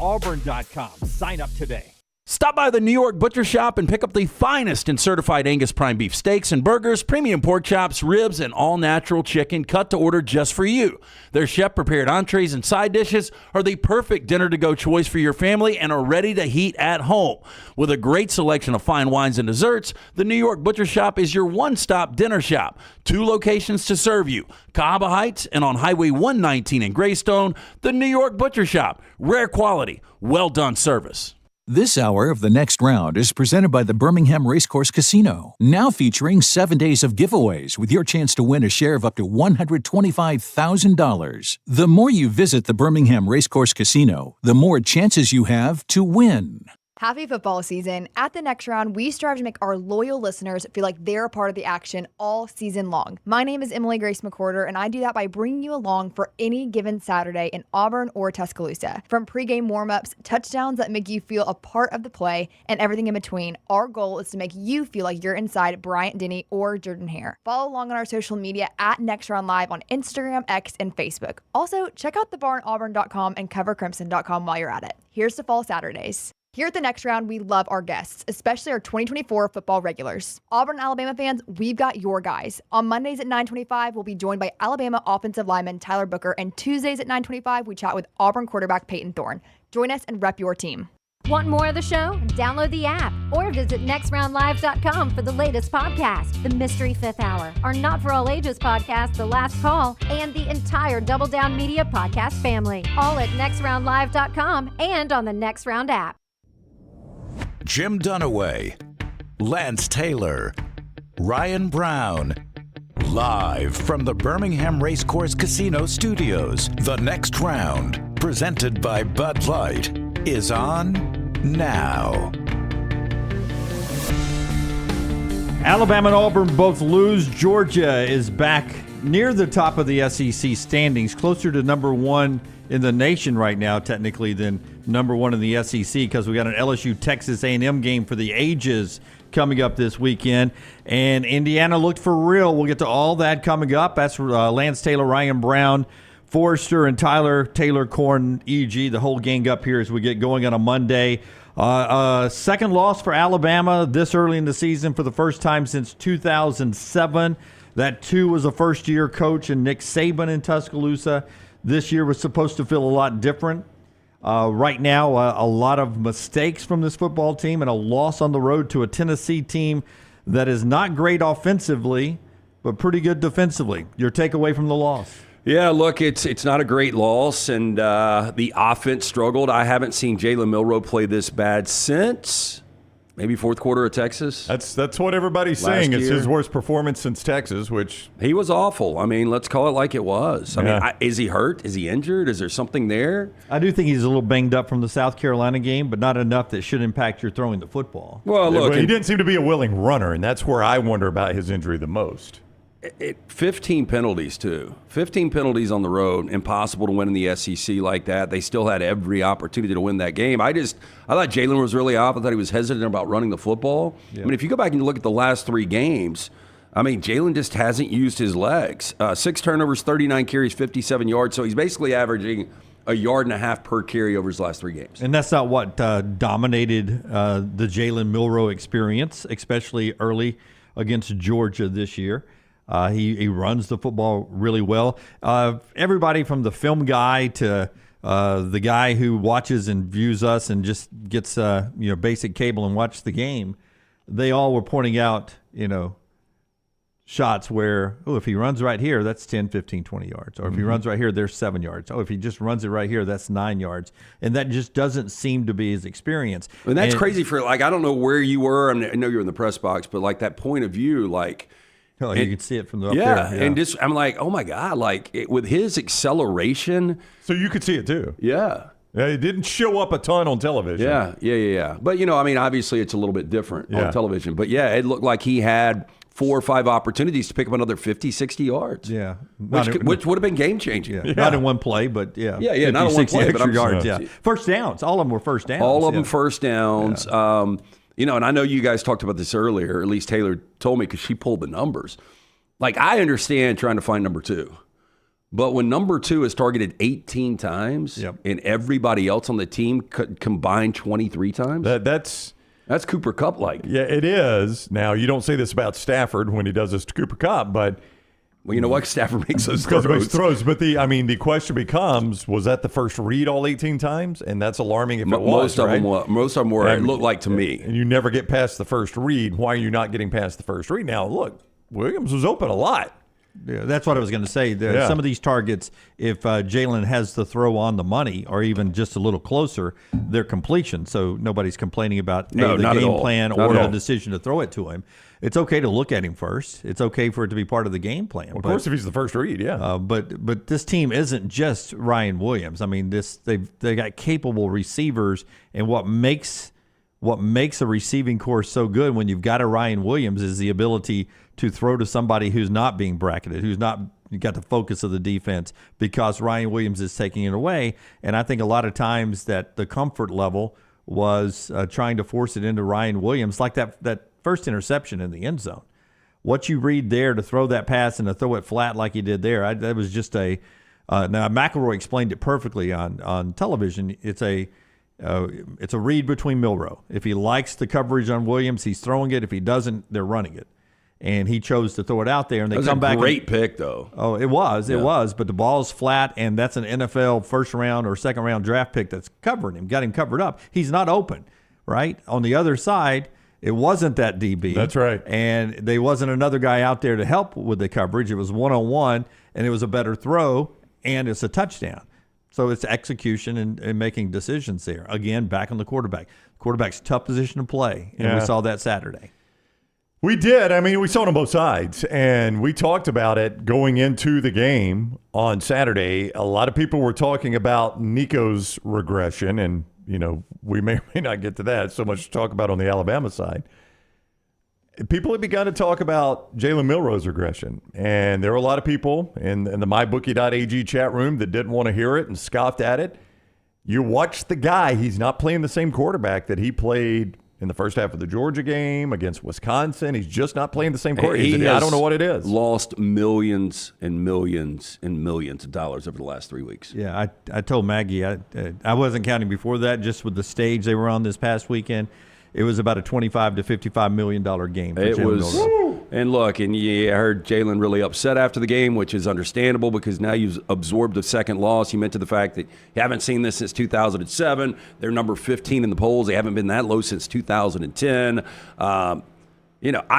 Auburn.com. Sign up today. Stop by the New York Butcher Shop and pick up the finest in certified Angus prime beef steaks and burgers, premium pork chops, ribs, and all-natural chicken cut to order just for you. Their chef-prepared entrees and side dishes are the perfect dinner-to-go choice for your family and are ready to heat at home. With a great selection of fine wines and desserts, the New York Butcher Shop is your one-stop dinner shop. 2 locations to serve you, Cahaba Heights and on Highway 119 in Greystone. The New York Butcher Shop. Rare quality, well-done service. This hour of The Next Round is presented by the Birmingham Racecourse Casino, now featuring 7 days of giveaways with your chance to win a share of up to $125,000. The more you visit the Birmingham Racecourse Casino, the more chances you have to win. Happy football season. At The Next Round, we strive to make our loyal listeners feel like they're a part of the action all season long. My name is Emily Grace McWhorter, and I do that by bringing you along for any given Saturday in Auburn or Tuscaloosa. From pregame warm-ups, touchdowns that make you feel a part of the play, and everything in between, our goal is to make you feel like you're inside Bryant-Denny or Jordan-Hare. Follow along on our social media at Next Round Live on Instagram, X, and Facebook. Also, check out thebarnauburn.com and covercrimson.com while you're at it. Here's to fall Saturdays. Here at The Next Round, we love our guests, especially our 2024 football regulars. Auburn and Alabama fans, we've got your guys. On Mondays at 9:25, we'll be joined by Alabama offensive lineman Tyler Booker, and Tuesdays at 9:25, we chat with Auburn quarterback Peyton Thorne. Join us and rep your team. Want more of the show? Download the app or visit nextroundlive.com for the latest podcast, The Mystery Fifth Hour, our Not For All Ages podcast, The Last Call, and the entire Double Down Media podcast family. All at nextroundlive.com and on the Next Round app. Jim Dunaway, Lance Taylor, Ryan Brown, live from the Birmingham Racecourse Casino Studios. The Next Round, presented by Bud Light, is on now. Alabama and Auburn both lose. Georgia is back near the top of the SEC standings, closer to number 1 in the nation right now, technically, than number 1 in the SEC, because we got an LSU Texas A&M game for the ages coming up this weekend, and Indiana looked for real. We'll get to all that coming up. That's Lance Taylor, Ryan Brown, Forrester, and Tyler, Korn, EG, the whole gang up here as we get going on a Monday. Second loss for Alabama this early in the season for the first time since 2007. That too was a first-year coach and Nick Saban in Tuscaloosa. This year was supposed to feel a lot different. Right now, a lot of mistakes from this football team and a loss on the road to a Tennessee team that is not great offensively, but pretty good defensively. Your takeaway from the loss? Yeah, look, it's not a great loss, and the offense struggled. I haven't seen Jalen Milroe play this bad since maybe fourth quarter of Texas. That's what everybody's saying. It's his worst performance since Texas, which he was awful. I mean, let's call it like it was. I mean, is he hurt? Is he injured? Is there something there? I do think he's a little banged up from the South Carolina game, but not enough that should impact your throwing the football. Well, look, he didn't seem to be a willing runner, and that's where I wonder about his injury the most. 15 penalties, too. 15 penalties on the road. Impossible to win in the SEC like that. They still had every opportunity to win that game. I thought Jalen was really off. I thought he was hesitant about running the football. Yeah. I mean, if you go back and look at the last 3 games, I mean, Jalen just hasn't used his legs. 6 turnovers, 39 carries, 57 yards. So he's basically averaging a yard and a half per carry over his last 3 games. And that's not what dominated the Jalen Milroe experience, especially early against Georgia this year. He runs the football really well. Everybody from the film guy to the guy who watches and views us and just gets basic cable and watch the game, they all were pointing out shots where, if he runs right here, that's 10, 15, 20 yards. Or if he runs right here, there's 7 yards. Oh, if he just runs it right here, that's 9 yards. And that just doesn't seem to be his experience. And that's crazy for, I don't know where you were. I know you were in the press box, but, that point of view, you can see it from the up there. Yeah, and just I'm like, oh my God, with his acceleration. So you could see it too. Yeah. It didn't show up a ton on television. Yeah. But, obviously it's a little bit different on television. But, it looked like he had 4 or 5 opportunities to pick up another 50, 60 yards. Yeah. Which would have been game-changing. Yeah. Not in one play, but yeah. Yeah, 50, not in one play, but yards, First downs. All of them were first downs. All of them first downs. Yeah. And I know you guys talked about this earlier, or at least Taylor told me because she pulled the numbers. I understand trying to find number 2. But when number 2 is targeted 18 times Yep. and everybody else on the team combined 23 times, that's Cooper Kupp-like. Yeah, it is. Now, you don't say this about Stafford when he does this to Cooper Kupp, but Well, you know what? Stafford makes those because he makes throws. throws. But the question becomes, was that the first read all 18 times? And that's alarming if it was, Most of right? them were. Most of them were. It And- looked like to me. And you never get past the first read. Why are you not getting past the first read? Now, look, Williams was open a lot. Yeah, that's what I was going to say. Yeah. Some of these targets, if Jalen has the throw on the money or even just a little closer, they're completion. So nobody's complaining about No, the not at game all. plan Not or at the all. decision to throw it to him. It's okay to look at him first. It's okay for it to be part of the game plan. Of course, if he's the first read, yeah. But this team isn't just Ryan Williams. I mean, they got capable receivers, and what makes a receiving corps so good when you've got a Ryan Williams is the ability to throw to somebody who's not being bracketed, who's not got the focus of the defense, because Ryan Williams is taking it away. And I think a lot of times that the comfort level was trying to force it into Ryan Williams, like that first interception in the end zone. What you read there to throw that pass and to throw it flat like he did there, that was just a now McElroy explained it perfectly on television. It's a read between Milroe. If he likes the coverage on Williams, he's throwing it. If he doesn't, they're running it. And he chose to throw it out there, and they come back. That was a great pick, though. Oh, it was. But the ball's flat, and that's an NFL first-round or second-round draft pick that's covering him, got him covered up. He's not open, right? On the other side, it wasn't that DB. That's right. And there wasn't another guy out there to help with the coverage. It was one-on-one, and it was a better throw, and it's a touchdown. So it's execution and making decisions there. Again, back on the quarterback. Quarterback's a tough position to play, and we saw that Saturday. We did. I mean, we saw it on both sides, and we talked about it going into the game on Saturday. A lot of people were talking about Nico's regression, and, we may or may not get to that. So much to talk about on the Alabama side. People have begun to talk about Jalen Milroe's regression, and there were a lot of people in the mybookie.ag chat room that didn't want to hear it and scoffed at it. You watch the guy. He's not playing the same quarterback that he played in the first half of the Georgia game against Wisconsin. He's just not playing the same quarterback. I don't know what it is. Lost millions and millions and millions of dollars over the last 3 weeks. Yeah, I told Maggie I wasn't counting before that, just with the stage they were on this past weekend. It was about a $25 to $55 million game for Jalen Milroe. And look, I heard Jalen really upset after the game, which is understandable because now you've absorbed a second loss. He meant to the fact that you haven't seen this since 2007. They're number 15 in the polls. They haven't been that low since 2010. I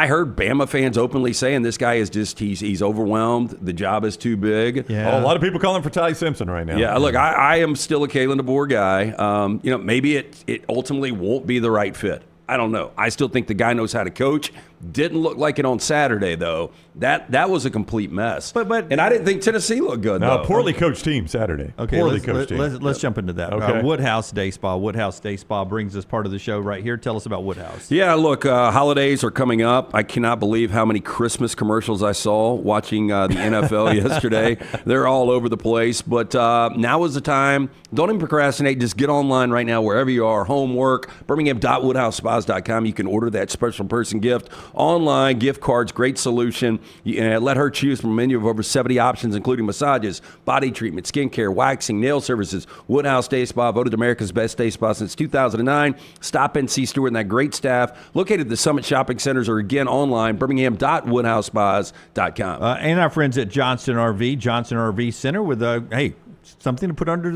heard Bama fans openly saying this guy is just he's overwhelmed. The job is too big. Yeah. A lot of people calling for Ty Simpson right now. Yeah, look, I am still a Kalen DeBoer guy. Maybe it ultimately won't be the right fit. I don't know. I still think the guy knows how to coach. Didn't look like it on Saturday, though. That was a complete mess. And I didn't think Tennessee looked good, No, though. poorly coached team Saturday. Okay, poorly coached team. let's jump into that. Okay. Woodhouse Day Spa. Woodhouse Day Spa brings us part of the show right here. Tell us about Woodhouse. Yeah, look, holidays are coming up. I cannot believe how many Christmas commercials I saw watching the NFL yesterday. They're all over the place. But now is the time. Don't even procrastinate. Just get online right now, wherever you are, homework, birmingham.woodhousespas.com. You can order that special person gift online, gift cards, great solution. Let her choose from a menu of over 70 options, including massages, body treatment, skincare, waxing, nail services. Woodhouse Day Spa, voted America's best day spa since 2009. Stop in, see Stewart and that great staff. Located at the Summit Shopping Centers or again online, birmingham.woodhousespas.com. And our friends at Johnston RV Center with something to put under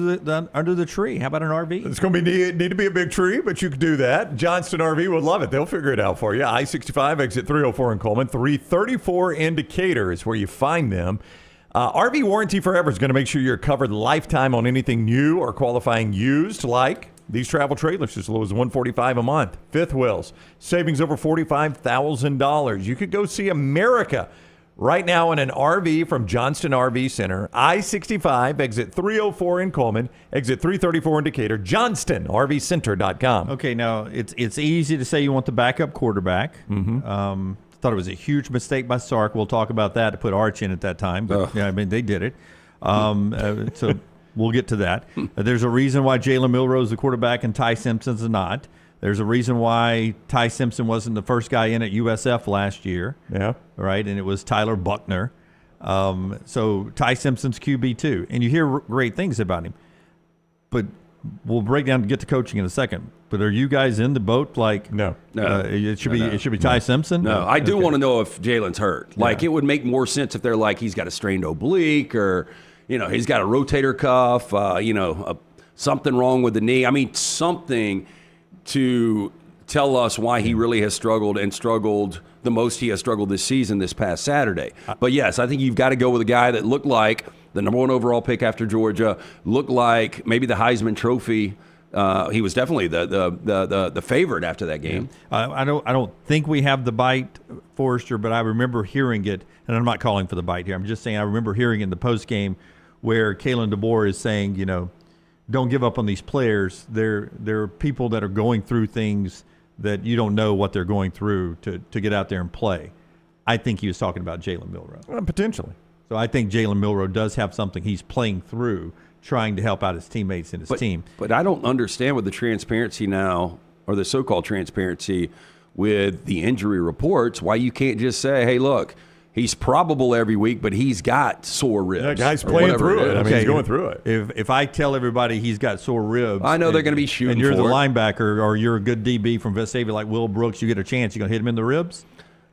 the tree. How about an RV? It's going to need to be a big tree, but you could do that. Johnston RV would love it. They'll figure it out for you. I-65, exit 304 in Coleman. 334 in Decatur is where you find them. RV Warranty Forever is going to make sure you're covered lifetime on anything new or qualifying used, like these travel trailers as low as $145 a month. Fifth wheels, savings over $45,000. You could go see America right now in an RV from Johnston RV Center. I-65, exit 304 in Coleman, exit 334 in Decatur, johnstonrvcenter.com. Okay, now it's easy to say you want the backup quarterback. Mm-hmm. Thought it was a huge mistake by Sark. We'll talk about that, to put Arch in at that time. But they did it. So we'll get to that. There's a reason why Jalen Milroe is the quarterback and Ty Simpson's not. There's a reason why Ty Simpson wasn't the first guy in at USF last year. Yeah. Right, and it was Tyler Buckner. So Ty Simpson's QB2, and you hear great things about him. But we'll break down to get to coaching in a second. But are you guys in the boat? Like no. It should be Ty Simpson. No, I do want to know if Jalen's hurt. Like it would make more sense if they're like he's got a strained oblique or he's got a rotator cuff. Something wrong with the knee. I mean something to tell us why he really has struggled the most he has struggled this season this past Saturday. But yes, I think you've got to go with a guy that looked like the number 1 overall pick after Georgia, looked like maybe the Heisman Trophy. He was definitely the favorite after that game. Yeah. I don't think we have the bite, Forrester, but I remember hearing it, and I'm not calling for the bite here. I'm just saying I remember hearing in the post game where Kalen DeBoer is saying, don't give up on these players. There are people that are going through things that you don't know what they're going through to get out there and play. I think he was talking about Jalen Milroe. Potentially. So I think Jalen Milroe does have something he's playing through, trying to help out his teammates and his team. But I don't understand with the transparency now, or the so-called transparency with the injury reports, why you can't just say, hey, look, he's probable every week, but he's got sore ribs. That guy's playing through it. I mean, he's going through it. If I tell everybody he's got sore ribs, I know they're going to be shooting and you're the for it. linebacker or you're a good DB from Vestavia like Will Brooks, you get a chance. You're going to hit him in the ribs?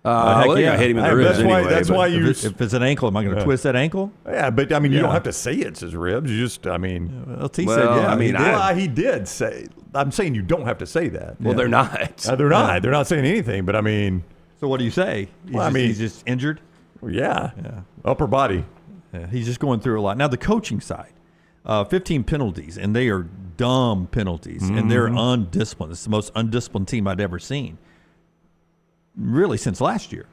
Well, yeah, hit him in the ribs that's why you. If it's an ankle, am I going to twist that ankle? Yeah, but I mean, you don't have to say it's his ribs. You just, I mean. Well, T said, yeah. I mean, he did say. I'm saying you don't have to say that. Well, they're not. They're not. They're not saying anything. But I mean. So what do you say? He's just injured. Well, yeah. Upper body. Yeah, he's just going through a lot. Now the coaching side, 15 penalties, and they are dumb penalties, and they're undisciplined. It's the most undisciplined team I'd ever seen. Really, since last year.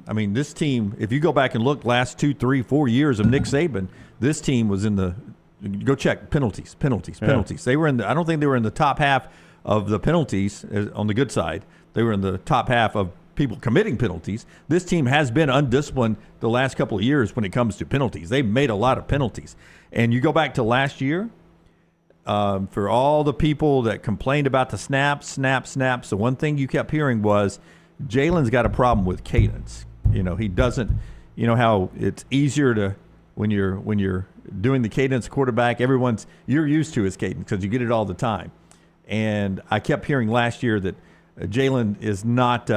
I mean, this team, if you go back and look last 2, 3, 4 years of Nick Saban, this team was in the – go check penalties. They were I don't think they were in the top half of the penalties on the good side. They were in the top half of people committing penalties. This team has been undisciplined the last couple of years when it comes to penalties. They've made a lot of penalties. And you go back to last year, for all the people that complained about the snaps, the one thing you kept hearing was – Jalen's got a problem with cadence. He doesn't. You know how it's easier to when you're doing the cadence quarterback. You're used to his cadence because you get it all the time. And I kept hearing last year that Jalen is not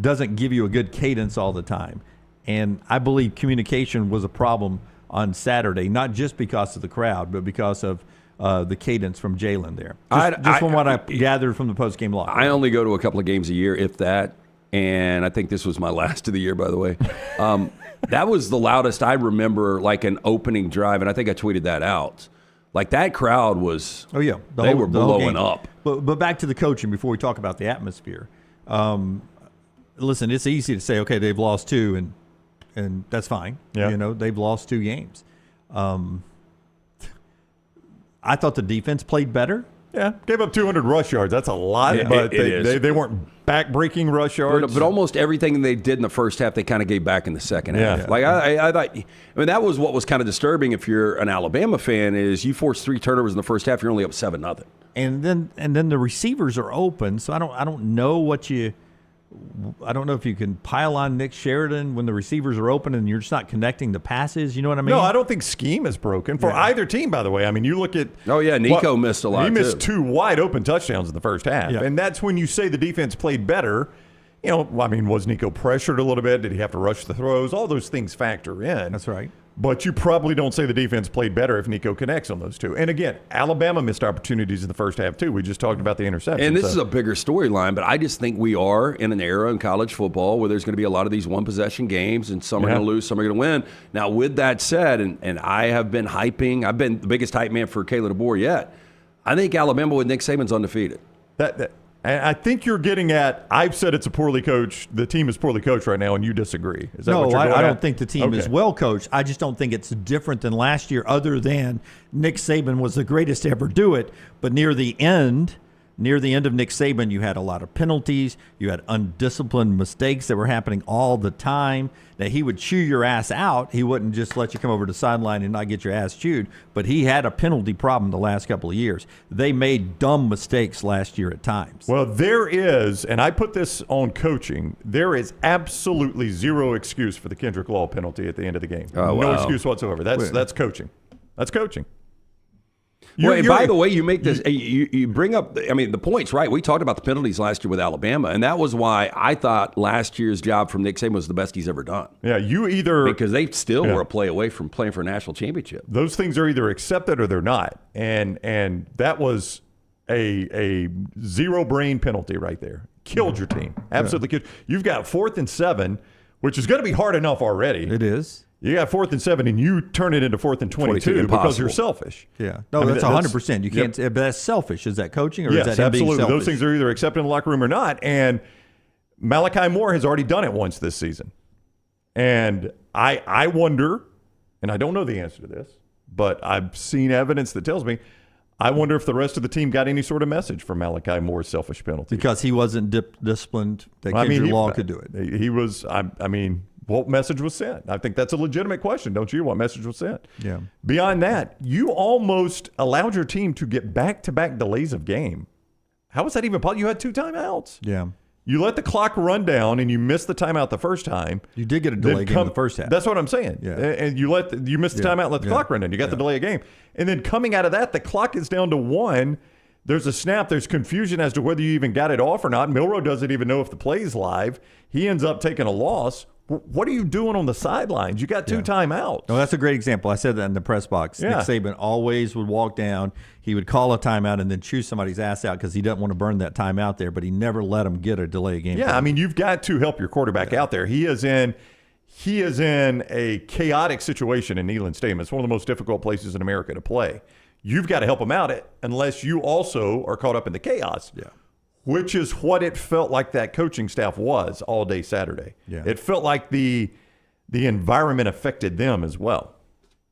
doesn't give you a good cadence all the time. And I believe communication was a problem on Saturday, not just because of the crowd, but because of the cadence from Jalen there. Just from what I gathered from the post-game locker. I only go to a couple of games a year, if that, and I think this was my last of the year, by the way. That was the loudest I remember, like an opening drive, and I think I tweeted that out. Like that crowd was, they were blowing up. But back to the coaching before we talk about the atmosphere. Listen, it's easy to say, okay, they've lost 2, and that's fine. Yeah. They've lost 2 games. I thought the defense played better. Yeah, gave up 200 rush yards. That's a lot, but they weren't back-breaking rush yards. But almost everything they did in the first half, they kind of gave back in the second half. Like I thought, that was what was kind of disturbing if you're an Alabama fan is you force 3 turnovers in the first half, you're only up 7-0. And then the receivers are open, so I don't know I don't know if you can pile on Nick Sheridan when the receivers are open and you're just not connecting the passes. You know what I mean? No, I don't think scheme is broken for either team, by the way. I mean, you look at – oh, yeah, Nico missed a lot, He missed 2 wide-open touchdowns in the first half. Yeah. And that's when you say the defense played better. Was Nico pressured a little bit? Did he have to rush the throws? All those things factor in. That's right. But you probably don't say the defense played better if Nico connects on those 2. And again, Alabama missed opportunities in the first half too. We just talked about the interception. And this is a bigger storyline, but I just think we are in an era in college football where there's going to be a lot of these one-possession games, and some are going to lose, some are going to win. Now, with that said, and I have been hyping, I've been the biggest hype man for Kalen DeBoer yet. I think Alabama with Nick Saban's undefeated. I think you're getting at, I've said it's a poorly coached, the team is poorly coached right now, and you disagree. Is that what you're going I at? don't think the team is well coached. I just don't think it's different than last year, other than Nick Saban was the greatest to ever do it. But near the end, near the end of Nick Saban, you had a lot of penalties. You had undisciplined mistakes that were happening all the time. That he would chew your ass out. He wouldn't just let you come over to the sideline and not get your ass chewed. But he had a penalty problem the last couple of years. They made dumb mistakes last year at times. Well, there is, and I put this on coaching, there is absolutely zero excuse for the Kendrick Law penalty at the end of the game. No excuse whatsoever. That's coaching. That's coaching. By the way, you make this. You bring up. I mean, the point's right. We talked about the penalties last year with Alabama, and that was why I thought last year's job from Nick Saban was the best he's ever done. Yeah, because they still were a play away from playing for a national championship. Those things are either accepted or they're not, and that was a zero brain penalty right there. Killed your team. Absolutely killed. You've got 4th and 7, which is going to be hard enough already. It is. You got 4th and 7, and you turn it into 4th and 22 because you're selfish. Yeah, no, that's 100%. You can't. But that's selfish. Is that coaching or is that him being absolutely. selfish? Those things are either accepted in the locker room or not. And Malachi Moore has already done it once this season. And I wonder, and I don't know the answer to this, but I've seen evidence that tells me, I wonder if the rest of the team got any sort of message from Malachi Moore's selfish penalty because he wasn't disciplined. That Kendrick Law could do it. He was. I mean. What message was sent? I think that's a legitimate question, don't you? What message was sent? Yeah. Beyond that, you almost allowed your team to get back-to-back delays of game. How was that even possible? You had 2 timeouts. Yeah. You let the clock run down and you missed the timeout the first time. You did get a delay game in the first half. That's what I'm saying. Yeah. And you missed the timeout and let the clock run down. You got the delay of game. And then coming out of that, the clock is down to 1. There's a snap. There's confusion as to whether you even got it off or not. Milroe doesn't even know if the play's live. He ends up taking a loss. What are you doing on the sidelines? You got 2 timeouts. No, that's a great example. I said that in the press box. Yeah. Nick Saban always would walk down. He would call a timeout and then chew somebody's ass out because he doesn't want to burn that timeout there, but he never let him get a delay game. Yeah, I mean, you've got to help your quarterback out there. He is in a chaotic situation in Neyland Stadium. It's one of the most difficult places in America to play. You've got to help him out unless you also are caught up in the chaos. Yeah. Which is what it felt like that coaching staff was all day Saturday. Yeah. It felt like the environment affected them as well.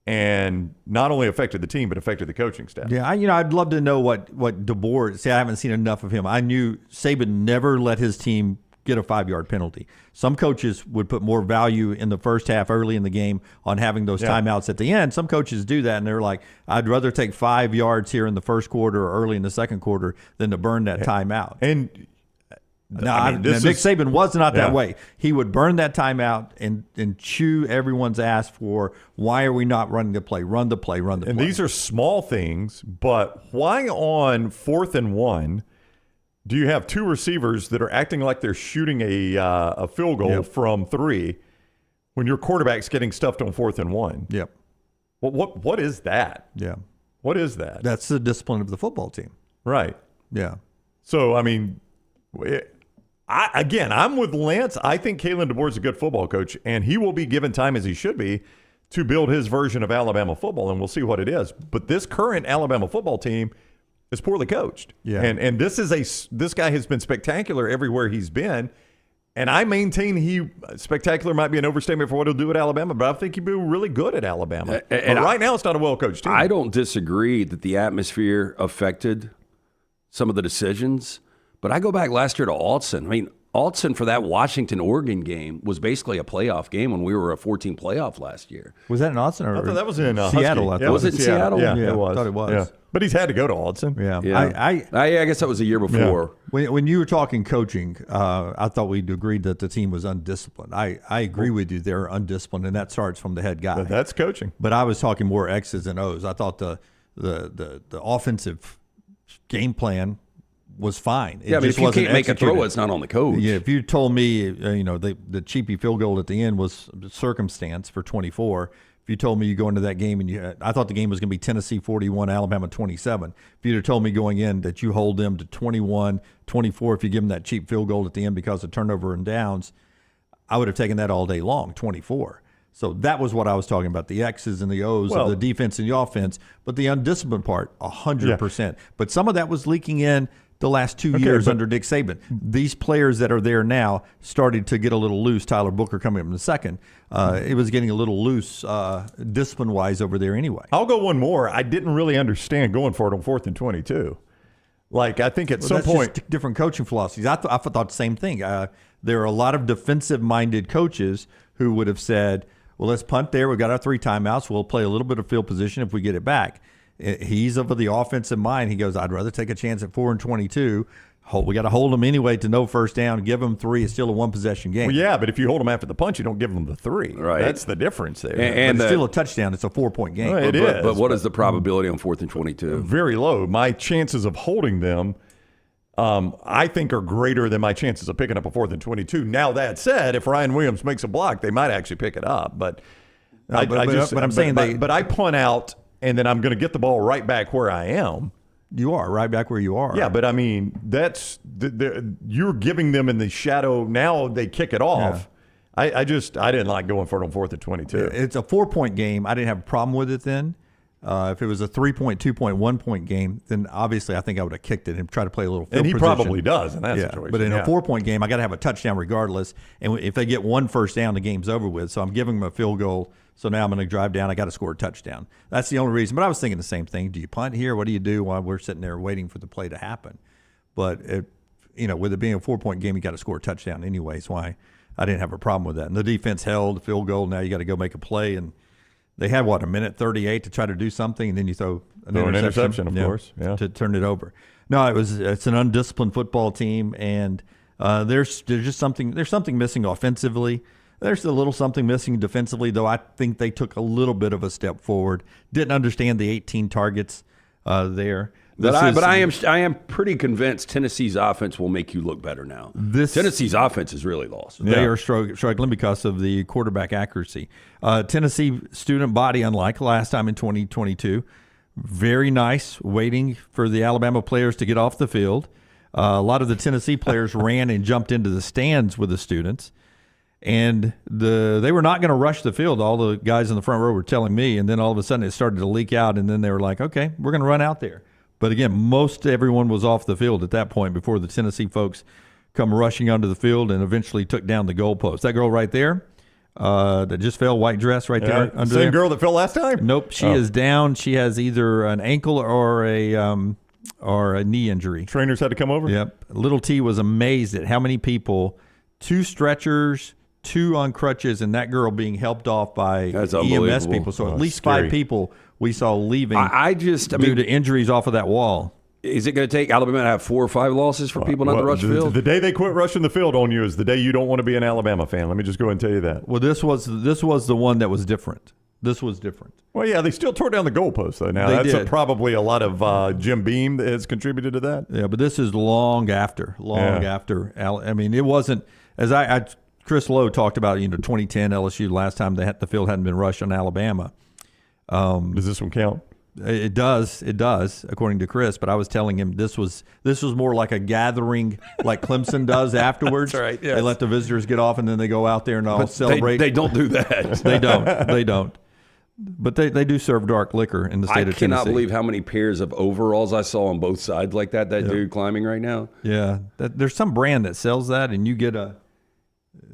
And not only affected the team, but affected the coaching staff. Yeah, I'd love to know what DeBoer. See, I haven't seen enough of him. I knew Saban never let his team get a 5-yard penalty. Some coaches would put more value in the first half early in the game on having those timeouts at the end. Some coaches do that, and they're like, I'd rather take 5 yards here in the first quarter or early in the second quarter than to burn that timeout. And Nick Saban was not that way. He would burn that timeout and chew everyone's ass for, why are we not running the play? Run the play, run the play. And these are small things, but why on 4th and 1 do you have 2 receivers that are acting like they're shooting a field goal from 3 when your quarterback's getting stuffed on 4th and 1? Yep. What is that? Yeah. What is that? That's the discipline of the football team. Right. Yeah. So, I mean, I'm with Lance. I think Kalen DeBoer is a good football coach, and he will be given time, as he should be, to build his version of Alabama football, and we'll see what it is. But this current Alabama football team is poorly coached. Yeah. And this guy has been spectacular everywhere he's been. And I maintain spectacular might be an overstatement for what he'll do at Alabama, but I think he'll be really good at Alabama. And right now, it's not a well-coached team. I don't disagree that the atmosphere affected some of the decisions, but I go back last year to Altson. I mean, Altson for that Washington-Oregon game was basically a playoff game when we were a 14 playoff last year. Was that in Austin? Or I thought that was in Seattle. Husky. I thought. Was it in Seattle? Yeah, Yeah, it was. I thought it was. Yeah. But he's had to go to Altson. Yeah. I guess that was a year before. When you were talking coaching, I thought we'd agreed that the team was undisciplined. I agree with you. They're undisciplined, and that starts from the head guy. But that's coaching. But I was talking more X's and O's. I thought the offensive game plan was fine. I mean, if you can't make a throw, it's not on the coach. Yeah, if you told me, the cheapy field goal at the end was circumstance for 24. If you told me you go into that game and I thought the game was going to be Tennessee 41, Alabama 27. If you'd have told me going in that you hold them to 21, 24, if you give them that cheap field goal at the end because of turnover and downs, I would have taken that all day long, 24. So that was what I was talking about, the X's and the O's of the defense and the offense, but the undisciplined part, 100%. Yeah. But some of that was leaking in the last 2 years under Nick Saban. These players that are there now started to get a little loose. Tyler Booker coming up in the second. It was getting a little loose discipline-wise over there anyway. I'll go one more. I didn't really understand going for it on 4th and 22. Like, I think at some that's point, just different coaching philosophies. I thought the same thing. There are a lot of defensive-minded coaches who would have said, well, let's punt there. We've got our 3 timeouts. We'll play a little bit of field position if we get it back. He's of the offensive mind. He goes, I'd rather take a chance at 4 and 22. We got to hold them anyway to no first down. Give them 3. It's still a 1-possession game. well, yeah, but if you hold them after the punch, you don't give them the 3. Right. That's the difference there. And But it's still a touchdown. It's a 4-point game. Well, it is. But what is the probability on 4th and 22? Very low. My chances of holding them, I think, are greater than my chances of picking up a 4th and 22. Now, that said, if Ryan Williams makes a block, they might actually pick it up. But I punt out, and then I'm going to get the ball right back where I am. You are right back where you are. Yeah, but I mean, that's you're giving them in the shadow. Now they kick it off. Yeah. I didn't like going for it on 4th and 22. It's a 4-point game. I didn't have a problem with it then. If it was a 3-point, 2-point, 1-point game, then obviously I think I would have kicked it and tried to play a little field and he position. probably does in that situation. But in a 4-point game, I got to have a touchdown regardless. And if they get 1 first down, the game's over with. So I'm giving them a field goal. So now I'm going to drive down. I got to score a touchdown. That's the only reason. But I was thinking the same thing. Do you punt here? What do you do while we're sitting there waiting for the play to happen? But with it being a 4-point game, you got to score a touchdown anyway. That's why I didn't have a problem with that. And the defense held the field goal. Now you got to go make a play. And they had, a minute 38 to try to do something, and then you throw an interception, of course, to turn it over. No, it's an undisciplined football team, and there's something missing offensively. There's a little something missing defensively, though. I think they took a little bit of a step forward. Didn't understand the 18 targets there. But I am pretty convinced Tennessee's offense will make you look better now. Tennessee's offense is really lost. They are struggling because of the quarterback accuracy. Tennessee student body, unlike last time in 2022, very nice, waiting for the Alabama players to get off the field. A lot of the Tennessee players ran and jumped into the stands with the students. And they were not going to rush the field. All the guys in the front row were telling me, and then all of a sudden it started to leak out, and then they were like, okay, we're going to run out there. But again, most everyone was off the field at that point before the Tennessee folks come rushing onto the field and eventually took down the goalpost. That girl right there that just fell, white dress right there. Under Same girl that fell last time? Nope, she is down. She has either an ankle or a knee injury. Trainers had to come over? Yep. Little T was amazed at how many people, 2 stretchers, 2 on crutches, and that girl being helped off by EMS people. So at least scary. 5 people we saw leaving due to injuries off of that wall. Is it going to take Alabama to have 4 or 5 losses for people not to rush the field? The day they quit rushing the field on you is the day you don't want to be an Alabama fan. Let me just go ahead and tell you that. Well, this was the one that was different. This was different. Well, yeah, they still tore down the goalpost, though. Now, that's probably a lot of Jim Beam that has contributed to that. Yeah, but this is long after. I mean, it wasn't, as Chris Lowe talked about, 2010 LSU, last time the field hadn't been rushed on Alabama. Does this one count? It does, according to Chris. But I was telling him this was more like a gathering, like Clemson does afterwards. That's right. Yes. They let the visitors get off, and then they go out there and all celebrate. They don't do that. They don't. But they do serve dark liquor in the state of Tennessee. I cannot believe how many pairs of overalls I saw on both sides like that dude climbing right now. Yeah, there's some brand that sells that, and you get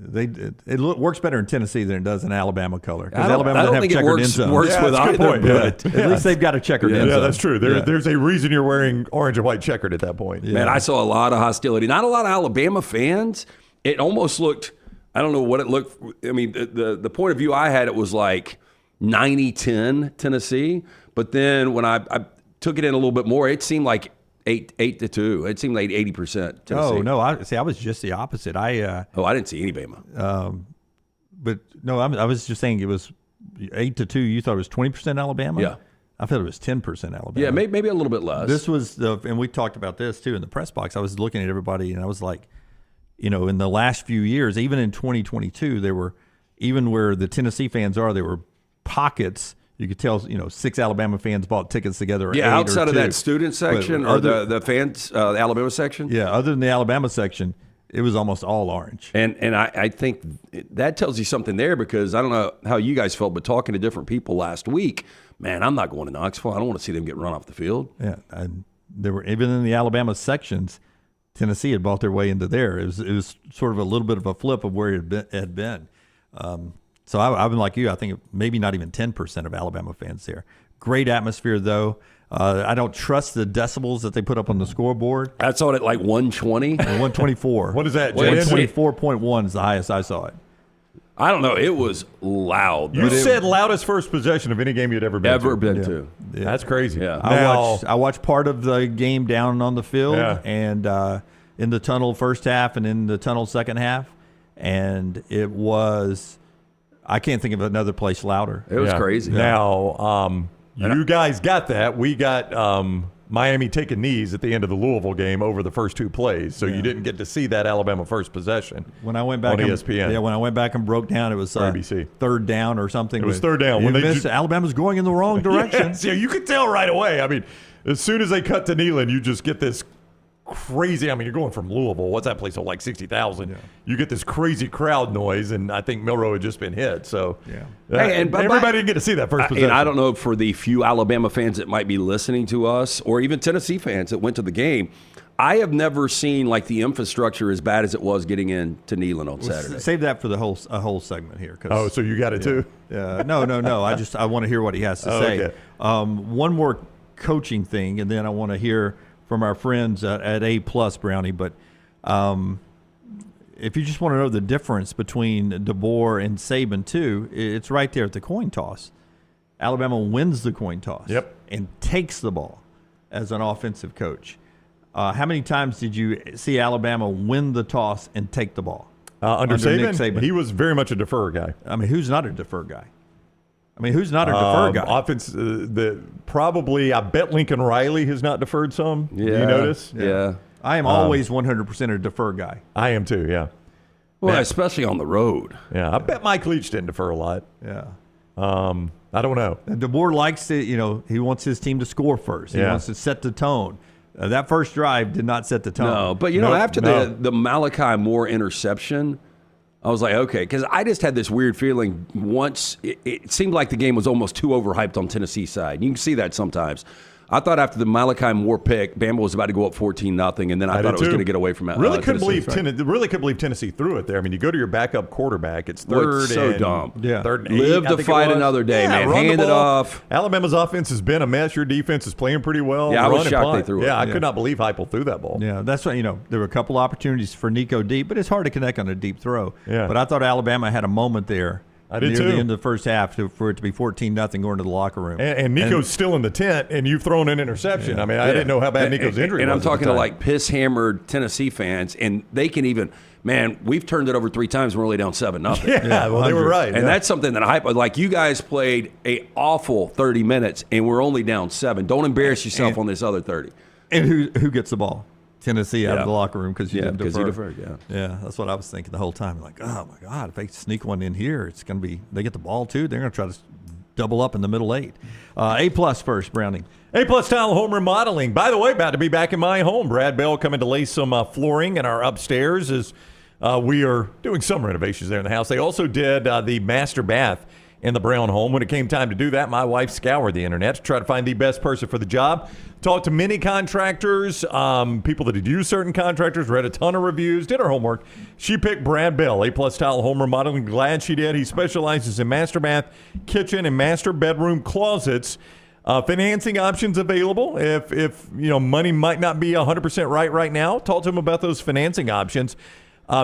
it works better in Tennessee than it does in Alabama color. Because Alabama doesn't have checkered end zone. Works with either, but at least they've got a checkered end zone. Yeah, that's true. There's a reason you're wearing orange and white checkered at that point. Yeah. Man, I saw a lot of hostility. Not a lot of Alabama fans. It almost looked, I don't know what it looked. I mean, the point of view I had, it was like 90-10 Tennessee. But then when I took it in a little bit more, it seemed like 8-2. It seemed like 80% Tennessee. Oh no! I was just the opposite. I didn't see any Bama. But no, I was just saying it was 8-2. You thought it was 20% Alabama? Yeah, I thought it was 10% Alabama. Yeah, maybe a little bit less. This was and we talked about this too in the press box. I was looking at everybody and I was like, in the last few years, even in 2022, there were, even where the Tennessee fans are, there were pockets. You could tell, 6 Alabama fans bought tickets together. Yeah, outside of that student section or the fans, the Alabama section. Yeah, other than the Alabama section, it was almost all orange. And I think that tells you something there, because I don't know how you guys felt, but talking to different people last week, man, I'm not going to Knoxville. I don't want to see them get run off the field. Yeah, and there were, even in the Alabama sections, Tennessee had bought their way into there. It was sort of a little bit of a flip of where it had been. So I've been like you. I think maybe not even 10% of Alabama fans there. Great atmosphere, though. I don't trust the decibels that they put up on the scoreboard. That's on at like 120. 124. What is that, Wait, Jen? 124.1 is the highest I saw it. I don't know. It was loud. You said loudest first possession of any game you'd ever been to. Yeah. That's crazy. Yeah. I watched part of the game down on the field and in the tunnel first half and in the tunnel second half, and it was. I can't think of another place louder. It was crazy. Now, you guys got that. We got Miami taking knees at the end of the Louisville game over the first 2 plays, so you didn't get to see that Alabama first possession. When I went back on ESPN, when I went back and broke down, it was ABC. third down or something. It was third down. When Alabama's going in the wrong direction. Yes, yeah, you could tell right away. I mean, as soon as they cut to kneeling, you just get this crazy. I mean, you're going from Louisville. What's that place? Like 60,000. Yeah. You get this crazy crowd noise, and I think Milroe had just been hit. So, everybody didn't get to see that first possession. And I don't know, for the few Alabama fans that might be listening to us, or even Tennessee fans that went to the game, I have never seen like the infrastructure as bad as it was getting into Neyland on Saturday. Save that for the whole segment here. So you got it too? No. I want to hear what he has to say. Okay. One more coaching thing, and then I want to hear from our friends at A+ Brownie. But if you just want to know the difference between DeBoer and Saban too, it's right there at the coin toss. Alabama wins the coin toss and takes the ball as an offensive coach. How many times did you see Alabama win the toss and take the ball? Under Nick Saban? He was very much a defer guy. I mean, who's not a defer guy? Who's not a defer guy? Offense, probably, I bet Lincoln Riley has not deferred some. Yeah. Do you notice? Yeah. I am always 100% a defer guy. I am too, yeah. Well, especially on the road. Yeah, I bet Mike Leach didn't defer a lot. Yeah. I don't know. And DeBoer likes to, he wants his team to score first. He wants to set the tone. That first drive did not set the tone. No, but after the Malachi Moore interception, I was like, okay, because I just had this weird feeling once. It seemed like the game was almost too overhyped on Tennessee's side. You can see that sometimes. I thought after the Malachi Moore pick, Bama was about to go up 14-0, and then I thought it was going to get away from that. Really couldn't believe Tennessee threw it there. I mean, you go to your backup quarterback. It's third. It's so dumb. Yeah. Third and 8, Live to fight another day, man. Hand it off. Alabama's offense has been a mess. Your defense is playing pretty well. Yeah, I was shocked they threw it. Yeah, I could not believe Heupel threw that ball. Yeah, that's what, there were a couple opportunities for Nico deep, but it's hard to connect on a deep throw. Yeah. But I thought Alabama had a moment there. I did near too. the end of the first half for it to be 14-0 going to the locker room. And Nico's still in the tent, and you've thrown an interception. Yeah. I mean, I didn't know how bad Nico's injury was. And I'm talking to like piss-hammered Tennessee fans, and they can even – man, we've turned it over 3 times and we're only down 7-0. Yeah, well, they were right. And that's something that like you guys played a awful 30 minutes, and we're only down 7. Don't embarrass yourself on this other 30. And who gets the ball? Tennessee out of the locker room because you didn't defer. Deferred, yeah, that's what I was thinking the whole time. Like, oh my God, if they sneak one in here, it's going to be. They get the ball too. They're going to try to double up in the middle 8. A+ first, Browning. A+ Tile Home Remodeling. By the way, about to be back in my home. Brad Bell coming to lay some flooring in our upstairs as we are doing some renovations there in the house. They also did the master bath in the Brown home. When it came time to do that, my wife scoured the internet to try to find the best person for the job. Talked to many contractors, people that had used certain contractors, read a ton of reviews, did her homework. She picked Brad Bell, A+ Tile Home Remodeling. Glad she did. He specializes in master bath, kitchen, and master bedroom closets. Financing options available if money might not be 100% right now. Talk to him about those financing options.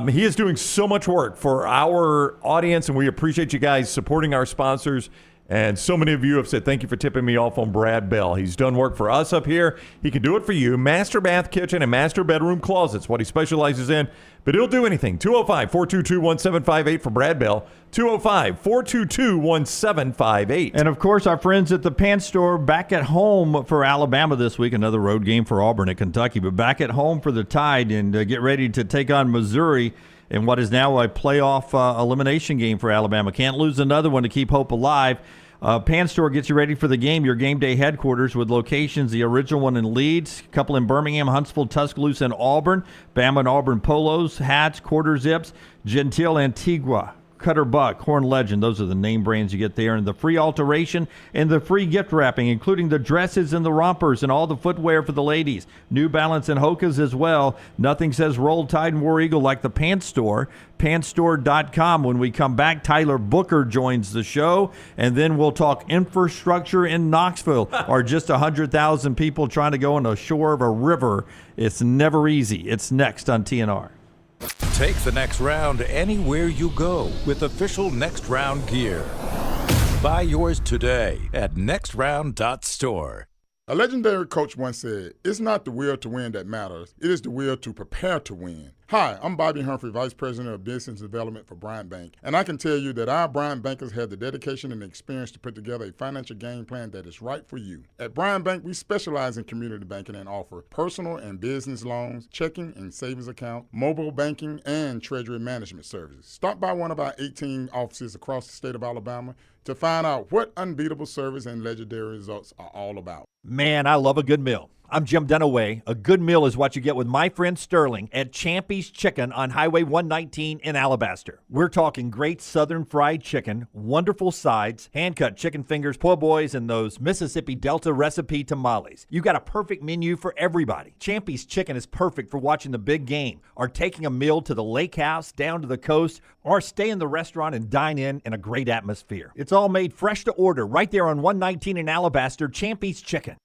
He is doing so much work for our audience, and we appreciate you guys supporting our sponsors. And so many of you have said, thank you for tipping me off on Brad Bell. He's done work for us up here. He can do it for you. Master bath, kitchen, and master bedroom closets, what he specializes in. But he'll do anything. 205-422-1758 for Brad Bell. 205-422-1758. And, of course, our friends at the Pants Store back at home for Alabama this week. Another road game for Auburn at Kentucky. But back at home for the Tide and get ready to take on Missouri in what is now a playoff elimination game for Alabama. Can't lose another one to keep hope alive. Pan Store gets you ready for the game. Your game day headquarters with locations, the original one in Leeds, a couple in Birmingham, Huntsville, Tuscaloosa, and Auburn. Bama and Auburn polos, hats, quarter zips, Gentile Antigua Cutter Buck, Horn Legend. Those are the name brands you get there. And the free alteration and the free gift wrapping, including the dresses and the rompers and all the footwear for the ladies. New Balance and Hoka's as well. Nothing says Roll Tide and War Eagle like the Pants Store. Pantstore.com. When we come back, Tyler Booker joins the show, and then we'll talk infrastructure in Knoxville. Are just 100,000 people trying to go on the shore of a river? It's never easy. It's next on TNR. Take the next round anywhere you go with official Next Round gear. Buy yours today at nextround.store. A legendary coach once said, "It's not the will to win that matters. It is the will to prepare to win." Hi, I'm Bobby Humphrey, Vice President of Business Development for Bryant Bank, and I can tell you that our Bryant bankers have the dedication and experience to put together a financial game plan that is right for you. At Bryant Bank, we specialize in community banking and offer personal and business loans, checking and savings account, mobile banking, and treasury management services. Stop by one of our 18 offices across the state of Alabama to find out what unbeatable service and legendary results are all about. Man, I love a good meal. I'm Jim Dunaway. A good meal is what you get with my friend Sterling at Champy's Chicken on Highway 119 in Alabaster. We're talking great southern fried chicken, wonderful sides, hand-cut chicken fingers, po' boys, and those Mississippi Delta recipe tamales. You got a perfect menu for everybody. Champy's Chicken is perfect for watching the big game, or taking a meal to the lake house, down to the coast, or stay in the restaurant and dine in a great atmosphere. It's all made fresh to order right there on 119 in Alabaster, Champy's Chicken.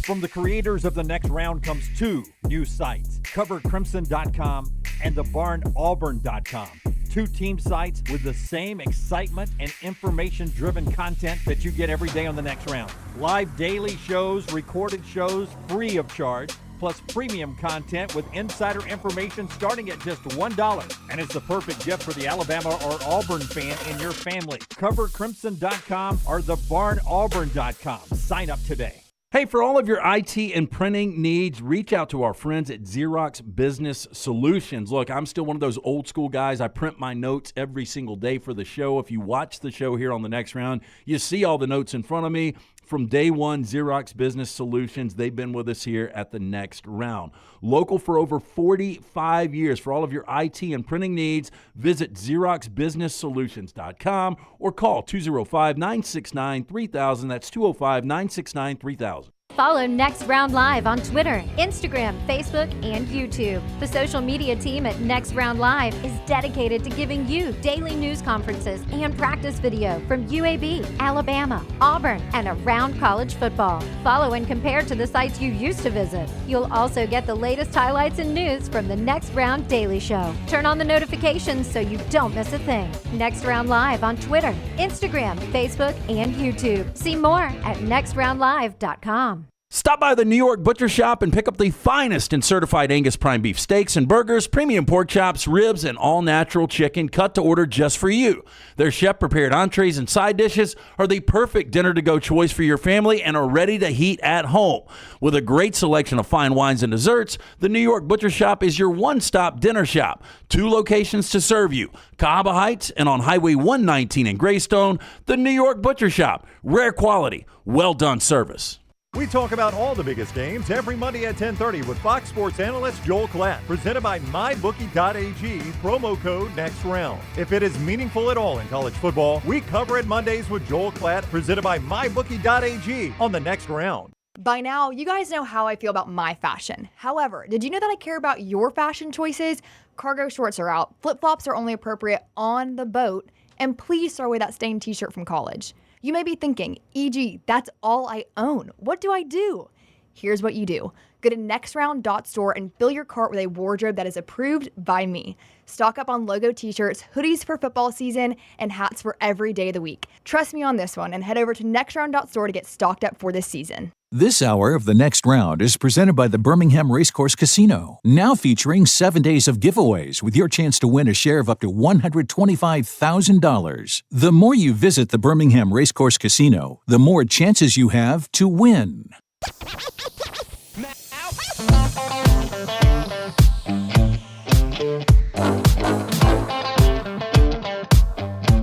From the creators of The Next Round comes two new sites, covercrimson.com and thebarnauburn.com. Two team sites with the same excitement and information-driven content that you get every day on The Next Round. Live daily shows, recorded shows, free of charge, plus premium content with insider information starting at just $1. And it's the perfect gift for the Alabama or Auburn fan in your family. Covercrimson.com or thebarnauburn.com. Sign up today. Hey, for all of your IT and printing needs, reach out to our friends at Xerox Business Solutions. Look, I'm still one of those old school guys. I print my notes every single day for the show. If you watch the show here on The Next Round, you see all the notes in front of me. From day one, Xerox Business Solutions, they've been with us here at The Next Round. Local for over 45 years. For all of your IT and printing needs, visit XeroxBusinessSolutions.com or call 205-969-3000. That's 205-969-3000. Follow Next Round Live on Twitter, Instagram, Facebook, and YouTube. The social media team at Next Round Live is dedicated to giving you daily news conferences and practice video from UAB, Alabama, Auburn, and around college football. Follow and compare to the sites you used to visit. You'll also get the latest highlights and news from the Next Round Daily Show. Turn on the notifications so you don't miss a thing. Next Round Live on Twitter, Instagram, Facebook, and YouTube. See more at nextroundlive.com. Stop by the New York Butcher Shop and pick up the finest in certified Angus prime beef steaks and burgers, premium pork chops, ribs, and all-natural chicken cut to order just for you. Their chef-prepared entrees and side dishes are the perfect dinner-to-go choice for your family and are ready to heat at home. With a great selection of fine wines and desserts, the New York Butcher Shop is your one-stop dinner shop. 2 locations to serve you, Cahaba Heights and on Highway 119 in Greystone, the New York Butcher Shop. Rare quality, well-done service. We talk about all the biggest games every Monday at 10:30 with Fox Sports analyst Joel Klatt. Presented by MyBookie.ag, promo code NEXTROUND. If it is meaningful at all in college football, we cover it Mondays with Joel Klatt, presented by MyBookie.ag on The Next Round. By now, you guys know how I feel about my fashion. However, did you know that I care about your fashion choices? Cargo shorts are out, flip-flops are only appropriate on the boat, and please throw away that stained t-shirt from college. You may be thinking, EG, that's all I own. What do I do? Here's what you do. Go to nextround.store and fill your cart with a wardrobe that is approved by me. Stock up on logo t-shirts, hoodies for football season, and hats for every day of the week. Trust me on this one and head over to nextround.store to get stocked up for this season. This hour of The Next Round is presented by the Birmingham Racecourse Casino, now featuring 7 days of giveaways with your chance to win a share of up to $125,000. The more you visit the Birmingham Racecourse Casino, the more chances you have to win.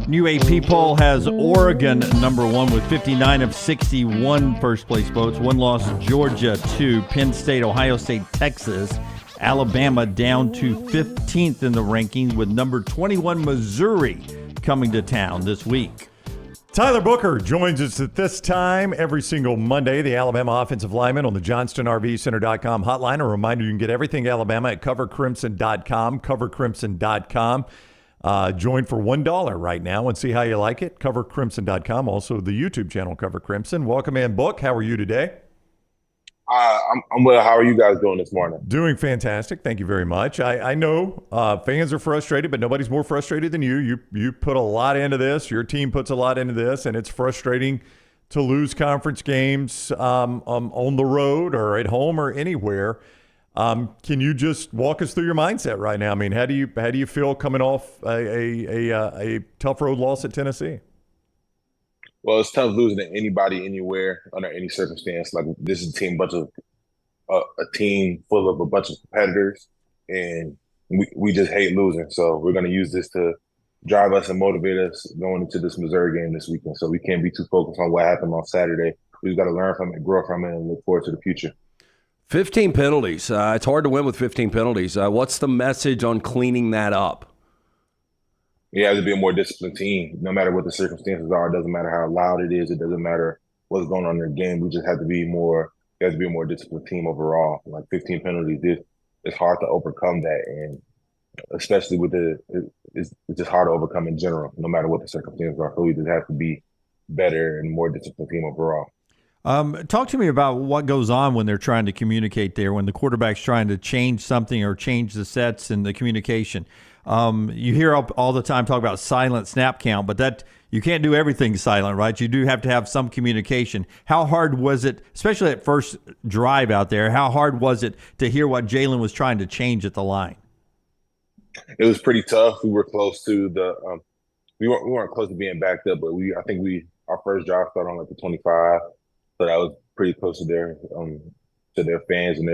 New AP poll has Oregon number 1 with 59 of 61 first place votes. 1 loss, Georgia 2, Penn State, Ohio State, Texas, Alabama down to 15th in the ranking, with number 21 Missouri coming to town this week. Tyler Booker joins us at this time every single Monday, the Alabama offensive lineman on the JohnstonRVCenter.com hotline. A reminder, you can get everything Alabama at covercrimson.com, covercrimson.com. Join for $1 right now and see how you like it. Covercrimson.com, also the YouTube channel Cover Crimson. Welcome in, Book. How are you today? I'm well. How are you guys doing this morning? Doing fantastic. Thank you very much. I know fans are frustrated, but nobody's more frustrated than you. You put a lot into this. Your team puts a lot into this, and it's frustrating to lose conference games on the road or at home or anywhere. Can you just walk us through your mindset right now? I mean, how do you feel coming off a tough road loss at Tennessee? Well, it's tough losing to anybody, anywhere, under any circumstance. Like, this is a team full of a bunch of competitors, and we just hate losing. So we're going to use this to drive us and motivate us going into this Missouri game this weekend. So we can't be too focused on what happened on Saturday. We just got to learn from it, grow from it, and look forward to the future. 15 penalties. It's hard to win with 15 penalties. What's the message on cleaning that up? We have to be a more disciplined team, no matter what the circumstances are. It doesn't matter how loud it is. It doesn't matter what's going on in their game. We just have to be more. We have to be a more disciplined team overall. Like 15 penalties, it's hard to overcome that, and especially with it's just hard to overcome in general, no matter what the circumstances are. So we just have to be better and more disciplined team overall. Talk to me about what goes on when they're trying to communicate there, when the quarterback's trying to change something or change the sets and the communication. You hear all the time talk about silent snap count, but that you can't do everything silent, right? You do have to have some communication. How hard was it, especially at first drive out there, how hard was it to hear what Jalen was trying to change at the line? It was pretty tough. We were close to we weren't close to being backed up, but I think our first drive started on like the 25. So that was pretty close to their fans, and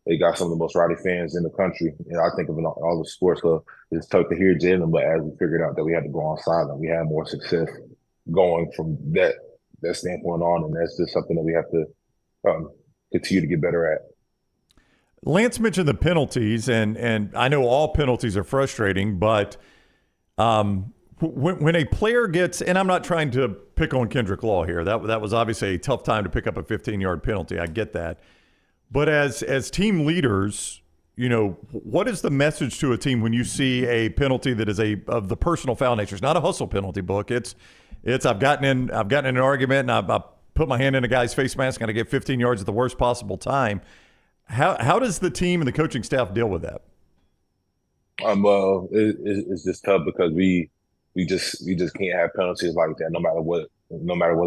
they got some of the most rowdy fans in the country. And I think of all the sports. So it's tough to hear Jalen, but as we figured out that we had to go on silent, we had more success going from that standpoint on, and that's just something that we have to continue to get better at. Lance mentioned the penalties, and I know all penalties are frustrating, but when a player gets, and I'm not trying to pick on Kendrick Law here, that was obviously a tough time to pick up a 15-yard penalty. I get that. But as team leaders, you know, what is the message to a team when you see a penalty that is of the personal foul nature? It's not a hustle penalty, Book. It's I've gotten in an argument, and I put my hand in a guy's face mask, and I get 15 yards at the worst possible time. How does the team and the coaching staff deal with that? Well, it's just tough because we just can't have penalties like that, no matter what's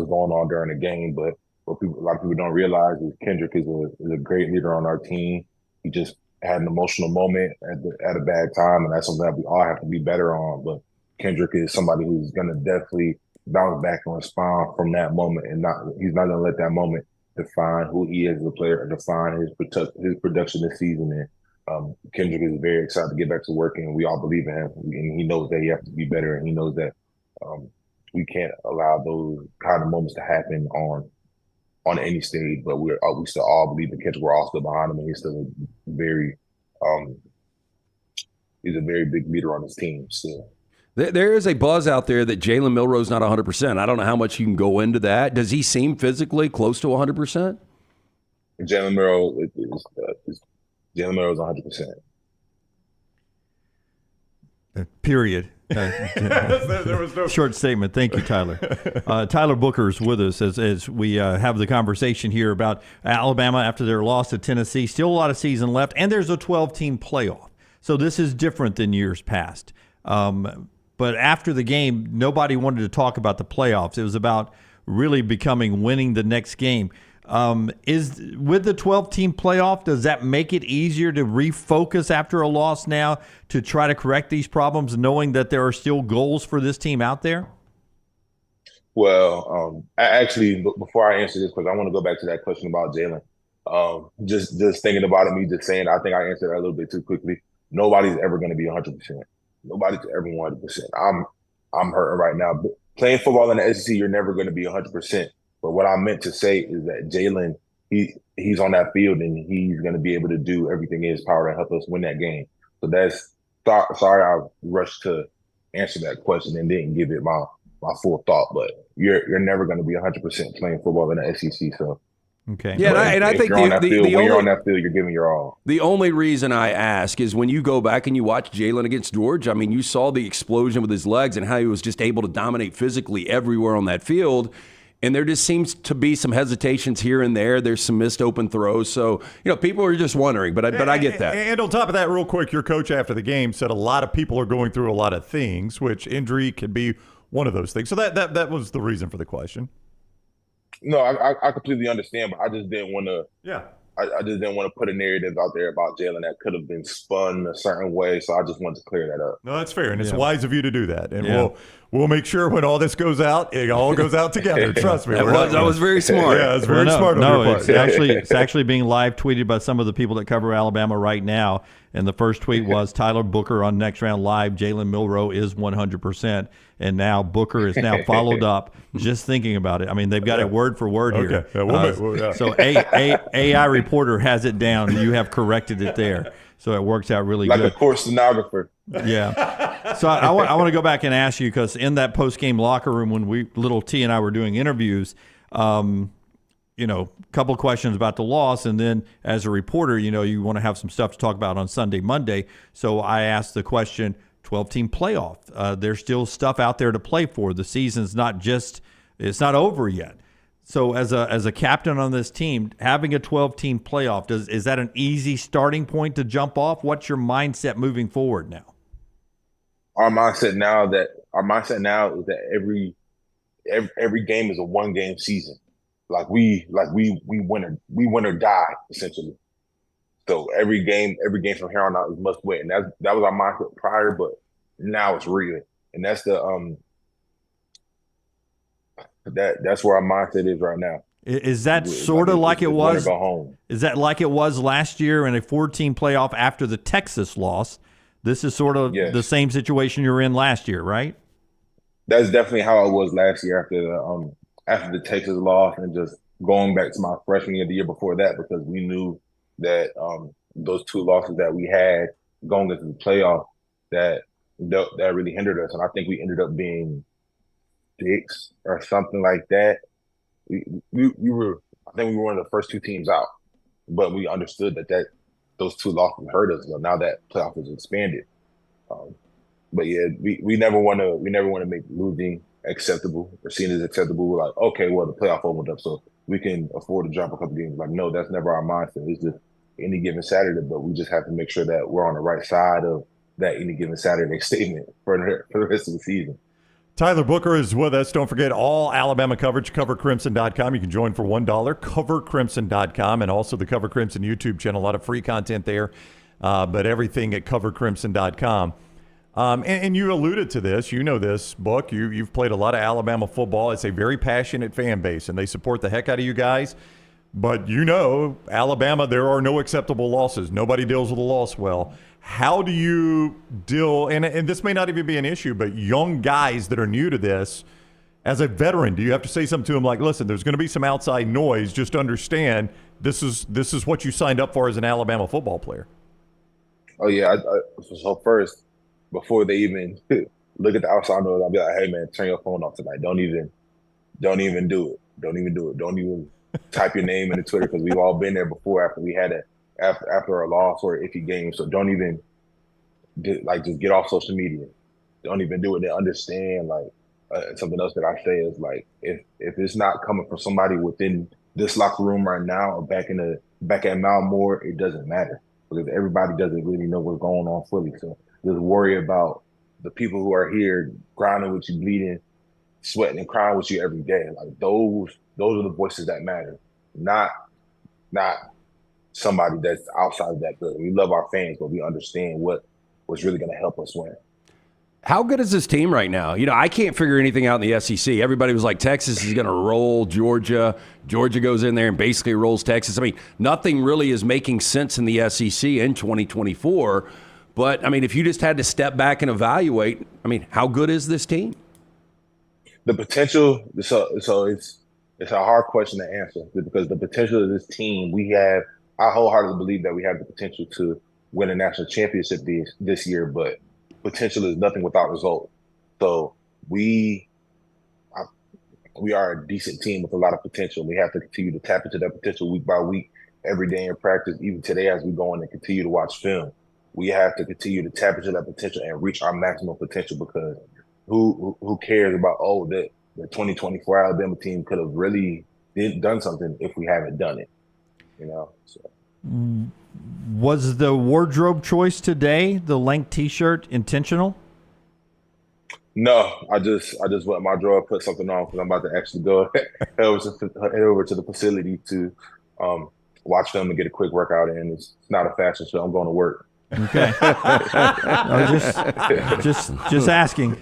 going on during the game. But what a lot of people don't realize is Kendrick is a great leader on our team. He just had an emotional moment at a bad time, and that's something that we all have to be better on. But Kendrick is somebody who's going to definitely bounce back and respond from that moment, and he's not going to let that moment define who he is as a player or define his production this season. And Kendrick is very excited to get back to work, and we all believe in him. And he knows that he has to be better, and he knows that we can't allow those kind of moments to happen on any stage. But we still all believe in Kendrick. We're all still behind him, and he's still he's a very big leader on his team still. There is a buzz out there that Jalen Milroe's not 100%. I don't know how much you can go into that. Does he seem physically close to 100%? Jalen Milroe is 100%. Period. There was no short statement. Thank you, Tyler. Tyler Booker is with us as we have the conversation here about Alabama after their loss to Tennessee. Still a lot of season left, and there's a 12-team playoff. So this is different than years past. But after the game, nobody wanted to talk about the playoffs. It was about really winning the next game. Is with the 12-team playoff, does that make it easier to refocus after a loss now to try to correct these problems, knowing that there are still goals for this team out there? Well, actually, before I answer this, because I want to go back to that question about Jalen. Just thinking about it, me just saying, I think I answered that a little bit too quickly. Nobody's ever going to be 100%. Nobody's ever 100%. I'm hurting right now. But playing football in the SEC, you're never going to be 100%. But what I meant to say is that Jalen he's on that field and he's going to be able to do everything in his power to help us win that game. So that's sorry I rushed to answer that question and didn't give it my full thought. But you're never going to be 100% playing football in the SEC. So. Okay. Yeah, and I think when you're on that field, you're giving your all. The only reason I ask is when you go back and you watch Jalen against Georgia, I mean, you saw the explosion with his legs and how he was just able to dominate physically everywhere on that field. And there just seems to be some hesitations here and there. There's some missed open throws. So, people are just wondering, but I get that. And on top of that, real quick, your coach after the game said a lot of people are going through a lot of things, which injury could be one of those things. So that was the reason for the question. No, I completely understand, but I just didn't want to. Yeah. I just didn't want to put a narrative out there about Jalen that could have been spun a certain way. So I just wanted to clear that up. No, that's fair, and it's wise of you to do that. And we'll make sure when all this goes out, it all goes out together. Trust me. That was very smart. Yeah, it's very smart. It's actually being live tweeted by some of the people that cover Alabama right now. And the first tweet was Tyler Booker on Next Round Live. Jalen Milroe is 100%. And now Booker is now followed up. Just thinking about it. I mean, they've got it word for word here. So AI reporter has it down. You have corrected it there. So it works out really good. Like a course stenographer. Yeah. So I want to go back and ask you, because in that post-game locker room when little T and I were doing interviews, couple questions about the loss, and then as a reporter, you want to have some stuff to talk about on Sunday, Monday. So I asked the question, 12-team playoff. There's still stuff out there to play for. The season's it's not over yet. So as a captain on this team, having a 12-team playoff, is that an easy starting point to jump off? What's your mindset moving forward now? Our mindset now is that every game is a one-game season. Like we win or die, essentially. So every game from here on out is must win. That was our mindset prior, but now it's real, and that's that's where our mindset is right now. Is that sort of like it was? Go home. Is that like it was last year in a 4-team playoff after the Texas loss? This is sort of the same situation you were in last year, right? That's definitely how it was last year after the Texas loss, and just going back to my freshman year, the year before that, because we knew that those two losses that we had going into the playoff that really hindered us, and I think we ended up being 6 or something like that. I think we were one of the first 2 teams out, but we understood that those 2 losses hurt us. So now that playoff is expanded, but yeah, we never want to make losing acceptable or seen as acceptable. We're like, okay, well, the playoff opened up, so we can afford to drop a couple games. Like, no, that's never our mindset. It's just any given Saturday, but we just have to make sure that we're on the right side of that any given Saturday statement for the rest of the season. Tyler Booker is with us. Don't forget all Alabama coverage, covercrimson.com. You can join for $1, covercrimson.com, and also the Cover Crimson YouTube channel. A lot of free content there, but everything at covercrimson.com. And you alluded to this. You know this, Book. You've played a lot of Alabama football. It's a very passionate fan base, and they support the heck out of you guys. But Alabama, there are no acceptable losses. Nobody deals with a loss well. How do you deal, and this may not even be an issue, but young guys that are new to this, as a veteran, do you have to say something to them like, listen, there's going to be some outside noise. Just understand this is what you signed up for as an Alabama football player? Oh, yeah. So first, before they even look at the outside noise, I'll be like, hey, man, turn your phone off tonight. Don't even do it. Don't even type your name into Twitter, because we've all been there before after we had after a loss or an iffy game. So don't even just get off social media. Don't even do it. They understand. Something else that I say is, like, if it's not coming from somebody within this locker room right now or back at Malmore, it doesn't matter, because everybody doesn't really know what's going on fully. So just worry about the people who are here grinding with you, bleeding, sweating, and crying with you every day. Like, those are the voices that matter, not somebody that's outside of that building. We love our fans, but we understand what's really going to help us win. How good is this team right now? I can't figure anything out in the SEC. Everybody was like, Texas is going to roll Georgia. Georgia goes in there and basically rolls Texas. I mean, nothing really is making sense in the SEC in 2024. But, I mean, if you just had to step back and evaluate, I mean, how good is this team? The potential, so it's a hard question to answer because the potential of this team, I wholeheartedly believe that we have the potential to win a national championship this year, but potential is nothing without result. So we are a decent team with a lot of potential. We have to continue to tap into that potential week by week, every day in practice, even today as we go in and continue to watch film. We have to continue to tap into that potential and reach our maximum potential because who cares about, the 2024 Alabama team could have really done something if we haven't done it, So. Was the wardrobe choice today, the length T-shirt, intentional? No, I just went my drawer, put something on because I'm about to actually go head over to the facility to watch them and get a quick workout in. It's not a fashion show. I'm going to work. Okay. Just asking.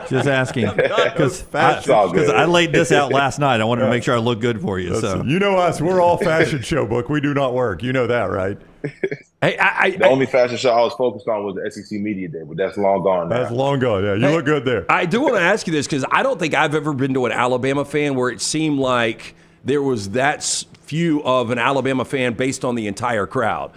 Just asking. Because I laid this out last night. I wanted to make sure I look good for you. So you know us. We're all fashion show book. We do not work. You know that, right? Hey, the only fashion show I was focused on was the SEC Media Day, but that's long gone now. That's long gone. Yeah, you look good there. I do want to ask you this because I don't think I've ever been to an Alabama fan where it seemed like there was that few of an Alabama fan based on the entire crowd.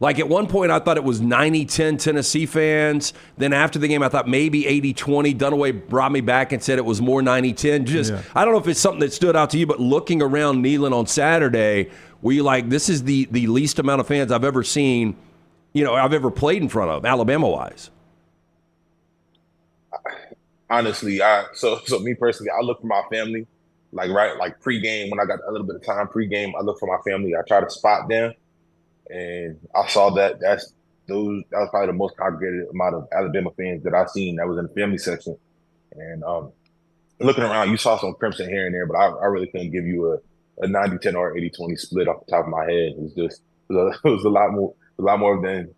Like at one point, I thought it was 90-10 Tennessee fans. Then after the game, I thought maybe 80-20. Dunaway brought me back and said it was more 90-10. I don't know if it's something that stood out to you, but looking around Neyland on Saturday, were you like, this is the least amount of fans I've ever seen, I've ever played in front of, Alabama-wise? Honestly, so me personally, I look for my family, like pregame, when I got a little bit of time pregame, I look for my family. I try to spot them. And I saw that that was probably the most congregated amount of Alabama fans that I've seen that was in the family section. And looking around, you saw some crimson here and there, but I really couldn't give you a 90-10 or 80-20 split off the top of my head. It was a lot more than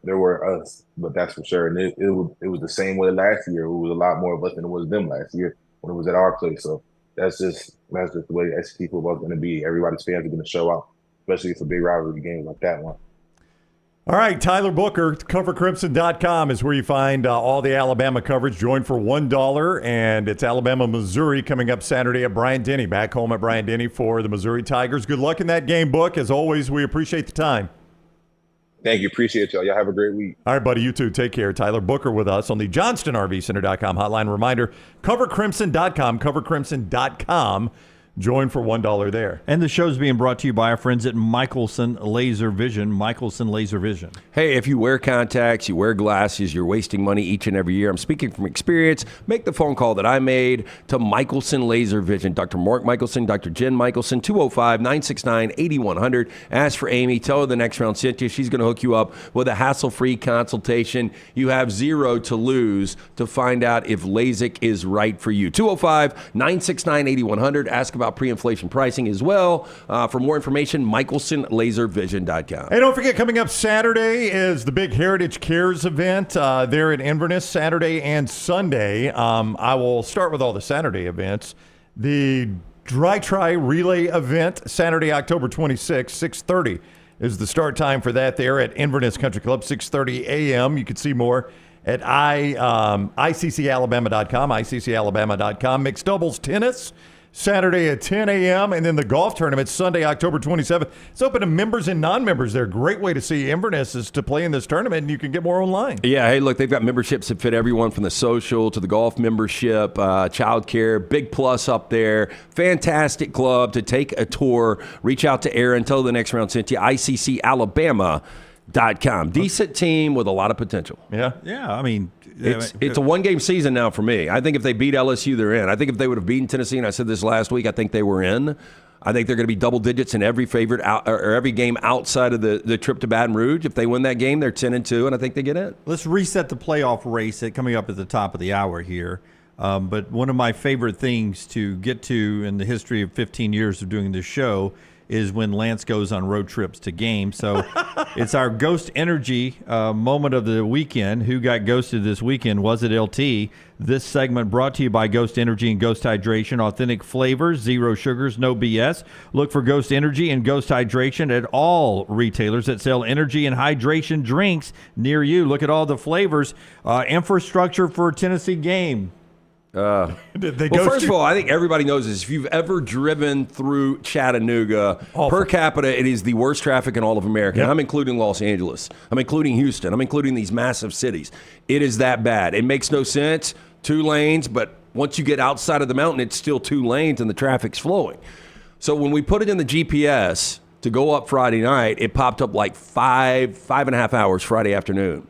there were us, but that's for sure. And it was the same way last year. It was a lot more of us than it was them last year when it was at our place. So that's just the way SEC football is going to be. Everybody's fans are going to show out, especially if it's a big rivalry game like that one. All right, Tyler Booker, covercrimson.com is where you find all the Alabama coverage. Join for $1, and it's Alabama-Missouri coming up Saturday at Bryant-Denny, back home at Bryant-Denny for the Missouri Tigers. Good luck in that game, Book. As always, we appreciate the time. Thank you. Appreciate y'all. Y'all have a great week. All right, buddy. You too. Take care. Tyler Booker with us on the JohnstonRVCenter.com hotline. Reminder, covercrimson.com, covercrimson.com. Join for $1 there. And the show's being brought to you by our friends at Michelson Laser Vision. Michelson Laser Vision. Hey, if you wear contacts, you wear glasses, you're wasting money each and every year. I'm speaking from experience. Make the phone call that I made to Michelson Laser Vision. Dr. Mark Michelson, Dr. Jen Michelson, 205-969-8100. Ask for Amy. Tell her the next round sent you. She's going to hook you up with a hassle-free consultation. You have zero to lose to find out if LASIK is right for you. 205-969-8100. Ask about pre-inflation pricing as well. For more information, michelsonlaservision.com. Hey, don't forget, coming up Saturday is the big Heritage Cares event there at Inverness, Saturday and Sunday. I will start with all the Saturday events. The Dry Try Relay event, Saturday, October 26th, 6:30 is the start time for that there at Inverness Country Club, 6:30 a.m. You can see more at ICCalabama.com, ICCalabama.com. Mixed doubles tennis, Saturday at 10 a.m. And then the golf tournament, Sunday, October 27th. It's open to members and non-members there. Great way to see Inverness is to play in this tournament, and you can get more online. Yeah, hey, look, they've got memberships that fit everyone from the social to the golf membership, childcare, big plus up there. Fantastic club to take a tour. Reach out to Aaron. Tell the next round sent you, ICCalabama.com. Decent team with a lot of potential. Yeah. Yeah, I mean, it's a one-game season now for me. I think if they beat LSU, they're in. I think if they would have beaten Tennessee, and I said this last week, I think they were in. I think they're going to be double digits in every every game outside of the trip to Baton Rouge. If they win that game, they're 10-2, and I think they get in. Let's reset the playoff race coming up at the top of the hour here. But one of my favorite things to get to in the history of 15 years of doing this show is when Lance goes on road trips to games. So it's our Ghost Energy moment of the weekend. Who got ghosted this weekend? Was it LT? This segment brought to you by Ghost Energy and Ghost Hydration. Authentic flavors, zero sugars, no BS. Look for Ghost Energy and Ghost Hydration at all retailers that sell energy and hydration drinks near you. Look at all the flavors. Infrastructure for Tennessee game. Did they Well, first of all, I think everybody knows this. If you've ever driven through Chattanooga, per capita, it is the worst traffic in all of America. Yep. I'm including Los Angeles. I'm including Houston. I'm including these massive cities. It is that bad. It makes no sense. 2 lanes, but once you get outside of the mountain, it's still 2 lanes and the traffic's flowing. So when we put it in the GPS to go up Friday night, it popped up like 5.5 hours Friday afternoon.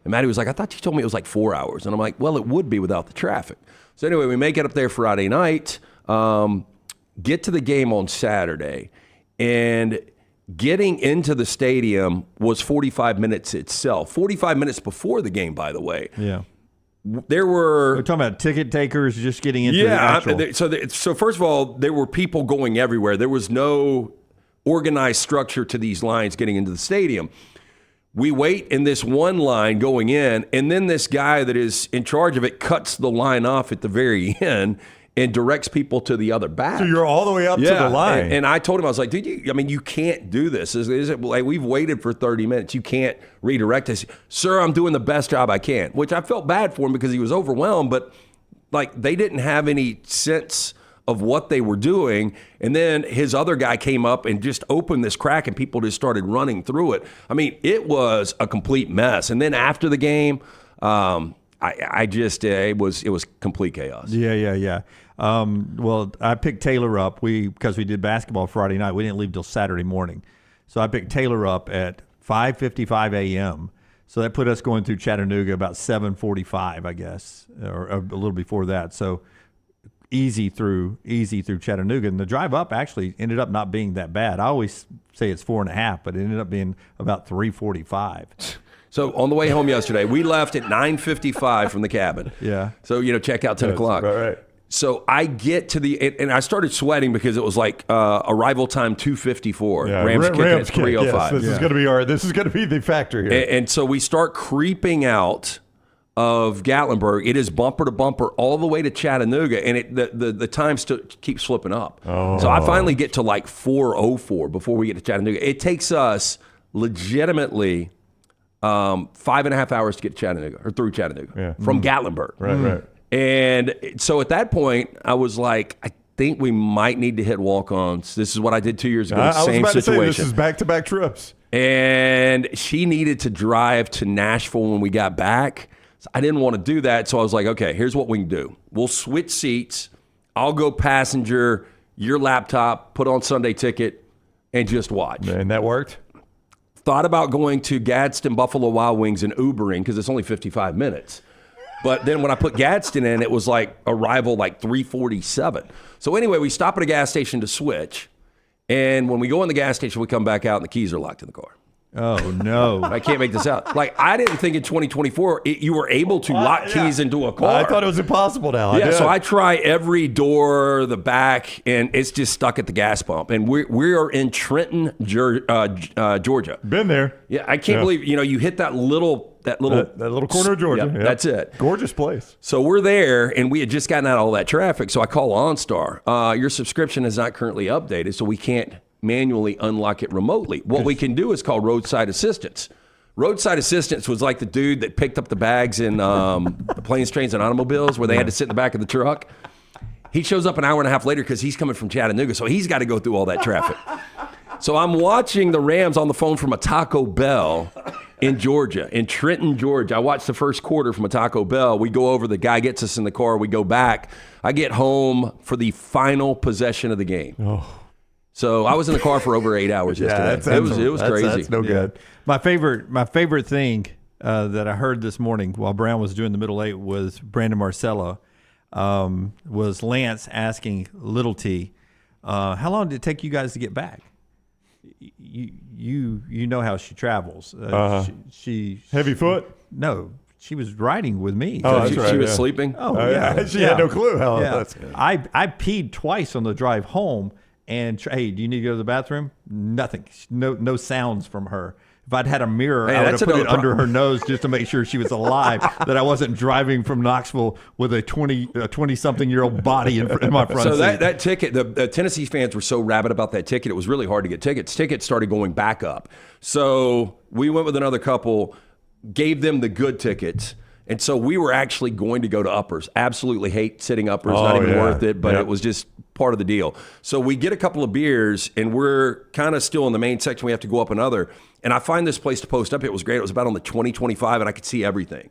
And Maddie was like, I thought you told me it was like 4 hours. And I'm like, well, it would be without the traffic. So anyway, we make it up there Friday night, get to the game on Saturday, and getting into the stadium was 45 minutes itself. 45 minutes before the game, by the way. Yeah. There were... We're talking about ticket takers just getting into the actual... So first of all, there were people going everywhere. There was no organized structure to these lines getting into the stadium. We wait in this one line going in, and then this guy that is in charge of it cuts the line off at the very end and directs people to the other back. So you're all the way up to the line. And I told him, I was like, dude, you can't do this. Is it like we've waited for 30 minutes. You can't redirect us. Sir, I'm doing the best job I can, which I felt bad for him because he was overwhelmed, but like they didn't have any sense of what they were doing. And then his other guy came up and just opened this crack and people just started running through it. I mean, it was a complete mess. And then after the game, it was complete chaos. Yeah. Well, I picked Taylor up. Because we did basketball Friday night, we didn't leave till Saturday morning. So I picked Taylor up at 5:55 a.m. So that put us going through Chattanooga about 7:45, I guess, or a little before that. So easy through Chattanooga. And the drive up actually ended up not being that bad. I always say it's 4.5, but it ended up being about 3:45. So on the way home yesterday, we left at 9:55 from the cabin. Yeah. So, check out 10 o'clock. Right. So I get to and I started sweating because it was like arrival time 2:54. Yeah, Rams kicking at 3:05. Yes, this is going to be the factor here. And so we start creeping out of Gatlinburg. It is bumper to bumper all the way to Chattanooga, and the time still keeps flipping up. Oh. So I finally get to like 4:04 before we get to Chattanooga. It takes us legitimately 5.5 hours to get to Chattanooga or through Chattanooga from Gatlinburg. Right. And so at that point, I was like, I think we might need to hit walk-ons. This is what I did 2 years ago. Same to situation. say, this is back-to-back trips. And she needed to drive to Nashville when we got back. So I didn't want to do that. So I was like, okay, here's what we can do. We'll switch seats. I'll go passenger, your laptop, put on Sunday Ticket, and just watch. And that worked? Thought about going to Gadsden Buffalo Wild Wings and Ubering because it's only 55 minutes. But then when I put Gadsden in, it was like arrival like 3:47. So anyway, we stop at a gas station to switch. And when we go in the gas station, we come back out and the keys are locked in the car. Oh, no. I can't make this out. Like, I didn't think in 2024 you were able to lock keys into a car. I thought it was impossible now. So I try every door, the back, and it's just stuck at the gas pump. And we are in Trenton, Georgia. Been there. Yeah, I can't believe, you hit that little corner of Georgia. Yep. That's it. Gorgeous place. So we're there, and we had just gotten out all that traffic. So I call OnStar. Your subscription is not currently updated, so we can't manually unlock it remotely. What we can do is call roadside assistance. Roadside assistance was like the dude that picked up the bags in the planes, trains, and automobiles where they had to sit in the back of the truck. He shows up an hour and a half later because he's coming from Chattanooga, so he's got to go through all that traffic. So I'm watching the Rams on the phone from a Taco Bell in Georgia, in Trenton, Georgia. I watched the first quarter from a Taco Bell. We go over, the guy gets us in the car, we go back. I get home for the final possession of the game. Oh. So I was in the car for over 8 hours yesterday. It was crazy. That's no good. My favorite thing that I heard this morning while Brown was doing the middle eight was Brandon Marcello. Was Lance asking Little T, how long did it take you guys to get back? You know how she travels. She heavy foot? No, she was riding with me. Oh, she was sleeping? Oh, yeah. She had no clue how that's good. I peed twice on the drive home. And hey, do you need to go to the bathroom? Nothing. No sounds from her. If I'd had a mirror, I would have put it under her nose just to make sure she was alive, that I wasn't driving from Knoxville with a 20-something-year-old body in my front seat. So that ticket, the Tennessee fans were so rabid about that ticket, it was really hard to get tickets. Tickets started going back up. So we went with another couple, gave them the good tickets, And so we were actually going to go to uppers. Absolutely hate sitting uppers, not even worth it, but it was just part of the deal. So we get a couple of beers, and we're kind of still in the main section. We have to go up another. And I find this place to post up. It was great. It was about on the 20-25, and I could see everything.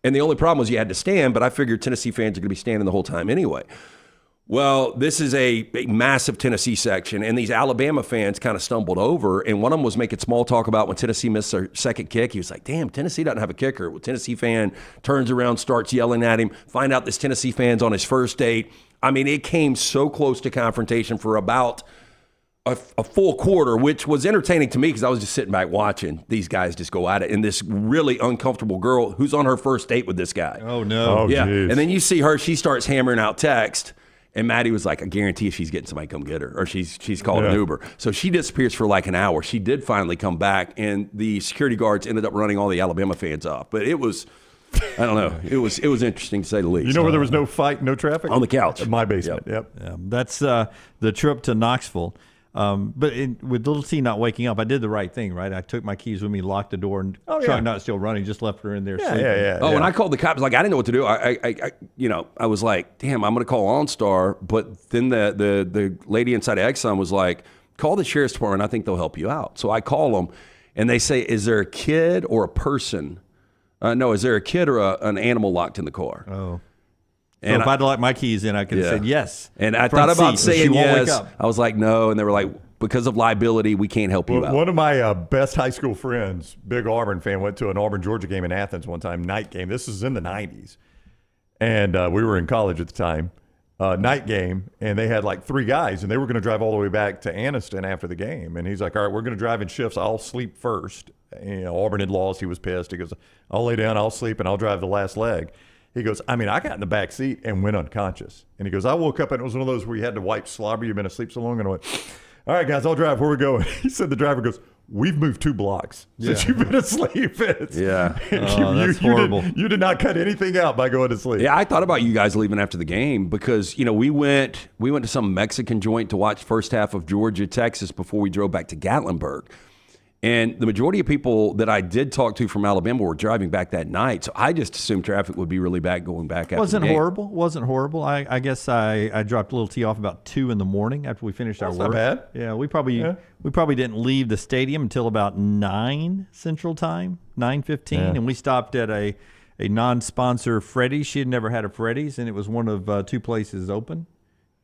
And the only problem was you had to stand, but I figured Tennessee fans are going to be standing the whole time anyway. Well, this is a massive Tennessee section, and these Alabama fans kind of stumbled over, and one of them was making small talk about when Tennessee missed their second kick. He was like, damn, Tennessee doesn't have a kicker. Well, Tennessee fan turns around, starts yelling at him, find out this Tennessee fan's on his first date. I mean, it came so close to confrontation for about a full quarter, which was entertaining to me because I was just sitting back watching these guys just go at it. And this really uncomfortable girl who's on her first date with this guy. Oh, no. Oh, yeah. geez. And then you see her, she starts hammering out text. And Maddie was like, I guarantee she's getting somebody to come get her, or she's called an Uber. So she disappears for like an hour. She did finally come back, and the security guards ended up running all the Alabama fans off. But it was, I don't know, it was interesting to say the least. You know where there was no fight, no traffic? On the couch. In my basement, yep. That's the trip to Knoxville. But with little T not waking up, I did the right thing, right? I took my keys with me, locked the door, and trying not still running, just left her in there sleeping. And I called the cops. Like, I didn't know what to do. I was like, damn, I'm going to call OnStar. But then the lady inside of Exxon was like, call the sheriff's department. I think they'll help you out. So I call them, and they say, is there a kid or a person? No, is there a kid or an animal locked in the car? Oh. And so if I'd locked my keys in, I could have said yes. And I thought about saying yes. I was like, no. And they were like, because of liability, we can't help you out. One of my best high school friends, big Auburn fan, went to an Auburn, Georgia game in Athens one time, night game. This is in the 90s. And we were in college at the time. Night game, and they had like 3 guys, and they were going to drive all the way back to Anniston after the game. And he's like, all right, we're going to drive in shifts. I'll sleep first. And, Auburn had lost. He was pissed. He goes, I'll lay down, I'll sleep, and I'll drive the last leg. He goes, I got in the back seat and went unconscious. And he goes, I woke up and it was one of those where you had to wipe slobber. You've been asleep so long. And I went, all right, guys, I'll drive. Where we going? He said, the driver goes, we've moved 2 blocks since you've been asleep. That's horrible. You did not cut anything out by going to sleep. Yeah, I thought about you guys leaving after the game because, we went to some Mexican joint to watch first half of Georgia, Texas before we drove back to Gatlinburg. And the majority of people that I did talk to from Alabama were driving back that night. So I just assumed traffic would be really bad going back after the game. Wasn't horrible. I guess I dropped a little T off about 2 in the morning after we finished our work. Not bad. Yeah, we probably didn't leave the stadium until about 9 Central Time, 9:15, and we stopped at a non-sponsor Freddy's. She had never had a Freddy's, and it was one of 2 places open.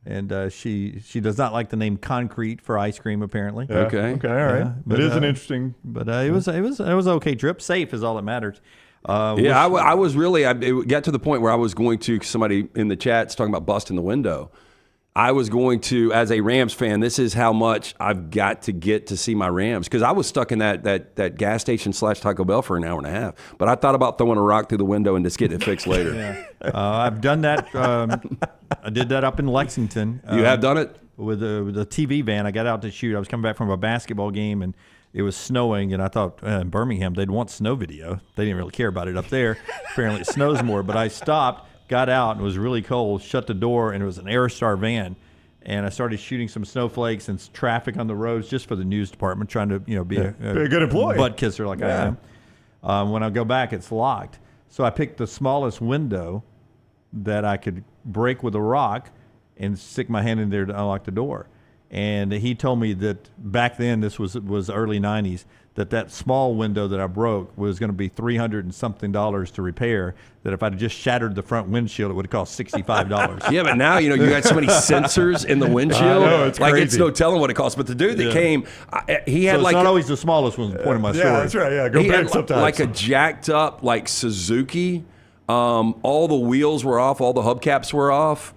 And she does not like the name Concrete for ice cream, apparently. Yeah. Okay, all right. Yeah, but it is an interesting. But it was an okay trip. Safe is all that matters. I was really. It got to the point where I was going to. Somebody in the chat's talking about busting the window. I was going to, as a Rams fan, this is how much I've got to get to see my Rams because I was stuck in that gas station / Taco Bell for an hour and a half. But I thought about throwing a rock through the window and just getting it fixed later. I've done that. I did that up in Lexington. You have done it? With a TV van. I got out to shoot. I was coming back from a basketball game, and it was snowing, and I thought in Birmingham they'd want snow video. They didn't really care about it up there. Apparently it snows more. But I stopped, got out, and it was really cold, shut the door, and it was an Aerostar van. And I started shooting some snowflakes and traffic on the roads just for the news department, trying to be a good employee, butt kisser like I am. When I go back, it's locked. So I picked the smallest window that I could break with a rock and stick my hand in there to unlock the door. And he told me that back then, this was early 90s, that small window that I broke was going to be $300 and something to repair, that if I'd just shattered the front windshield, it would have cost $65. Yeah, but now, you got so many sensors in the windshield. I know, it's crazy. It's no telling what it costs. But the dude that came, he had so it's not always the smallest one, the point of my story. Yeah, that's right. Yeah, go he back had sometimes. like a jacked up Suzuki. All the wheels were off. All the hubcaps were off.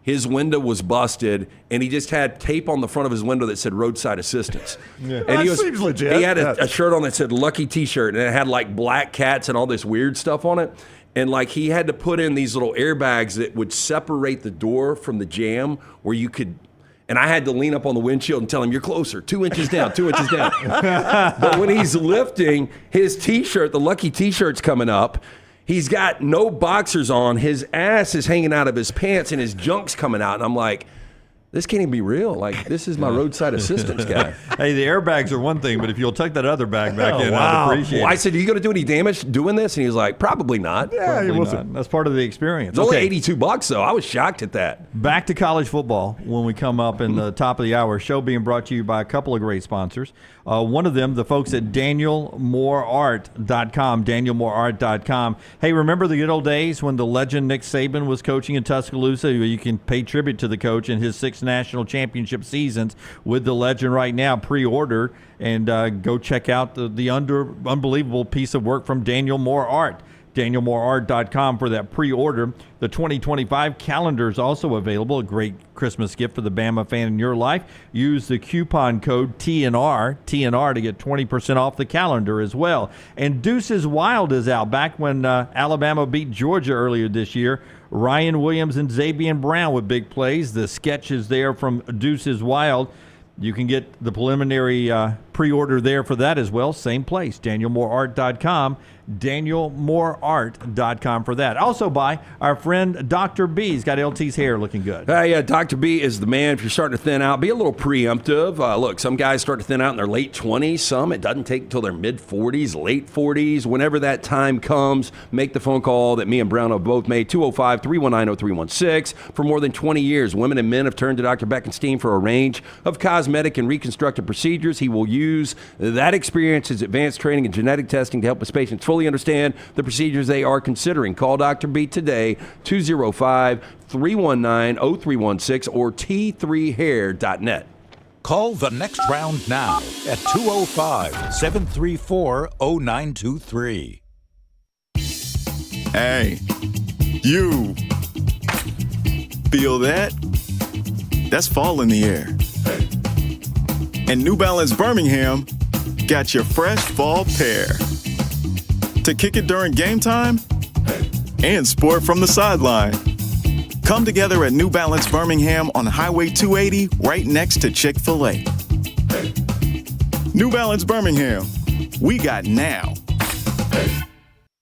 His window was busted, and he just had tape on the front of his window that said roadside assistance. Yeah. And That seems legit. He had a shirt on that said Lucky T-shirt, and it had like black cats and all this weird stuff on it. And like he had to put in these little airbags that would separate the door from the jam where you could. And I had to lean up on the windshield and tell him, you're closer, 2 inches down, 2 inches down. But when he's lifting, his T-shirt, the Lucky T-shirt's coming up. He's got no boxers on. His ass is hanging out of his pants and his junk's coming out. And I'm like, This can't even be real. Like, this is my roadside assistance guy. Hey, the airbags are one thing, but if you'll tuck that other bag back in, wow. I'd appreciate it. I said, are you going to do any damage doing this? And he was like, probably not. Yeah, Probably not. That's part of the experience. It's only $82, though. I was shocked at that. Back to college football when we come up in the top of the hour. Show being brought to you by a couple of great sponsors. One of them, the folks at DanielMooreArt.com, DanielMooreArt.com. Hey, remember the good old days when the legend Nick Saban was coaching in Tuscaloosa? You can pay tribute to the coach in his 6 national championship seasons with the legend right now. Pre-order and go check out the unbelievable piece of work from Daniel Moore Art. DanielMooreArt.com for that pre-order. The 2025 calendar is also available, a great Christmas gift for the Bama fan in your life. Use the coupon code TNR to get 20% off the calendar as well. And Deuces Wild is out. Back when Alabama beat Georgia earlier this year, Ryan Williams and Xavier Brown with big plays. The sketch is there from Deuces Wild. You can get the preliminary pre-order there for that as well. Same place, DanielMooreArt.com, DanielMooreArt.com for that. Also by our friend Dr. B. He's got LT's hair looking good. Yeah, Dr. B is the man. If you're starting to thin out, be a little preemptive. Look, some guys start to thin out in their late 20s. Some, it doesn't take until their mid-40s, late 40s. Whenever that time comes, make the phone call that me and Brown have both made, 205-319-0316. For more than 20 years, women and men have turned to Dr. Beckenstein for a range of cosmetic and reconstructive procedures. He will use that experience, his advanced training and genetic testing to help his patients fully understand the procedures they are considering. Call Dr. B today, 205-319-0316 or t3hair.net. Call the next round now at 205-734-0923. Hey, you. Feel that? That's fall in the air. And New Balance Birmingham got your fresh fall pair to kick it during game time and sport from the sideline. Come together at New Balance Birmingham on Highway 280 right next to Chick-fil-A. New Balance Birmingham, we got now.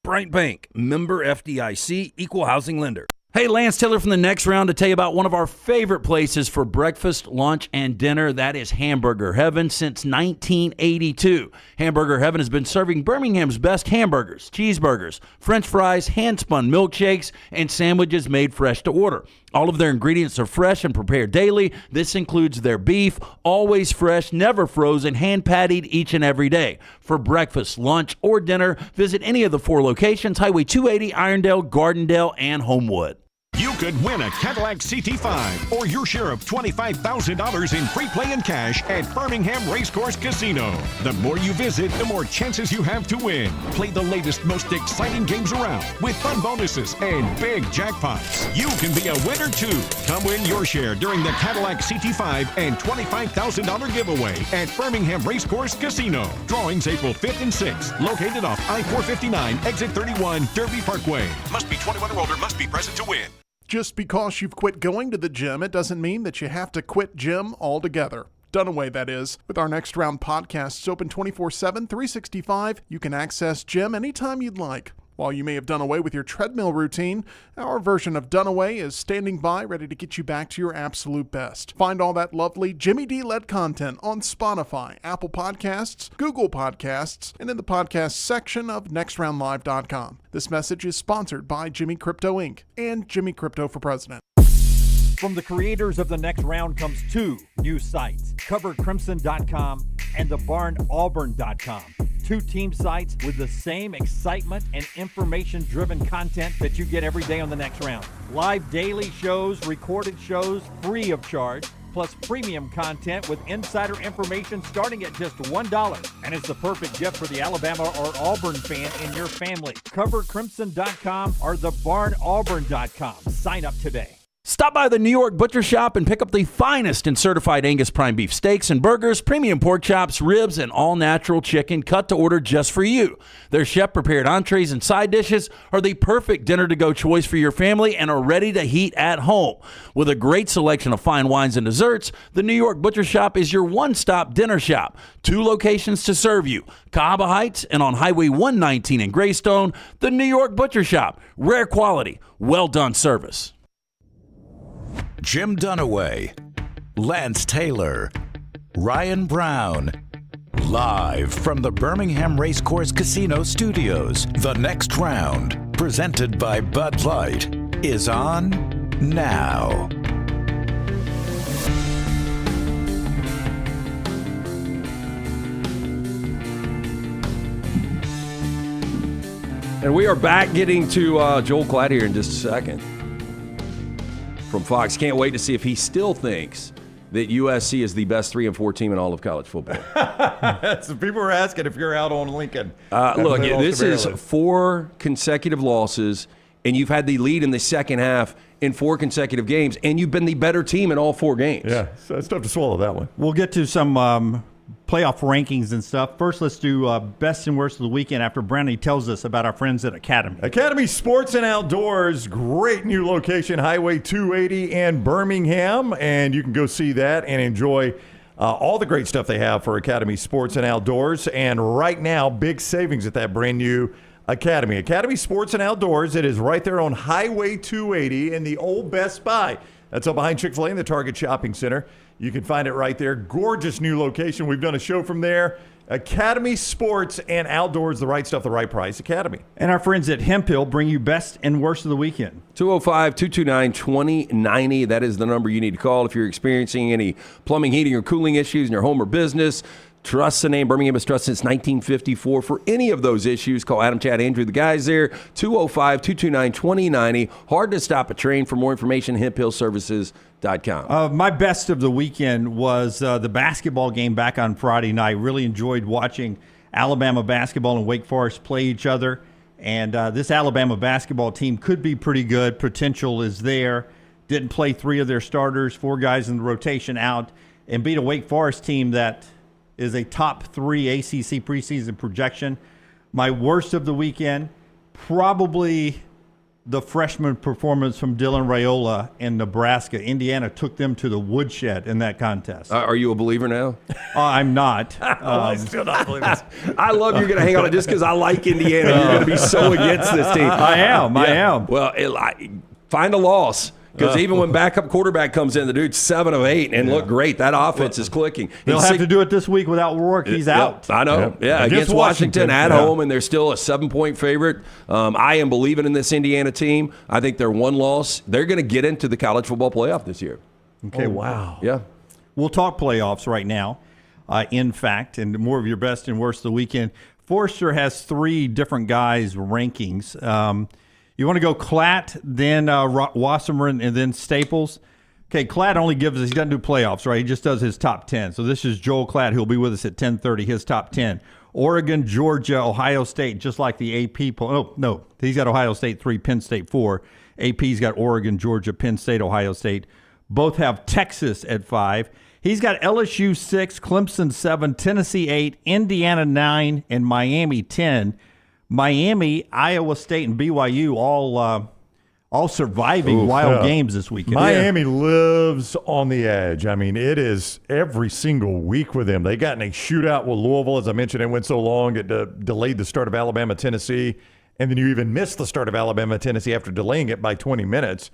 Bright Bank, member FDIC, equal housing lender. Hey, Lance Taylor from the next round to tell you about one of our favorite places for breakfast, lunch, and dinner. That is Hamburger Heaven since 1982. Hamburger Heaven has been serving Birmingham's best hamburgers, cheeseburgers, French fries, hand-spun milkshakes, and sandwiches made fresh to order. All of their ingredients are fresh and prepared daily. This includes their beef, always fresh, never frozen, hand-pattied each and every day. For breakfast, lunch, or dinner, visit any of the 4 locations, Highway 280, Irondale, Gardendale, and Homewood. You could win a Cadillac CT5 or your share of $25,000 in free play and cash at Birmingham Racecourse Casino. The more you visit, the more chances you have to win. Play the latest, most exciting games around with fun bonuses and big jackpots. You can be a winner too. Come win your share during the Cadillac CT5 and $25,000 giveaway at Birmingham Racecourse Casino. Drawings April 5th and 6th. Located off I-459, exit 31, Derby Parkway. Must be 21 or older, must be present to win. Just because you've quit going to the gym, it doesn't mean that you have to quit gym altogether. Dunaway, that is. With our Next Round podcasts open 24/7, 365, you can access gym anytime you'd like. While you may have done away with your treadmill routine, our version of Dunaway is standing by ready to get you back to your absolute best. Find all that lovely Jimmy D-led content on Spotify, Apple Podcasts, Google Podcasts, and in the podcast section of nextroundlive.com. This message is sponsored by Jimmy Crypto Inc. and Jimmy Crypto for President. From the creators of The Next Round comes 2 new sites, CoverCrimson.com and TheBarnAuburn.com. 2 team sites with the same excitement and information-driven content that you get every day on The Next Round. Live daily shows, recorded shows, free of charge, plus premium content with insider information starting at just $1. And it's the perfect gift for the Alabama or Auburn fan in your family. CoverCrimson.com or TheBarnAuburn.com. Sign up today. Stop by the New York Butcher Shop and pick up the finest in certified Angus prime beef steaks and burgers, premium pork chops, ribs, and all-natural chicken cut to order just for you. Their chef-prepared entrees and side dishes are the perfect dinner-to-go choice for your family and are ready to heat at home. With a great selection of fine wines and desserts, the New York Butcher Shop is your one-stop dinner shop. 2 locations to serve you, Cahaba Heights and on Highway 119 in Greystone. The New York Butcher Shop, rare quality, well-done service. Jim Dunaway. Lance Taylor, Ryan Brown. Live from the Birmingham Racecourse Casino Studios, the next round, presented by Bud Light, is on now. And we are back getting to Joel Klatt here in just a second. From Fox. Can't wait to see if he still thinks that USC is the best 3 and 4 team in all of college football. So people are asking if you're out on Lincoln. Look, this is 4 consecutive losses, and you've had the lead in the second half in 4 consecutive games, and you've been the better team in all 4 games. Yeah, so it's tough to swallow that one. We'll get to some playoff rankings and stuff. First, let's do best and worst of the weekend after Brownie tells us about our friends at Academy. Academy Sports and Outdoors, great new location, Highway 280 in Birmingham, and you can go see that and enjoy all the great stuff they have for Academy Sports and Outdoors. And right now, big savings at that brand new Academy. Academy Sports and Outdoors, it is right there on Highway 280 in the old Best Buy. That's up behind Chick-fil-A in the Target Shopping Center. You can find it right there. Gorgeous new location. We've done a show from there. Academy Sports and Outdoors, the right stuff, the right price. Academy. And our friends at Hemphill bring you best and worst of the weekend. 205-229-2090. That is the number you need to call if you're experiencing any plumbing, heating, or cooling issues in your home or business. Trust the name. Birmingham has trusted since 1954. For any of those issues, call Adam, Chad, Andrew, the guys there, 205-229-2090. Hard to stop a train. For more information, hemphillservices.com. My best of the weekend was the basketball game back on Friday night. Really enjoyed watching Alabama basketball and Wake Forest play each other. And this Alabama basketball team could be pretty good. Potential is there. Didn't play 3 of their starters, 4 guys in the rotation out, and beat a Wake Forest team that is a top 3 ACC preseason projection. My worst of the weekend, probably the freshman performance from Dylan Raiola in Nebraska. Indiana took them to the woodshed in that contest. Are you a believer now? I'm not. I'm still not believing it. I love you're going to hang on it just because I like Indiana. You're going to be so against this team. I am. Well, find a loss. Because even when backup quarterback comes in, the dude's 7 of 8 and look great. That offense is clicking. They'll have to do it this week without Rourke. He's out. I know. Yeah, against Washington at home, and they're still a 7-point favorite. I am believing in this Indiana team. I think they're 1 loss. They're going to get into the college football playoff this year. Okay, wow. Yeah. We'll talk playoffs right now, in fact, and more of your best and worst of the weekend. Forrester has 3 different guys' rankings. You want to go Klatt, then Wasserman, and then Staples. Okay, Klatt only gives us, he doesn't do playoffs, right? He just does his top 10. So this is Joel Klatt. He'll be with us at 10:30, his top 10. Oregon, Georgia, Ohio State, just like the AP poll. Oh, no, he's got Ohio State 3, Penn State 4. AP's got Oregon, Georgia, Penn State, Ohio State. Both have Texas at 5. He's got LSU 6, Clemson 7, Tennessee 8, Indiana 9, and Miami 10. Miami, Iowa State, and BYU all surviving wild games this weekend. Miami lives on the edge. I mean, it is every single week with them. They got in a shootout with Louisville. As I mentioned, it went so long it delayed the start of Alabama-Tennessee, and then you even missed the start of Alabama-Tennessee after delaying it by 20 minutes.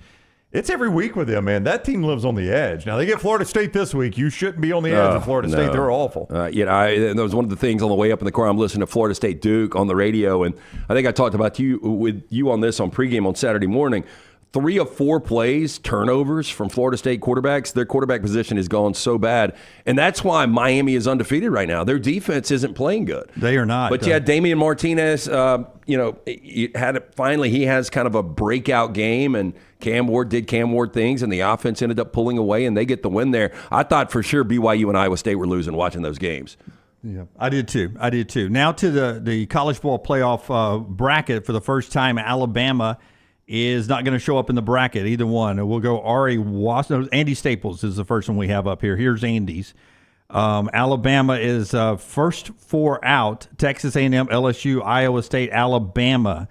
It's every week with them, man. That team lives on the edge. Now, they get Florida State this week. You shouldn't be on the edge of Florida State. They're awful. That was one of the things on the way up in the car. I'm listening to Florida State Duke on the radio, and I think I talked about you on this on pregame on Saturday morning. 3 of 4 plays, turnovers from Florida State quarterbacks. Their quarterback position has gone so bad, and that's why Miami is undefeated right now. Their defense isn't playing good. They are not. But Damian Martinez, he has kind of a breakout game, and Cam Ward did Cam Ward things, and the offense ended up pulling away, and they get the win there. I thought for sure BYU and Iowa State were losing watching those games. Yeah, I did too. Now to the college football playoff bracket for the first time. Alabama is not going to show up in the bracket, either one. And we'll go Andy Staples is the first one we have up here. Here's Andy's. Alabama is first 4 out. Texas A&M, LSU, Iowa State, Alabama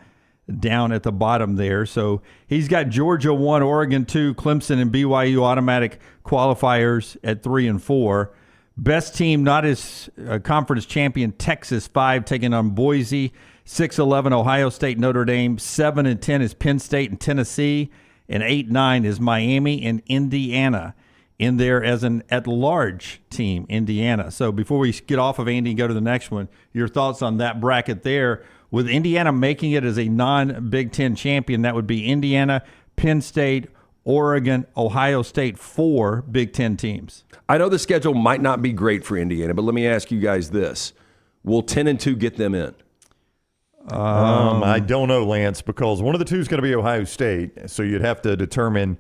down at the bottom there. So he's got Georgia 1, Oregon 2, Clemson and BYU automatic qualifiers at 3 and 4. Best team, not as conference champion, Texas 5, taking on Boise. 6-11, Ohio State, Notre Dame. 7-10 is Penn State and Tennessee. And 8-9 is Miami and Indiana. in there as an at-large team, Indiana. So before we get off of Andy and go to the next one, your thoughts on that bracket there. With Indiana making it as a non-Big Ten champion, that would be Indiana, Penn State, Oregon, Ohio State, 4 Big Ten teams. I know the schedule might not be great for Indiana, but let me ask you guys this. Will 10-2 get them in? I don't know, Lance, because one of the two is going to be Ohio State, so you'd have to determine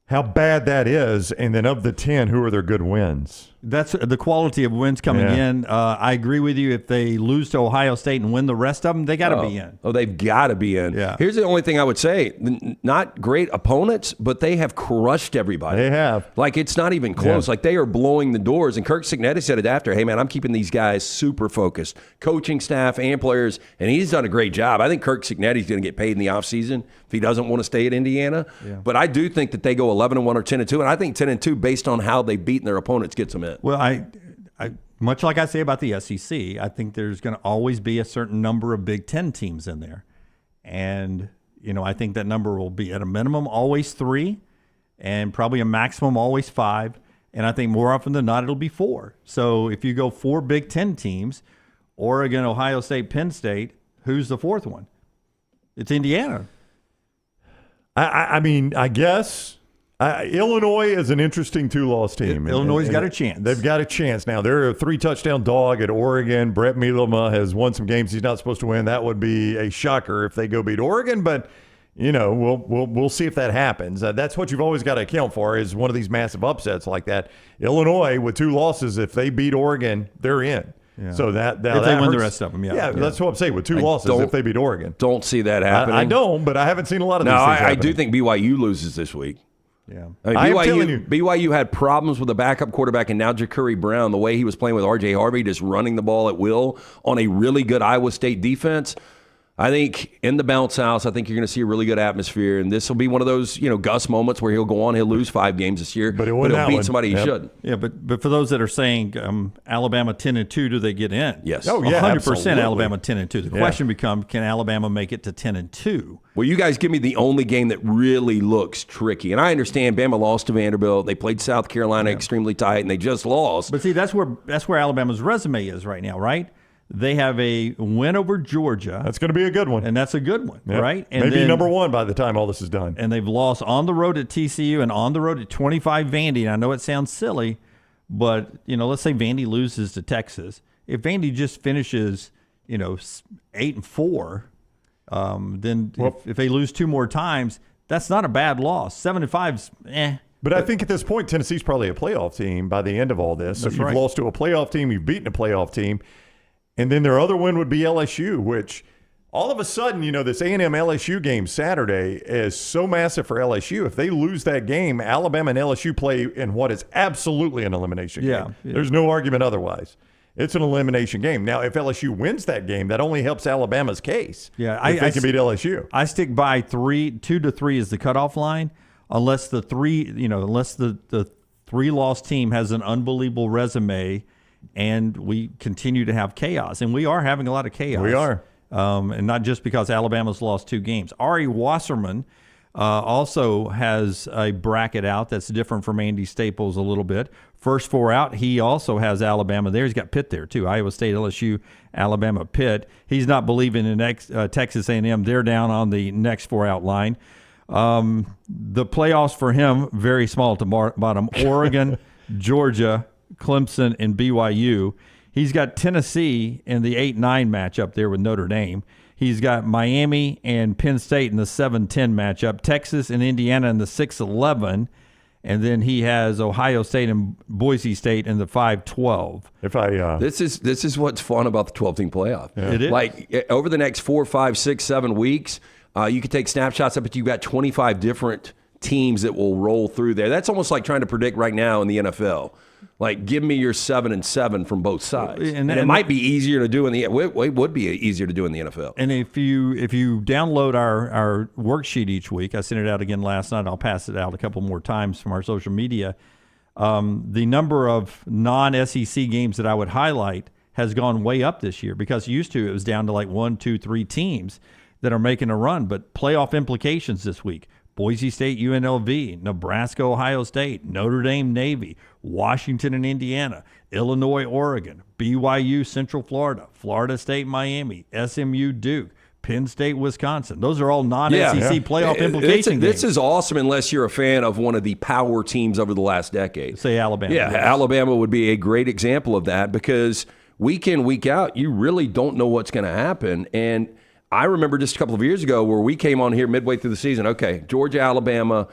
how bad that is, and then of the 10, who are their good wins? That's the quality of wins coming in. I agree with you. If they lose to Ohio State and win the rest of them, they got to be in. Oh, they've got to be in. Yeah. Here's the only thing I would say. Not great opponents, but they have crushed everybody. They have. Like, it's not even close. Yeah. Like, they are blowing the doors. And Kirk Cignetti said it after, hey, man, I'm keeping these guys super focused. Coaching staff and players, and he's done a great job. I think Kirk Cignetti's going to get paid in the offseason if he doesn't want to stay at Indiana. Yeah. But I do think that they go 11-1 or 10-2, and I think 10-2, based on how they've beaten their opponents, gets them in. Well, I much like I say about the SEC, I think there's going to always be a certain number of Big Ten teams in there. And, I think that number will be at a minimum always 3 and probably a maximum always 5. And I think more often than not, it'll be 4. So if you go 4 Big Ten teams, Oregon, Ohio State, Penn State, who's the 4th one? It's Indiana. I mean, I guess Illinois is an interesting 2-loss team. Illinois' got a chance. They've got a chance. Now, they're a 3-touchdown dog at Oregon. Brett Bielema has won some games he's not supposed to win. That would be a shocker if they go beat Oregon, but we'll see if that happens. That's what you've always got to account for, is one of these massive upsets like that. Illinois, with 2 losses, if they beat Oregon, they're in. Yeah. So that if they win the rest of them, yeah. That's what I'm saying. With 2 losses, if they beat Oregon, don't see that happening. I don't, but I haven't seen a lot of these things happening. I do think BYU loses this week. Yeah, I'm telling you. BYU had problems with the backup quarterback, and now Ja'Kurrie Brown, the way he was playing with R.J. Harvey, just running the ball at will on a really good Iowa State defense. I think in the bounce house, I think you're going to see a really good atmosphere, and this will be one of those, Gus moments where he'll go on, he'll lose 5 games this year, but he'll beat somebody he shouldn't. Yeah, but for those that are saying Alabama 10-2, do they get in? Yes. Oh, yeah, 100% absolutely. Alabama 10-2. The question becomes, can Alabama make it to 10-2? Well, you guys give me the only game that really looks tricky, and I understand Bama lost to Vanderbilt. They played South Carolina extremely tight, and they just lost. But see, that's where Alabama's resume is right now, right? They have a win over Georgia. That's going to be a good one. And that's a good one, right? And maybe number 1 by the time all this is done. And they've lost on the road at TCU and on the road at 25 Vandy. And I know it sounds silly, but, let's say Vandy loses to Texas. If Vandy just finishes, 8-4, then if they lose 2 more times, that's not a bad loss. 7-5's But I think at this point, Tennessee's probably a playoff team by the end of all this. So you've lost to a playoff team, you've beaten a playoff team. And then their other win would be LSU, which all of a sudden, this A&M LSU game Saturday is so massive for LSU. If they lose that game, Alabama and LSU play in what is absolutely an elimination game. Yeah. There's no argument otherwise. It's an elimination game. Now, if LSU wins that game, that only helps Alabama's case. Yeah, if they can beat LSU. I stick by 2 to 3 is the cutoff line, unless the 3-loss team has an unbelievable resume. And we continue to have chaos. And we are having a lot of chaos. We are. And not just because Alabama's lost 2 games. Ari Wasserman also has a bracket out that's different from Andy Staples a little bit. First 4 out, he also has Alabama there. He's got Pitt there, too. Iowa State, LSU, Alabama, Pitt. He's not believing in Texas A&M. They're down on the next 4 out line. The playoffs for him, very small at the bottom. Oregon, Georgia, Clemson, and BYU. He's got Tennessee in the 8-9 matchup there with Notre Dame. He's got Miami and Penn State in the 7-10 matchup, Texas and Indiana in the 6-11, and then he has Ohio State and Boise State in the 5-12. This is what's fun about the 12-team playoff. Yeah. It is. Like over the next 4, 5, 6, 7 weeks, you can take snapshots of it. You've got 25 different teams that will roll through there. That's almost like trying to predict right now in the NFL. Like, give me your 7-7 from both sides, and it might be easier to do it would be easier to do in the NFL. And if you download our worksheet each week, I sent it out again last night. I'll pass it out a couple more times from our social media. The number of non-SEC games that I would highlight has gone way up this year, because used to it was down to like 1, 2, 3 teams that are making a run. But playoff implications this week: Boise State, UNLV, Nebraska, Ohio State, Notre Dame, Navy, Washington and Indiana, Illinois, Oregon, BYU, Central Florida, Florida State, Miami, SMU, Duke, Penn State, Wisconsin. Those are all non-SEC playoff implication games. This is awesome unless you're a fan of one of the power teams over the last decade. Say Alabama. Yeah, Alabama would be a great example of that because week in, week out, you really don't know what's going to happen. And I remember just a couple of years ago where we came on here midway through the season, okay, Georgia, Alabama,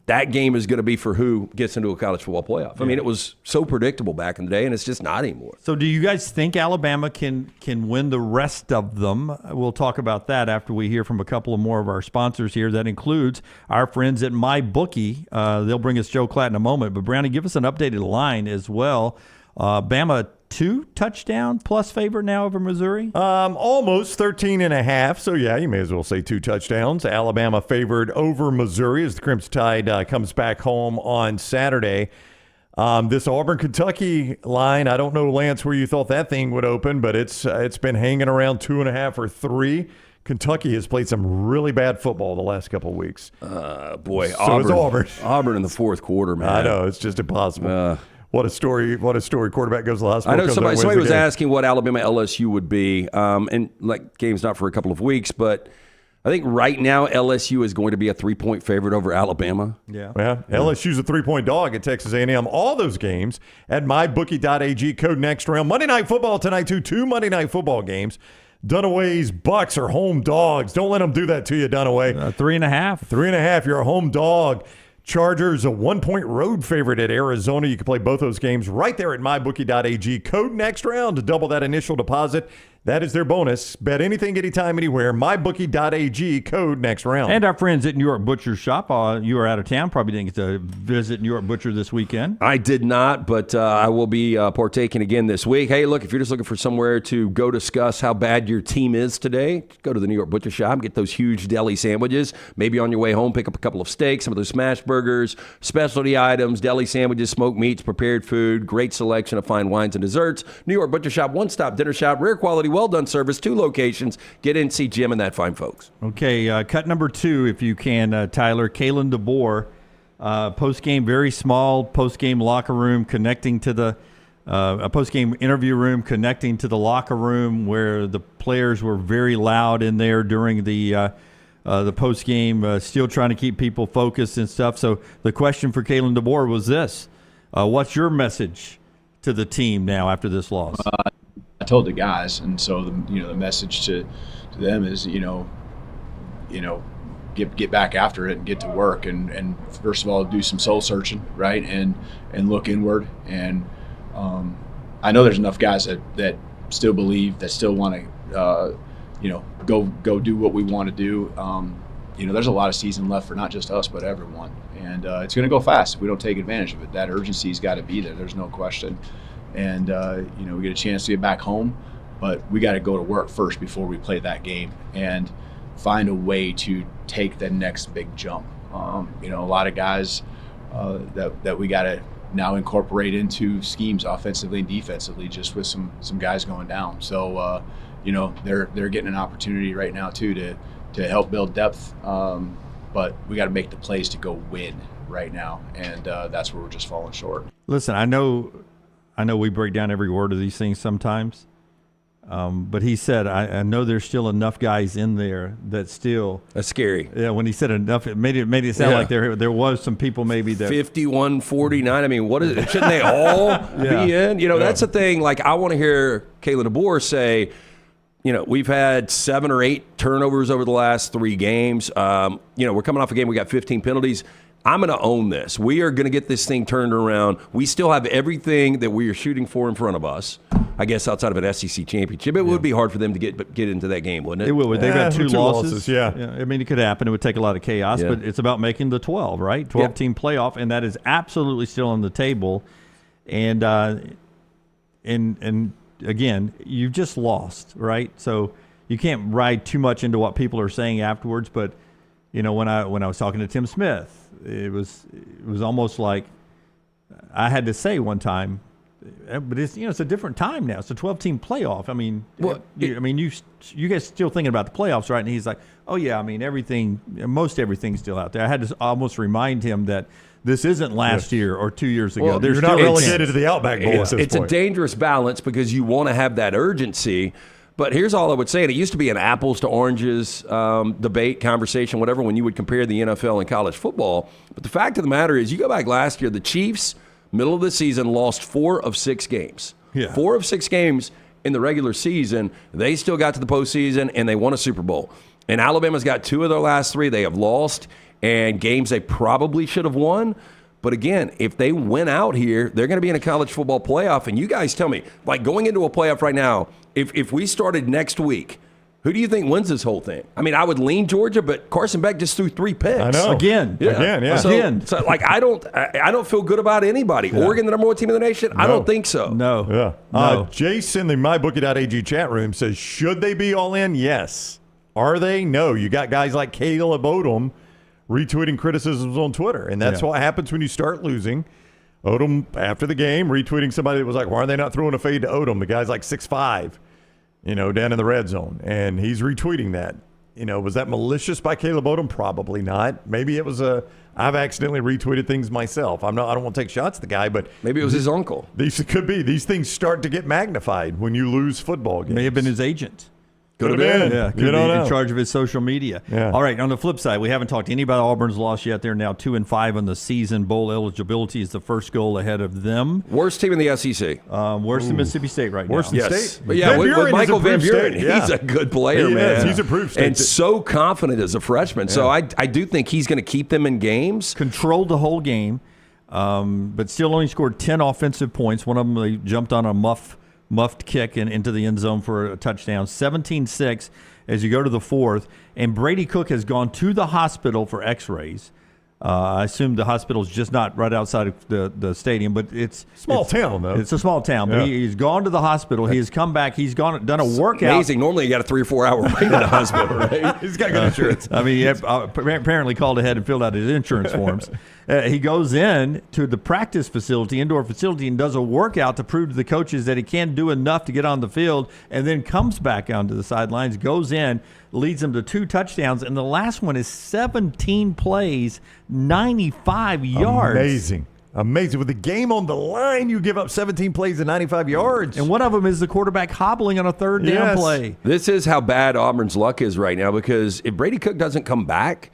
that game is going to be for who gets into a college football playoff. I mean, it was so predictable back in the day, and it's just not anymore. So do you guys think Alabama can win the rest of them? We'll talk about that after we hear from a couple of more of our sponsors here. That includes our friends at MyBookie. They'll bring us Joe Klatt in a moment. But, Brownie, give us an updated line as well. Bama 2-touchdown plus favorite now over Missouri? Almost 13.5. So, yeah, you may as well say 2 touchdowns. Alabama favored over Missouri as the Crimson Tide comes back home on Saturday. This Auburn-Kentucky line, I don't know, Lance, where you thought that thing would open, but it's been hanging around 2.5 or 3. Kentucky has played some really bad football the last couple of weeks. Boy, so Auburn in the fourth quarter, man. I know, it's just impossible. What a story! Quarterback goes to the hospital. I know somebody was asking what Alabama LSU would be, and like game's not for a couple of weeks, but I think right now LSU is going to be a 3-point favorite over Alabama. Yeah. LSU's a 3-point dog at Texas A&M. All those games at mybookie.ag. Code next round. Monday Night Football tonight too. 2 Monday Night Football games. Dunaway's Bucks are home dogs. Don't let them do that to you, Dunaway. 3.5. 3.5. You're a home dog. Chargers, a 1-point road favorite at Arizona. You can play both those games right there at mybookie.ag. Code next round to double that initial deposit. That is their bonus. Bet anything, anytime, anywhere. mybookie.ag. Code next round. And our friends at New York Butcher Shop. You were out of town. Probably didn't get to visit New York Butcher this weekend. I did not, but I will be partaking again this week. Hey, look, if you're just looking for somewhere to go discuss how bad your team is today, go to the New York Butcher Shop. Get those huge deli sandwiches. Maybe on your way home, pick up a couple of steaks, some of those smash burgers, specialty items, deli sandwiches, smoked meats, prepared food, great selection of fine wines and desserts. New York Butcher Shop, one-stop dinner shop, rare quality, well-done service, 2 locations. Get in, see Jim and that fine folks. Okay, cut number 2, if you can, Tyler. Kalen DeBoer, post-game, very small post-game locker room connecting to the a post-game interview room connecting to the locker room where the players were very loud in there during the post-game, still trying to keep people focused and stuff. So the question for Kalen DeBoer was this. What's your message to the team now after this loss? I told the guys, and so the message to them is get back after it and get to work, and first of all do some soul searching, right, and look inward. And I know there's enough guys that still believe, that still want to go do what we want to do. There's a lot of season left for not just us but everyone, and it's going to go fast if we don't take advantage of it. That urgency's got to be there. There's no question. And, we get a chance to get back home, but we got to go to work first before we play that game and find a way to take the next big jump. A lot of guys that we got to now incorporate into schemes offensively and defensively, just with some guys going down. So, they're getting an opportunity right now, too, to help build depth. But we got to make the plays to go win right now, and that's where we're just falling short. Listen, I know we break down every word of these things sometimes, but he said, I know there's still enough guys in there that still... That's scary. Yeah, when he said enough, it made it sound like there was some people maybe that... 51-49, I mean, what is it? Shouldn't they all be in? That's the thing. Like, I want to hear Kalen DeBoer say, we've had 7 or 8 turnovers over the last 3 games. We're coming off a game, we got 15 penalties. I'm going to own this. We are going to get this thing turned around. We still have everything that we are shooting for in front of us. I guess outside of an SEC championship, it would be hard for them to get into that game, wouldn't it? It would. They've got 2 losses. Yeah. I mean, it could happen. It would take a lot of chaos, but it's about making the 12, right? 12-team playoff, and that is absolutely still on the table. And again, you just lost, right? So you can't ride too much into what people are saying afterwards. But when I was talking to Tim Smith, it was almost like I had to say one time, But it's it's a different time now. It's a 12-team playoff. I mean, you guys still thinking about the playoffs, right? And he's like, oh yeah, I mean most everything's still out there. I had to almost remind him that this isn't last year or 2 years ago. Well, you're not relegated to the Outback Bowl at this It's point. a dangerous balance because you want to have that urgency. But here's all I would say. And it used to be an apples to oranges debate, conversation, whatever, when you would compare the NFL and college football. But the fact of the matter is, you go back last year, the Chiefs, middle of the season, lost 4 of 6 games. Yeah. 4 of 6 games in the regular season. They still got to the postseason, and they won a Super Bowl. And Alabama's got 2 of their last 3 they have lost, and games they probably should have won. But again, if they win out here, they're going to be in a college football playoff. And you guys tell me, like going into a playoff right now, if we started next week, who do you think wins this whole thing? I mean, I would lean Georgia, but Carson Beck just threw 3 picks. I know. Again. So like, I don't feel good about anybody. Yeah. Oregon, the number 1 team in the nation? No. I don't think so. No. Yeah. Jason, the MyBookie.ag chat room says, should they be all in? Yes. Are they? No. You got guys like Caleb Odom retweeting criticisms on Twitter, and that's what happens when you start losing. Odom, after the game, retweeting somebody that was like, why are they not throwing a fade to Odom? The guy's like 6'5", down in the red zone, and he's retweeting that. Was that malicious by Caleb Odom? Probably not. Maybe it was I've accidentally retweeted things myself. I don't want to take shots at the guy, but maybe it was his uncle. These could be. These things start to get magnified when you lose football games. May have been his agent. Could have been. Yeah, could be in charge of his social media. Yeah. All right, on the flip side, we haven't talked to anybody about Auburn's loss yet. They're now 2-5 on the season. Bowl eligibility is the first goal ahead of them. Worst team in the SEC. Worse than Mississippi State right Worse now. than State. But yeah, with Michael Van Buren, yeah. he's a good player, He man. is. He's improved State. And so confident as a freshman. So I do think he's going to keep them in games. Controlled the whole game, but still only scored 10 offensive points. One of them, they jumped on a muffed kick and into the end zone for a touchdown. 17-6 as you go to the fourth. And Brady Cook has gone to the hospital for x-rays. I assume the hospital is just not right outside of the stadium, but it's small town, though. It's a small town, but he's gone to the hospital. He has come back. He's done a workout. Amazing. Normally, you got a 3 or 4 hour wait in the hospital, right? He's got good insurance. I mean, he apparently called ahead and filled out his insurance forms. He goes in to the practice facility, indoor facility, and does a workout to prove to the coaches that he can do enough to get on the field, and then comes back onto the sidelines, goes in, leads them to 2 touchdowns, and the last one is 17 plays, 95 yards. Amazing. With the game on the line, you give up 17 plays and 95 yards. And one of them is the quarterback hobbling on a third down play. This is how bad Auburn's luck is right now, because if Brady Cook doesn't come back,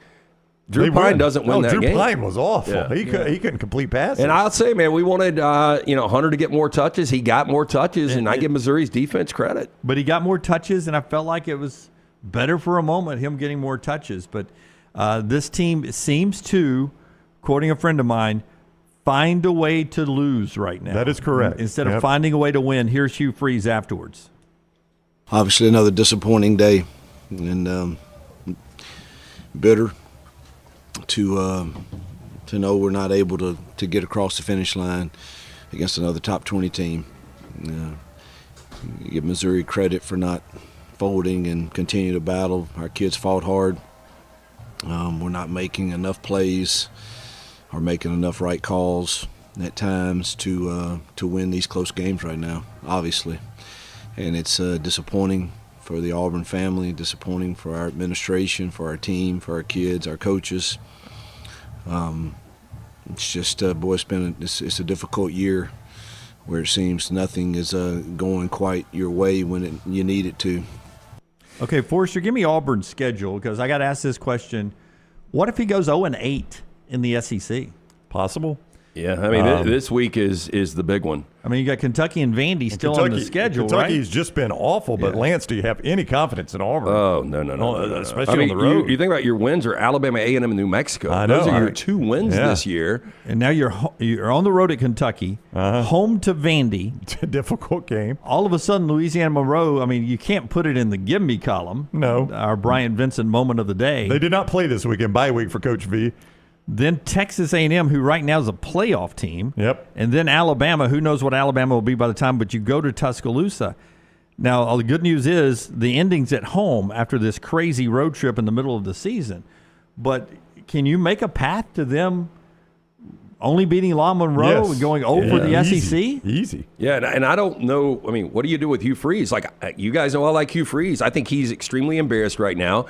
Drew Pine doesn't win that game. Drew Pine was awful. Yeah. He couldn't complete passes. And I'll say, man, we wanted Hunter to get more touches. He got more touches, and I give Missouri's defense credit. But he got more touches, and I felt like it was better for a moment, him getting more touches. But this team seems to, quoting a friend of mine, find a way to lose right now. That is correct. Instead of finding a way to win. Here's Hugh Freeze afterwards. Obviously another disappointing day, and bitter to know we're not able to get across the finish line against another top 20 team. Give Missouri credit for not folding and continue to battle. Our kids fought hard. We're not making enough plays or making enough right calls at times to win these close games right now, obviously. And it's disappointing for the Auburn family, disappointing for our administration, for our team, for our kids, our coaches. It's just, it's a difficult year where it seems nothing is going quite your way when you need it to. Okay, Forrester, give me Auburn's schedule, because I got to ask this question. What if he goes 0-8 in the SEC? Possible. Yeah, I mean, this week is the big one. I mean, you got Kentucky and Vandy still on the schedule, Kentucky's right? just been awful, but Lance, do you have any confidence in Auburn? Oh, no. Especially on the road. You think about your wins are Alabama, A&M, and New Mexico. I know. Those are your 2 wins this year. And now you're on the road at Kentucky, home to Vandy. It's a difficult game. All of a sudden, Louisiana Monroe, I mean, you can't put it in the give me column. No. Our Bryant Vincent moment of the day. They did not play this weekend, bye week for Coach V. Then Texas A&M, who right now is a playoff team. Yep. And then Alabama, who knows what Alabama will be by the time, but you go to Tuscaloosa. Now, all the good news is the ending's at home after this crazy road trip in the middle of the season. But can you make a path to them only beating La Monroe and going over the SEC? Easy. Yeah, and I don't know. I mean, what do you do with Hugh Freeze? Like, you guys know I like Hugh Freeze. I think he's extremely embarrassed right now.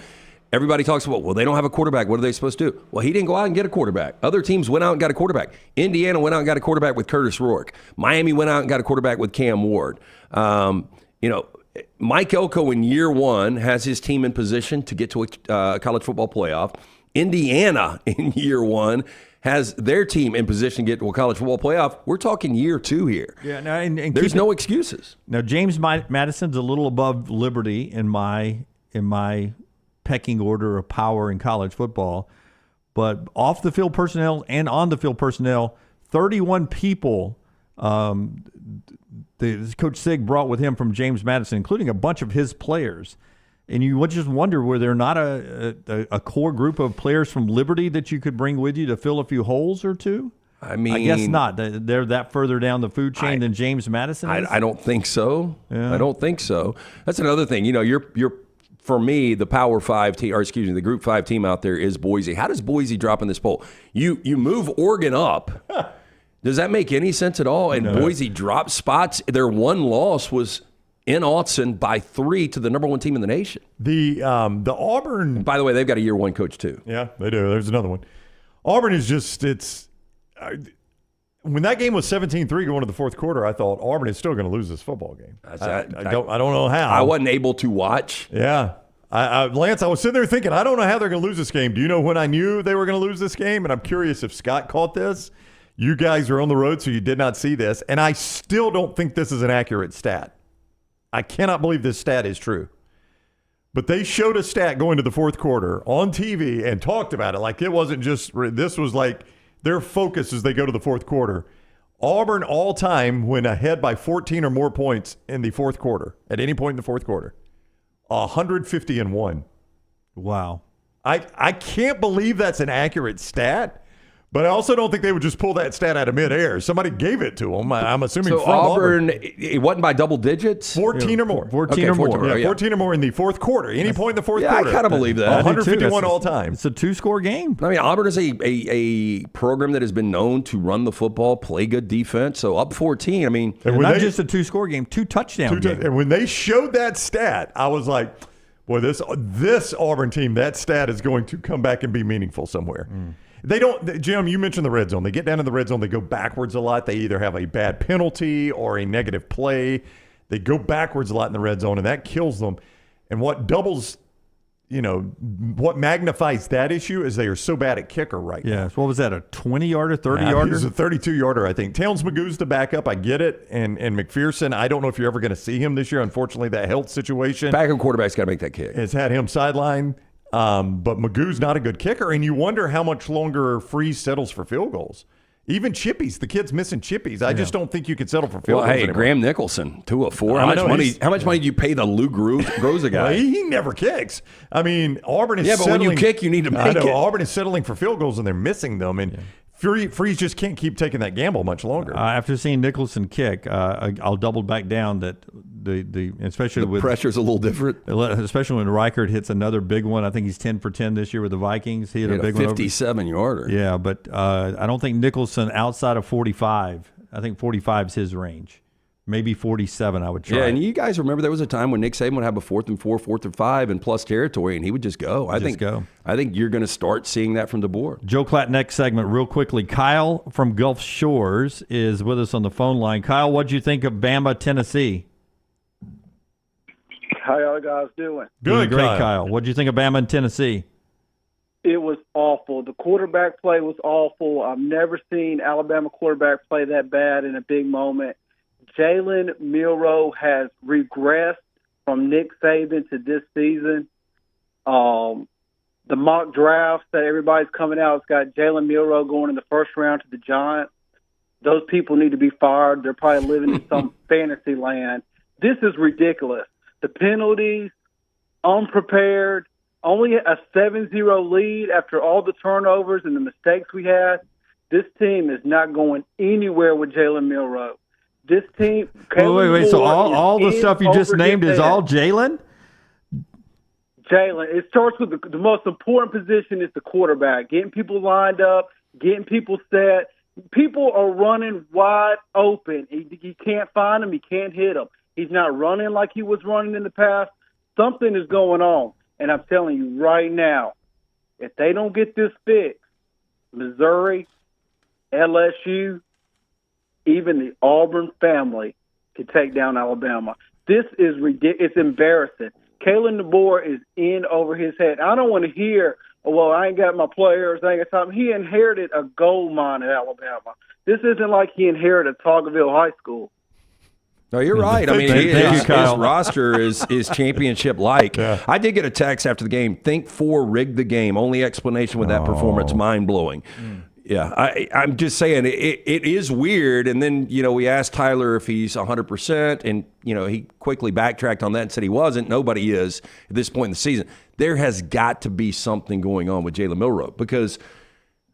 Everybody talks about, well, they don't have a quarterback. What are they supposed to do? Well, he didn't go out and get a quarterback. Other teams went out and got a quarterback. Indiana went out and got a quarterback with Curtis Rourke. Miami went out and got a quarterback with Cam Ward. Mike Elko in year one has his team in position to get to a college football playoff. Indiana in year one has their team in position to get to a college football playoff. We're talking year two here. Yeah, and there's no excuses. Now, James Madison's a little above Liberty in my pecking order of power in college football, but off the field personnel and on the field personnel, 31 people. Coach Sig brought with him from James Madison, including a bunch of his players. And you would just wonder, were there not a core group of players from Liberty that you could bring with you to fill a few holes or two? I mean, I guess not. They're that further down the food chain than James Madison is? I don't think so. Yeah. I don't think so. That's another thing. You're for me, the Power 5 team, or excuse me, the Group 5 team out there is Boise. How does Boise drop in this poll? You move Oregon up. Does that make any sense at all? And Boise dropped spots. Their one loss was in Autzen by 3 to the number 1 team in the nation. The Auburn. By the way, they've got a year 1 coach too. Yeah, they do. There's another one. Auburn is just when that game was 17-3 going to the fourth quarter, I thought Auburn is still going to lose this football game. I don't know how. I wasn't able to watch. Yeah. Lance, I was sitting there thinking, I don't know how they're going to lose this game. Do you know when I knew they were going to lose this game? And I'm curious if Scott caught this. You guys are on the road, so you did not see this. And I still don't think this is an accurate stat. I cannot believe this stat is true. But they showed a stat going to the fourth quarter on TV and talked about it. Like it wasn't just, this was like their focus as they go to the fourth quarter. Auburn all time went ahead by 14 or more points in the fourth quarter, at any point in the fourth quarter. 150-1. Wow. I can't believe that's an accurate stat. But I also don't think they would just pull that stat out of midair. Somebody gave it to them. I'm assuming so from Auburn. It wasn't by double digits? 14 or more. 14 or more. Yeah, 14 or more in the fourth quarter. Any point in the fourth quarter. I kind of believe that. 151 all time. It's a 2-score game. I mean, Auburn is a program that has been known to run the football, play good defense. So up 14, I mean. Not just a 2-score game, 2-touchdown game. And when they showed that stat, I was like, boy, this Auburn team, that stat is going to come back and be meaningful somewhere. They don't, Jim, you mentioned the red zone. They get down in the red zone, they go backwards a lot. They either have a bad penalty or a negative play. They go backwards a lot in the red zone, and that kills them. And what doubles, what magnifies that issue is they are so bad at kicker right now. Yeah, so what was that, a 20-yarder, 30-yarder? It was a 32-yarder, I think. Towns Magoo's the backup. I get it. And McPherson, I don't know if you're ever going to see him this year. Unfortunately, that health situation. Backup quarterback's got to make that kick. Has had him sidelined. But Magoo's not a good kicker, and you wonder how much longer Freeze settles for field goals. Even chippies, the kid's missing chippies. I just don't think you can settle for field goals anymore. Graham Nicholson, 2 of 4. How much money do you pay the Lou Groza guy? Well, he never kicks. I mean, Auburn is but when you kick, you need to make it. Auburn is settling for field goals, and they're missing them. And Freeze just can't keep taking that gamble much longer. After seeing Nicholson kick, I'll double back down that especially the with pressure's a little different, especially when Reichert hits another big one. I think he's 10 for 10 this year with the Vikings. He hit a big 57-yarder. Yeah, but I don't think Nicholson outside of 45. I think 45 is his range. Maybe 47 I would try. Yeah, and you guys remember there was a time when Nick Saban would have a 4th and 4, 4th and 5 in plus territory, and he would just go. I think you're going to start seeing that from DeBoer. Joe Klatt, next segment, real quickly. Kyle from Gulf Shores is with us on the phone line. Kyle, what'd you think of Bama, Tennessee? How y'all guys doing? Good, great, Kyle. What'd you think of Bama and Tennessee? It was awful. The quarterback play was awful. I've never seen Alabama quarterback play that bad in a big moment. Jalen Milroe has regressed from Nick Saban to this season. The mock drafts that everybody's coming out, it's got Jalen Milroe going in the first round to the Giants. Those people need to be fired. They're probably living in some fantasy land. This is ridiculous. The penalties, unprepared, only a 7-0 lead after all the turnovers and the mistakes we had. This team is not going anywhere with Jalen Milroe. This team. Wait. So all the stuff you just named is all Jalen? Jalen. It starts with the most important position is the quarterback. Getting people lined up, getting people set, People are running wide open. He can't find them. He can't hit them. He's not running like he was running in the past. Something is going on. And I'm telling you right now, if they don't get this fixed, Missouri, LSU, even the Auburn family can take down Alabama. This is ridiculous. It's embarrassing. Kalen DeBoer is in over his head. I don't want to hear, well, I ain't got my players. I ain't got something. He inherited a gold mine at Alabama. This isn't like he inherited Tocqueville High School. No, you're right. I mean, his roster is championship-like. Yeah. I did get a text after the game. Think 4 rigged the game. Only explanation with that performance, mind-blowing. Yeah, I'm just saying it is weird. And then, we asked Tyler if he's 100%, and, he quickly backtracked on that and said he wasn't. Nobody is at this point in the season. There has got to be something going on with Jalen Milroe, because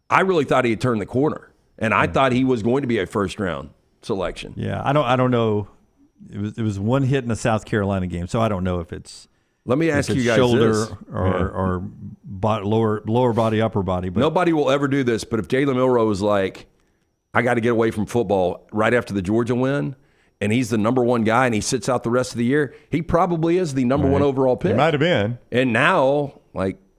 I really thought he had turned the corner, and I thought he was going to be a first-round selection. Yeah, I don't know. It was one hit in the South Carolina game, so I don't know if it's. Let me ask you guys shoulder this. or lower body, upper body. But nobody will ever do this. But if Jalen Milroe was like, I got to get away from football right after the Georgia win, and he's the number 1 guy, and he sits out the rest of the year, he probably is the number 1 overall pick. He might have been. And now,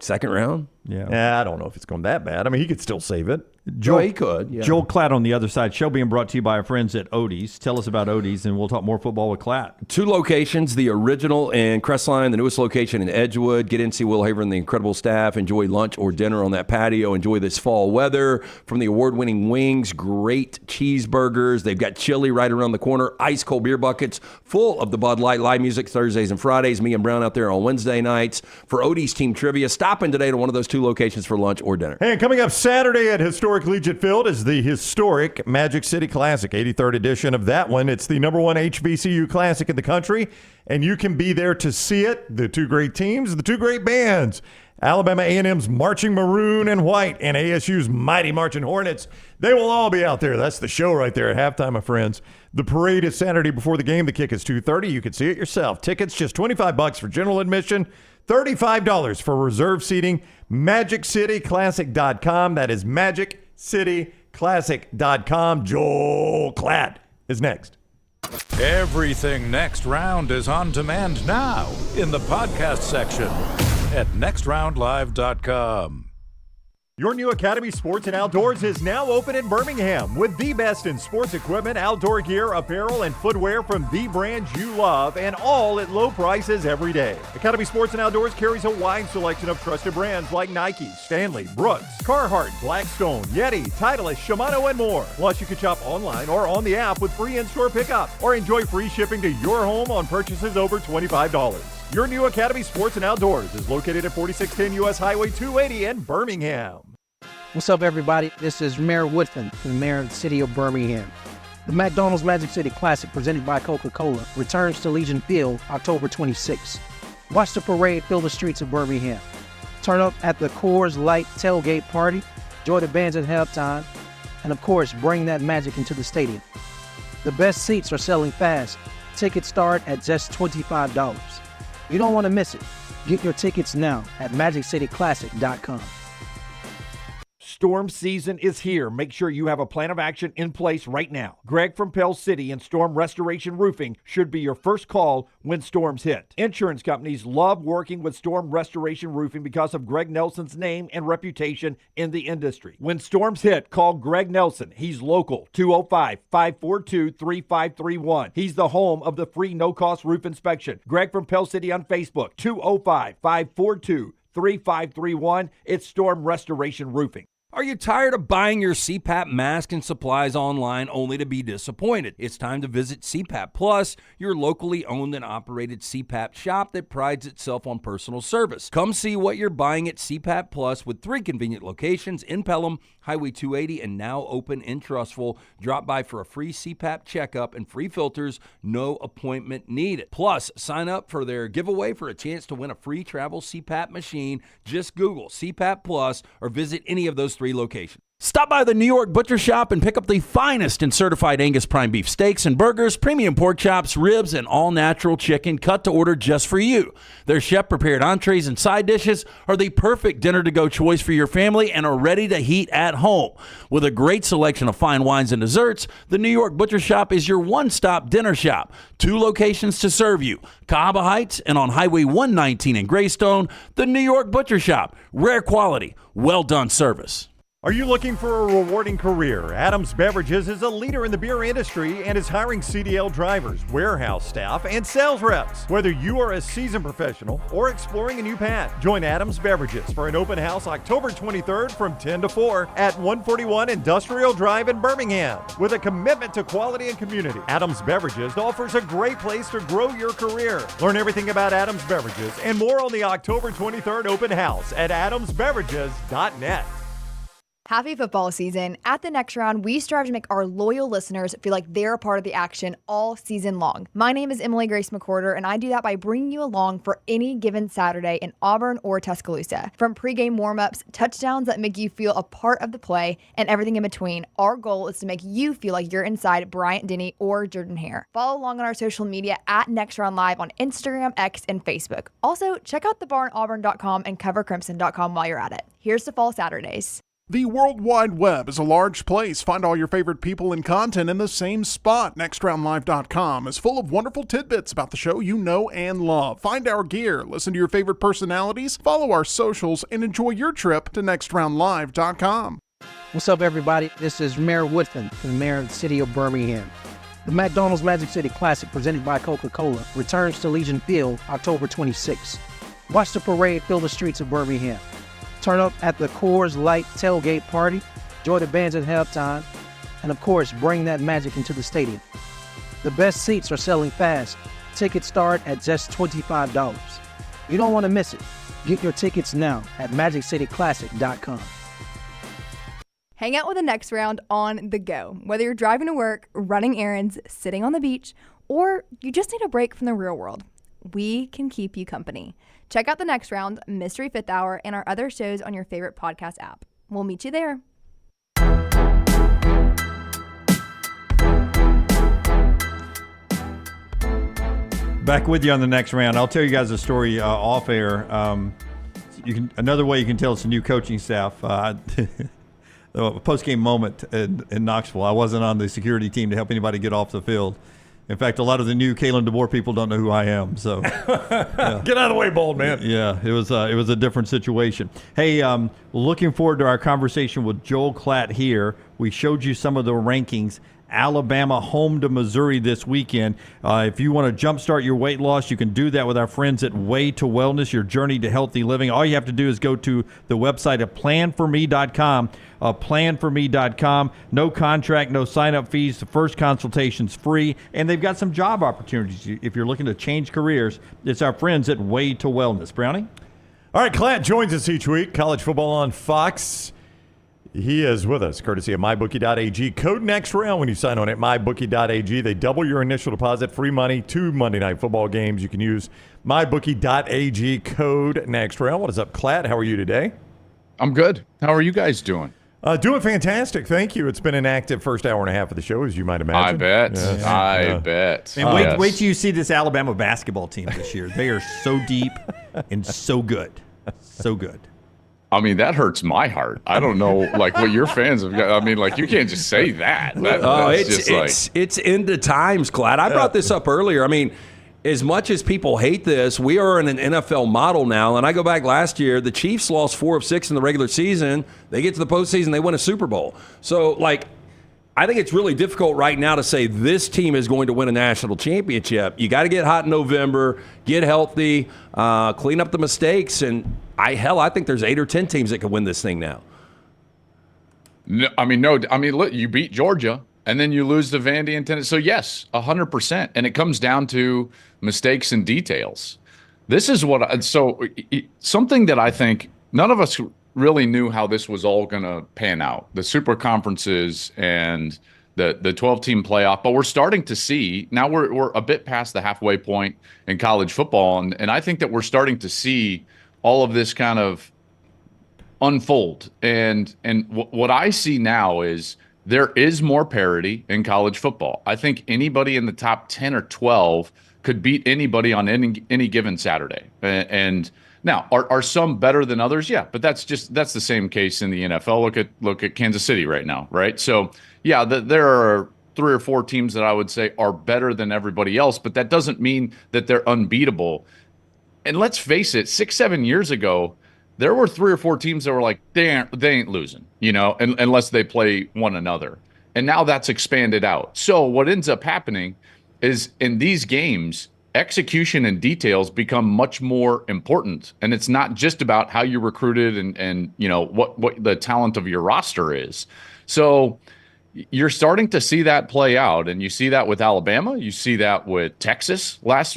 second round. Yeah, I don't know if it's going that bad. I mean, he could still save it. He could. Yeah. Joel Klatt on the other side. Show being brought to you by our friends at Odie's. Tell us about Odie's, and we'll talk more football with Klatt. 2 locations, the original in Crestline, the newest location in Edgewood. Get in, see Will Haver and the incredible staff. Enjoy lunch or dinner on that patio. Enjoy this fall weather. From the award-winning wings, great cheeseburgers. They've got chili right around the corner, ice-cold beer buckets, full of the Bud Light live music Thursdays and Fridays. Me and Brown out there on Wednesday nights for Odie's team trivia. Stop in today to one of those 2 locations for lunch or dinner. Hey, and coming up Saturday at Historic Collegiate Field is the historic Magic City Classic, 83rd edition of that one. It's the number 1 HBCU Classic in the country, and you can be there to see it. The 2 great teams, the 2 great bands, Alabama A&M's Marching Maroon and White and ASU's Mighty Marching Hornets. They will all be out there. That's the show right there at halftime, my friends. The parade is Saturday before the game. The kick is 2:30. You can see it yourself. Tickets just $25 for general admission, $35 for reserve seating. MagicCityClassic.com. That is MagicCityClassic.com. Joel Klatt is next. Everything Next Round is on demand now in the podcast section at nextroundlive.com. Your new Academy Sports and Outdoors is now open in Birmingham with the best in sports equipment, outdoor gear, apparel, and footwear from the brands you love, and all at low prices every day. Academy Sports and Outdoors carries a wide selection of trusted brands like Nike, Stanley, Brooks, Carhartt, Blackstone, Yeti, Titleist, Shimano, and more. Plus, you can shop online or on the app with free in-store pickup or enjoy free shipping to your home on purchases over $25. Your new Academy Sports and Outdoors is located at 4610 U.S. Highway 280 in Birmingham. What's up, everybody? This is Mayor Woodfin, the mayor of the city of Birmingham. The McDonald's Magic City Classic, presented by Coca-Cola, returns to Legion Field October 26th. Watch the parade fill the streets of Birmingham. Turn up at the Coors Light tailgate party, enjoy the bands at halftime, and of course, bring that magic into the stadium. The best seats are selling fast. Tickets start at just $25. You don't want to miss it. Get your tickets now at MagicCityClassic.com. Storm season is here. Make sure you have a plan of action in place right now. Greg from Pell City and Storm Restoration Roofing should be your first call when storms hit. Insurance companies love working with Storm Restoration Roofing because of Greg Nelson's name and reputation in the industry. When storms hit, call Greg Nelson. He's local, 205-542-3531. He's the home of the free no-cost roof inspection. Greg from Pell City on Facebook, 205-542-3531. It's Storm Restoration Roofing. Are you tired of buying your CPAP mask and supplies online only to be disappointed? It's time to visit CPAP Plus, your locally owned and operated CPAP shop that prides itself on personal service. Come see what you're buying at CPAP Plus with 3 convenient locations in Pelham, Highway 280, and now open in Trussville. Drop by for a free CPAP checkup and free filters, no appointment needed. Plus, sign up for their giveaway for a chance to win a free travel CPAP machine. Just Google CPAP Plus or visit any of those 3 locations. Stop by the New York Butcher Shop and pick up the finest in certified Angus prime beef steaks and burgers, premium pork chops, ribs, and all-natural chicken cut to order just for you. Their chef-prepared entrees and side dishes are the perfect dinner-to-go choice for your family and are ready to heat at home. With a great selection of fine wines and desserts, the New York Butcher Shop is your one-stop dinner shop. 2 locations to serve you, Cahaba Heights and on Highway 119 in Greystone. The New York Butcher Shop. Rare quality, well-done service. Are you looking for a rewarding career? Adams Beverages is a leader in the beer industry and is hiring CDL drivers, warehouse staff, and sales reps. Whether you are a seasoned professional or exploring a new path, join Adams Beverages for an open house October 23rd from 10 to 4 at 141 Industrial Drive in Birmingham. With a commitment to quality and community, Adams Beverages offers a great place to grow your career. Learn everything about Adams Beverages and more on the October 23rd open house at adamsbeverages.net. Happy football season. At the next round, we strive to make our loyal listeners feel like they're a part of the action all season long. My name is Emily Grace McWhorter, and I do that by bringing you along for any given Saturday in Auburn or Tuscaloosa. From pregame warm-ups, touchdowns that make you feel a part of the play, and everything in between, our goal is to make you feel like you're inside Bryant-Denny or Jordan-Hare. Follow along on our social media at Next Round Live on Instagram, X, and Facebook. Also, check out thebarnauburn.com and covercrimson.com while you're at it. Here's to fall Saturdays. The World Wide Web is a large place. Find all your favorite people and content in the same spot. NextRoundLive.com is full of wonderful tidbits about the show you know and love. Find our gear, listen to your favorite personalities, follow our socials, and enjoy your trip to NextRoundLive.com. What's up, everybody? This is Mayor Woodfin, the mayor of the city of Birmingham. The McDonald's Magic City Classic, presented by Coca-Cola, returns to Legion Field October 26th. Watch the parade fill the streets of Birmingham. Turn up at the Coors Light tailgate party, enjoy the bands at halftime, and of course, bring that magic into the stadium. The best seats are selling fast. Tickets start at just $25. You don't want to miss it. Get your tickets now at magiccityclassic.com. Hang out with the next round on the go. Whether you're driving to work, running errands, sitting on the beach, or you just need a break from the real world, we can keep you company. Check out the next round, Mystery Fifth Hour, and our other shows on your favorite podcast app. We'll meet you there. Back with you on the next round. I'll tell you guys a story off air. Another way you can tell it's a new coaching staff. A post-game moment in Knoxville. I wasn't on the security team to help anybody get off the field. In fact, a lot of the new Kalen DeBoer people don't know who I am. So yeah. Get out of the way, bold man. Yeah, it was a different situation. Hey, looking forward to our conversation with Joel Klatt here. We showed you some of the rankings. Alabama home to Missouri this weekend. If you want to jumpstart your weight loss, you can do that with our friends at Way to Wellness, your journey to healthy living. All you have to do is go to the website at planforme.com. Planforme.com. No contract, no sign-up fees. The first consultation's free, and they've got some job opportunities. If you're looking to change careers, it's our friends at Way to Wellness. Brownie? All right, Klatt joins us each week. College football on Fox. He is with us, courtesy of MyBookie.ag. Code next round when you sign on at MyBookie.ag. They double your initial deposit, free money, 2 Monday Night Football games. You can use MyBookie.ag, code next round. What is up, Klatt? How are you today? I'm good. How are you guys doing? Doing fantastic. Thank you. It's been an active first hour and a half of the show, as you might imagine. I bet. Yes. I bet. And wait till you see this Alabama basketball team this year. They are so deep and so good. So good. I mean, that hurts my heart. I don't know, like, what your fans have got. I mean, like, you can't just say that. It's into times, Klatt. I brought this up earlier. I mean, as much as people hate this, we are in an NFL model now. And I go back last year, the Chiefs lost 4 of 6 in the regular season. They get to the postseason, they win a Super Bowl. So, like, I think it's really difficult right now to say this team is going to win a national championship. You got to get hot in November, get healthy, clean up the mistakes, and I think there's 8 or 10 teams that can win this thing now. No, look, you beat Georgia, and then you lose to Vandy and Tennessee. So, yes, 100%. And it comes down to mistakes and details. This is something that I think none of us really knew how this was all going to pan out. The super conferences and the 12-team playoff. But we're starting to see, now we're a bit past the halfway point in college football, and I think that we're starting to see all of this kind of unfold. And what I see now is there is more parity in college football. I think anybody in the top 10 or 12 could beat anybody on any given Saturday. And now, are some better than others? Yeah, but that's the same case in the NFL. Look at Kansas City right now, right? So yeah, there are 3 or 4 teams that I would say are better than everybody else, but that doesn't mean that they're unbeatable. And let's face it, 6-7 years ago, there were 3 or 4 teams that were like, they ain't losing, unless they play one another. And now that's expanded out. So what ends up happening is in these games, execution and details become much more important. And it's not just about how you recruited and what the talent of your roster is. So you're starting to see that play out, and you see that with Alabama. You see that with Texas last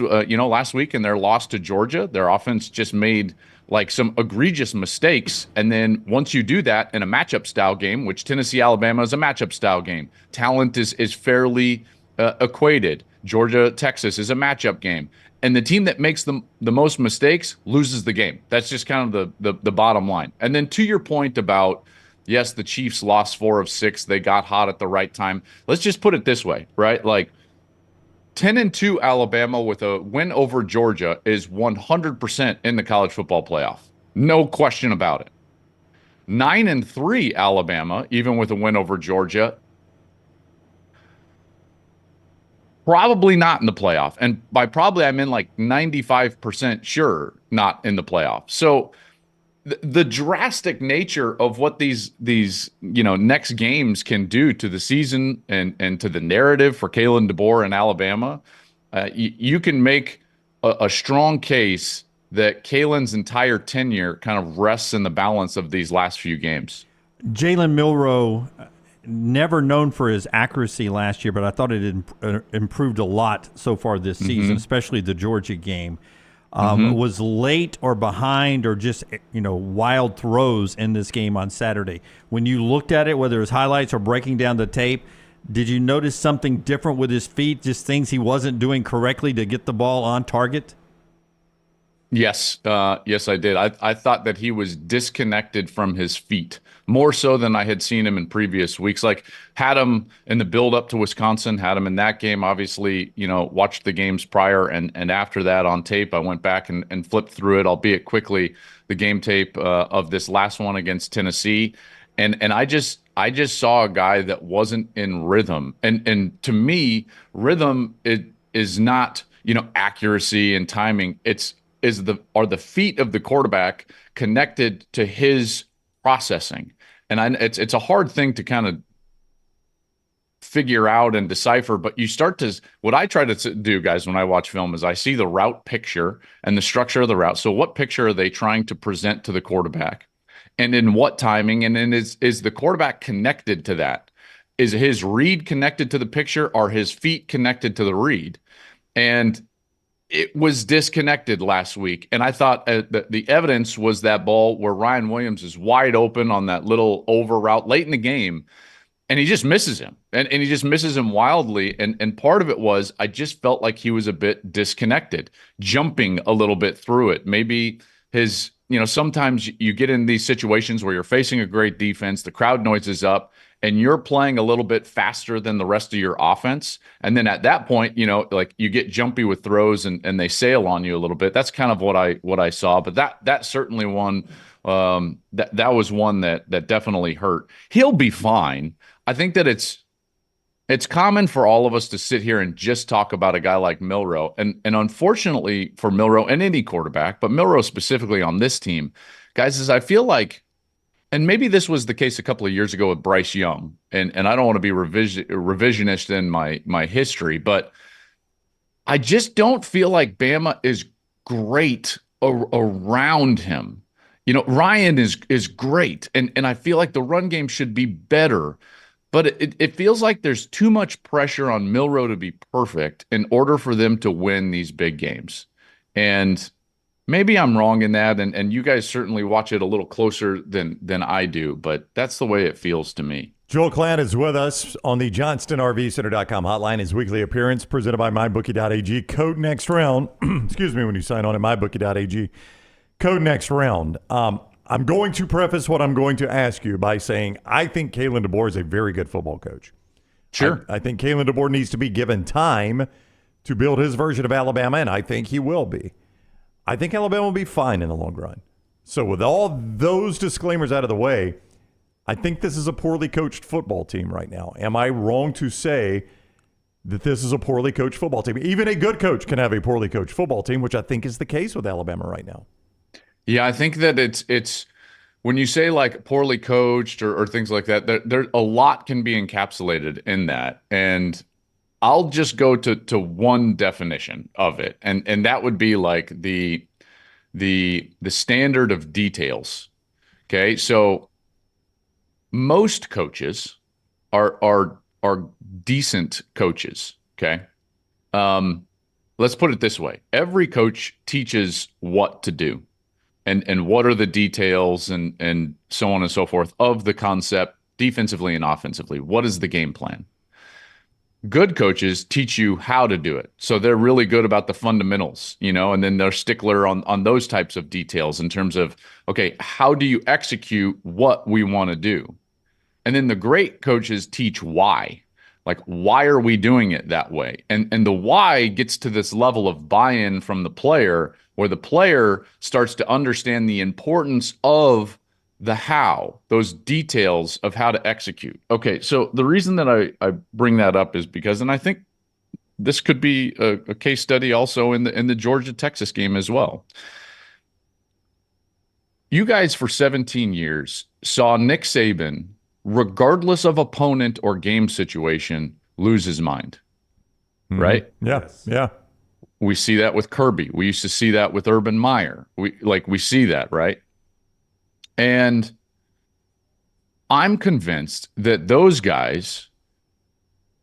week in their loss to Georgia. Their offense just made like some egregious mistakes, and then once you do that in a matchup style game, which Tennessee Alabama is a matchup style game, talent is fairly equated. Georgia Texas is a matchup game, and the team that makes the most mistakes loses the game. That's just kind of the bottom line. And then to your point about, yes, the Chiefs lost 4 of 6. They got hot at the right time. Let's just put it this way, right? Like 10-2 Alabama with a win over Georgia is 100% in the college football playoff. No question about it. 9-3 Alabama, even with a win over Georgia, probably not in the playoff. And by probably, I mean like 95% sure not in the playoff. So the drastic nature of what these next games can do to the season and to the narrative for Kalen DeBoer and Alabama, you can make a strong case that Kalen's entire tenure kind of rests in the balance of these last few games. Jalen Milroe, never known for his accuracy last year, but I thought it improved a lot so far this season, especially the Georgia game. Was late or behind or just wild throws in this game on Saturday. When you looked at it, whether it was highlights or breaking down the tape, did you notice something different with his feet, just things he wasn't doing correctly to get the ball on target? Yes. Yes, I did. I thought that he was disconnected from his feet more so than I had seen him in previous weeks. Like, had him in the build up to Wisconsin, had him in that game, obviously, watched the games prior and after that on tape. I went back and flipped through it, albeit quickly, the game tape of this last one against Tennessee. And I just saw a guy that wasn't in rhythm. And to me, rhythm is not, accuracy and timing. Are the feet of the quarterback connected to his processing? And it's a hard thing to kind of figure out and decipher, but you start to, what I try to do, guys, when I watch film is I see the route picture and the structure of the route. So what picture are they trying to present to the quarterback? And in what timing? And then is the quarterback connected to that? Is his read connected to the picture? Are his feet connected to the read? And it was disconnected last week. And I thought the evidence was that ball where Ryan Williams is wide open on that little over route late in the game, and he just misses him. And he just misses him wildly. And part of it was I just felt like he was a bit disconnected, jumping a little bit through it. Maybe his, sometimes you get in these situations where you're facing a great defense, the crowd noise is up, and you're playing a little bit faster than the rest of your offense. And then at that point, like you get jumpy with throws and they sail on you a little bit. That's kind of what I saw. But that certainly one, that was one that definitely hurt. He'll be fine. I think that it's common for all of us to sit here and just talk about a guy like Milroe. And unfortunately for Milroe and any quarterback, but Milroe specifically on this team, guys, is I feel like, and maybe this was the case a couple of years ago with Bryce Young, and I don't want to be revisionist in my history, but I just don't feel like Bama is great around him. Ryan is great, and I feel like the run game should be better, but it feels like there's too much pressure on Milroe to be perfect in order for them to win these big games. And maybe I'm wrong in that, and you guys certainly watch it a little closer than I do, but that's the way it feels to me. Joel Klatt is with us on the JohnstonRVCenter.com hotline. His weekly appearance presented by MyBookie.ag. Code next round. Excuse me when you sign on at MyBookie.ag. Code next round. I'm going to preface what I'm going to ask you by saying I think Kalen DeBoer is a very good football coach. Sure. I think Kalen DeBoer needs to be given time to build his version of Alabama, and I think he will be. I think Alabama will be fine in the long run. So with all those disclaimers out of the way, I think this is a poorly coached football team right now. Am I wrong to say that this is a poorly coached football team? Even a good coach can have a poorly coached football team, which I think is the case with Alabama right now. Yeah, I think that it's when you say like poorly coached or things like that, there a lot can be encapsulated in that. And I'll just go to one definition of it, and that would be like the standard of details. Okay, so most coaches are decent coaches. Okay, let's put it this way: every coach teaches what to do, and what are the details, and so on and so forth of the concept defensively and offensively. What is the game plan? Good coaches teach you how to do it. So they're really good about the fundamentals, and then they're stickler on those types of details in terms of, okay, how do you execute what we want to do? And then the great coaches teach why. Like, why are we doing it that way? And the why gets to this level of buy-in from the player, where the player starts to understand the importance of the how, those details of how to execute. Okay, so the reason that I bring that up is because, and I think this could be a case study also in the Georgia-Texas game as well. You guys for 17 years saw Nick Saban, regardless of opponent or game situation, lose his mind, right? Yeah, yeah. We see that with Kirby. We used to see that with Urban Meyer. We see that, right? And I'm convinced that those guys,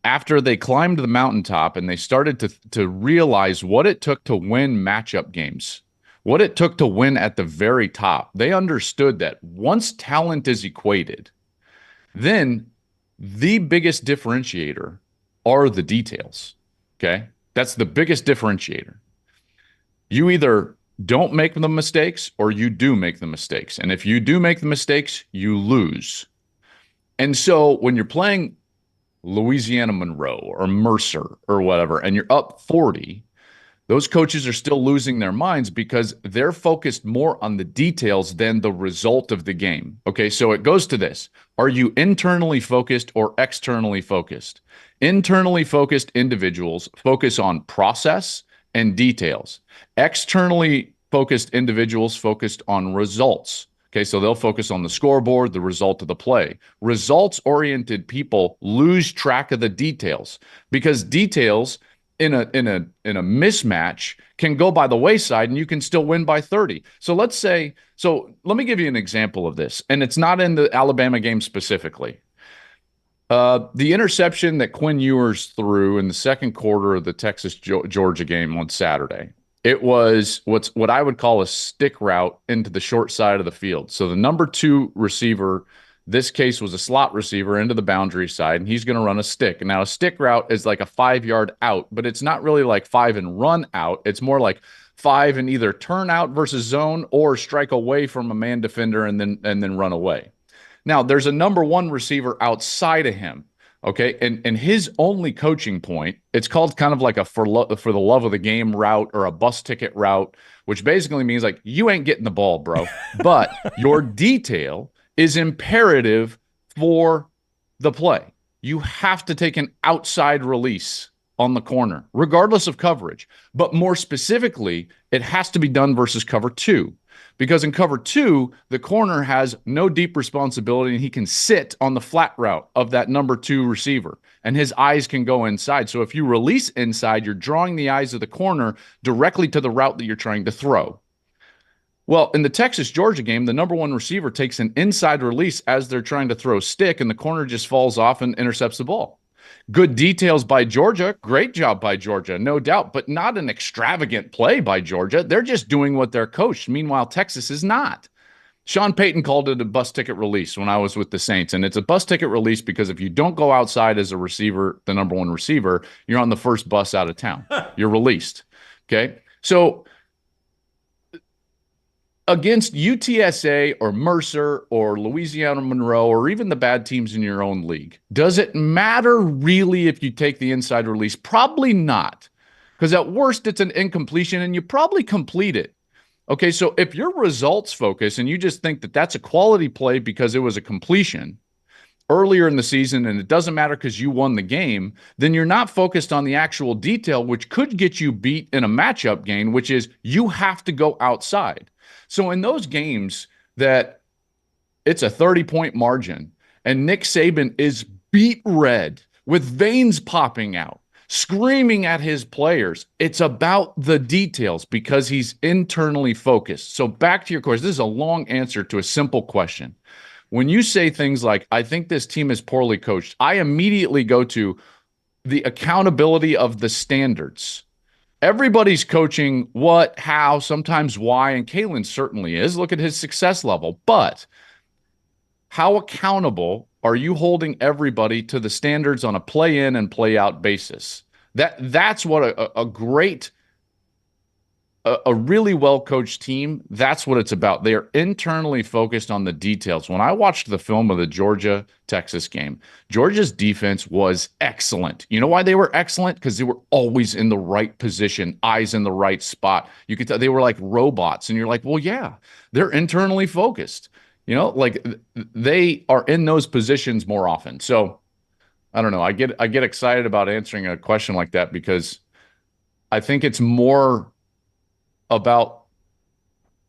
after they climbed the mountaintop and they started to realize what it took to win matchup games, what it took to win at the very top, they understood that once talent is equated, then the biggest differentiator are the details, okay? That's the biggest differentiator. You either don't make the mistakes or you do make the mistakes. And if you do make the mistakes, you lose. And so when you're playing Louisiana Monroe or Mercer or whatever, and you're up 40, those coaches are still losing their minds because they're focused more on the details than the result of the game. Okay, so it goes to this. Are you internally focused or externally focused? Internally focused individuals focus on process and details. Externally focused individuals focused on results. Okay, so they'll focus on the scoreboard, the result of the play. Results-oriented people lose track of the details because details in a mismatch can go by the wayside and you can still win by 30. So let me give you an example of this, and it's not in the Alabama game specifically. The interception that Quinn Ewers threw in the second quarter of the Texas-Georgia game on Saturday, it was what I would call a stick route into the short side of the field. So the number 2 receiver, this case was a slot receiver, into the boundary side, and he's going to run a stick. And now a stick route is like a 5-yard out, but it's not really like 5 and run out. It's more like 5 and either turn out versus zone or strike away from a man defender and then run away. Now, there's a number 1 receiver outside of him, okay? And his only coaching point, it's called kind of like a for the love of the game route or a bus ticket route, which basically means like you ain't getting the ball, bro. But your detail is imperative for the play. You have to take an outside release on the corner, regardless of coverage. But more specifically, it has to be done versus cover 2. Because in cover 2, the corner has no deep responsibility and he can sit on the flat route of that number 2 receiver and his eyes can go inside. So if you release inside, you're drawing the eyes of the corner directly to the route that you're trying to throw. Well, in the Texas-Georgia game, the number 1 receiver takes an inside release as they're trying to throw stick and the corner just falls off and intercepts the ball. Good details by Georgia. Great job by Georgia, no doubt, but not an extravagant play by Georgia. They're just doing what they're coached. Meanwhile, Texas is not. Sean Payton called it a bus ticket release when I was with the Saints, and it's a bus ticket release because if you don't go outside as a receiver, the number 1 receiver, you're on the first bus out of town. You're released, okay? So against UTSA or Mercer or Louisiana Monroe or even the bad teams in your own league, does it matter really if you take the inside release? Probably not, because at worst it's an incompletion and you probably complete it. Okay, so if you're results focused and you just think that that's a quality play because it was a completion earlier in the season and it doesn't matter because you won the game, then you're not focused on the actual detail, which could get you beat in a matchup game, which is you have to go outside. So in those games that it's a 30-point margin and Nick Saban is beat red with veins popping out, screaming at his players, it's about the details because he's internally focused. So back to your question. This is a long answer to a simple question. When you say things like, I think this team is poorly coached, I immediately go to the accountability of the standards. Everybody's coaching what, how, sometimes why, and Kalen certainly is. Look at his success level. But how accountable are you holding everybody to the standards on a play-in and play-out basis? That's what a great, a really well-coached team, that's what it's about. They are internally focused on the details. When I watched the film of the Georgia-Texas game, Georgia's defense was excellent. You know why they were excellent? Because they were always in the right position, eyes in the right spot. You could tell they were like robots, and you're like, well, yeah, they're internally focused. You know, like they are in those positions more often. So I don't know. I get excited about answering a question like that because I think it's more about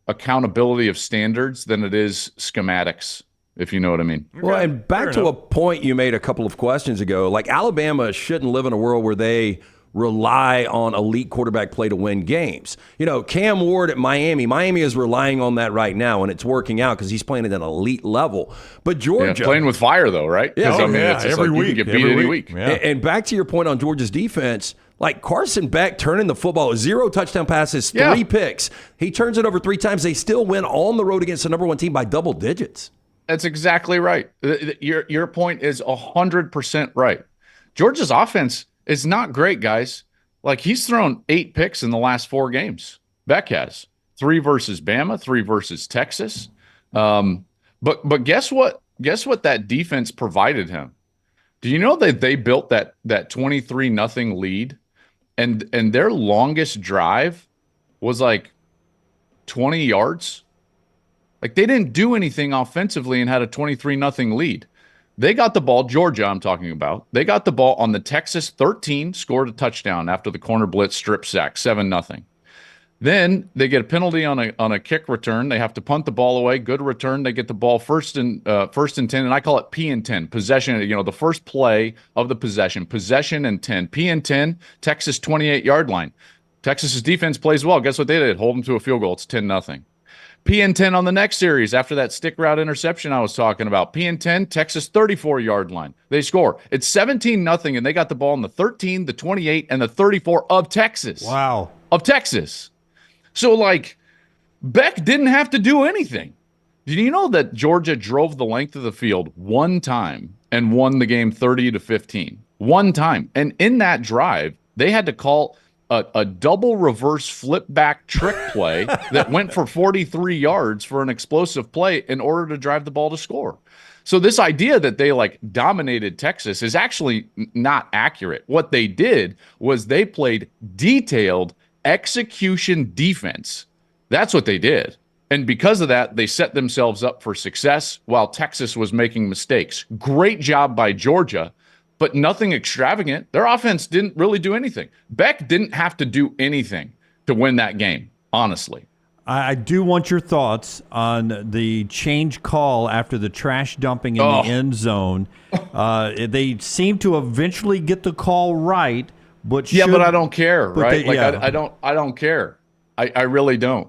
accountability of standards than it is schematics, if you know what I mean. Well, and back to a point you made a couple of questions ago, like Alabama shouldn't live in a world where they rely on elite quarterback play to win games. You know, Cam Ward at Miami is relying on that right now, and it's working out because he's playing at an elite level. But Georgia, playing with fire though, right? Yeah, It's every like week, you can get beat any week. Yeah. And back to your point on Georgia's defense, like Carson Beck turning the football, 0 touchdown passes, 3 picks. He turns it over 3 times. They still win on the road against the number 1 team by double digits. That's exactly right. Your point is 100% right. Georgia's offense is not great, guys. Like, he's thrown 8 picks in the last 4 games. Beck has 3 versus Bama, 3 versus Texas. But guess what? Guess what that defense provided him? Do you know that they built that 23-0 lead, and their longest drive was like 20 yards? Like, they didn't do anything offensively and had a 23-0 lead. They got the ball, Georgia I'm talking about. They got the ball on the Texas 13, scored a touchdown after the corner blitz strip sack, 7-0. Then they get a penalty on a kick return. They have to punt the ball away. Good return. They get the ball first and 10, and I call it P and 10. Possession, you know, the first play of the possession. Possession and 10. P and 10, Texas 28-yard line. Texas's defense plays well. Guess what they did? Hold them to a field goal. It's 10-0. P and 10 on the next series after that stick route interception I was talking about. P and 10, Texas 34-yard line. They score. It's 17-0, and they got the ball in the 13, the 28, and the 34 of Texas. Wow. Of Texas. So, like, Beck didn't have to do anything. Did you know that Georgia drove the length of the field 1 time and won the game 30-15? 1 time. And in that drive, they had to call a double reverse flip back trick play that went for 43 yards for an explosive play in order to drive the ball to score. So this idea that they like dominated Texas is actually not accurate. What they did was they played detailed execution defense. That's what they did. And because of that, they set themselves up for success while Texas was making mistakes. Great job by Georgia, but nothing extravagant. Their offense didn't really do anything. Beck didn't have to do anything to win that game, honestly. I do want your thoughts on the change call after the trash dumping in the end zone. They seem to eventually get the call right, but but I don't care, right? I don't care. I really don't.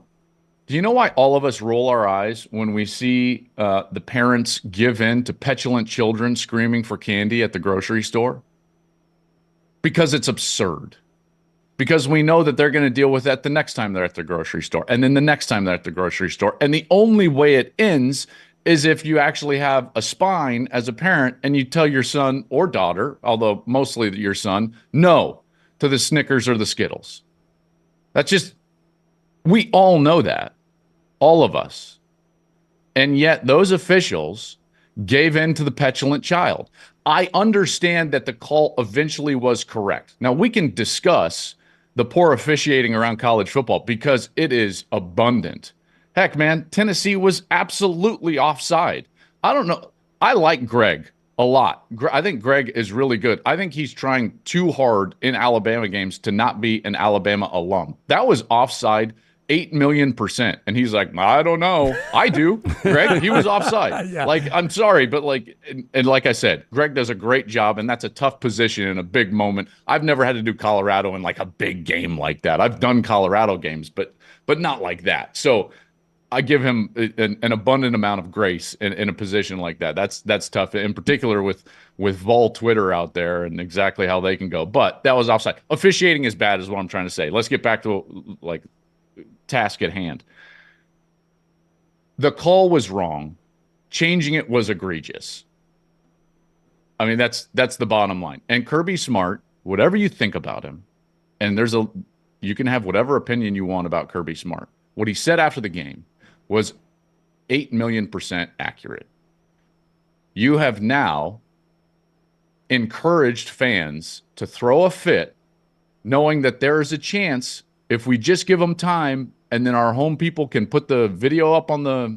Do you know why all of us roll our eyes when we see the parents give in to petulant children screaming for candy at the grocery store? Because it's absurd. Because we know that they're going to deal with that the next time they're at the grocery store, and then the next time they're at the grocery store. And the only way it ends is if you actually have a spine as a parent and you tell your son or daughter, although mostly your son, no to the Snickers or the Skittles. That's just, we all know that. all of us. And yet those officials gave in to the petulant child. I understand that the call eventually was correct. Now, we can discuss the poor officiating around college football because it is abundant. Heck, man, Tennessee was absolutely offside. I don't know. I like Greg a lot. I think Greg is really good. I think he's trying too hard in Alabama games to not be an Alabama alum. That was offside 8,000,000%. And he's like, I don't know. I do. Greg, he was offside. Yeah. Like, I'm sorry, but like, and like I said, Greg does a great job, and that's a tough position in a big moment. I've never had to do Colorado in like a big game like that. I've done Colorado games, but not like that. So I give him an abundant amount of grace in a position like that. That's tough, in particular with Vol Twitter out there and exactly how they can go. But that was offside. Officiating is bad, is what I'm trying to say. Let's get back to like task at hand. The call was wrong. Changing it was egregious. I mean, that's the bottom line. And Kirby Smart, whatever you think about him, and you can have whatever opinion you want about Kirby Smart. What he said after the game was 8,000,000% accurate. You have now encouraged fans to throw a fit, knowing that there is a chance, if we just give them time and then our home people can put the video up on the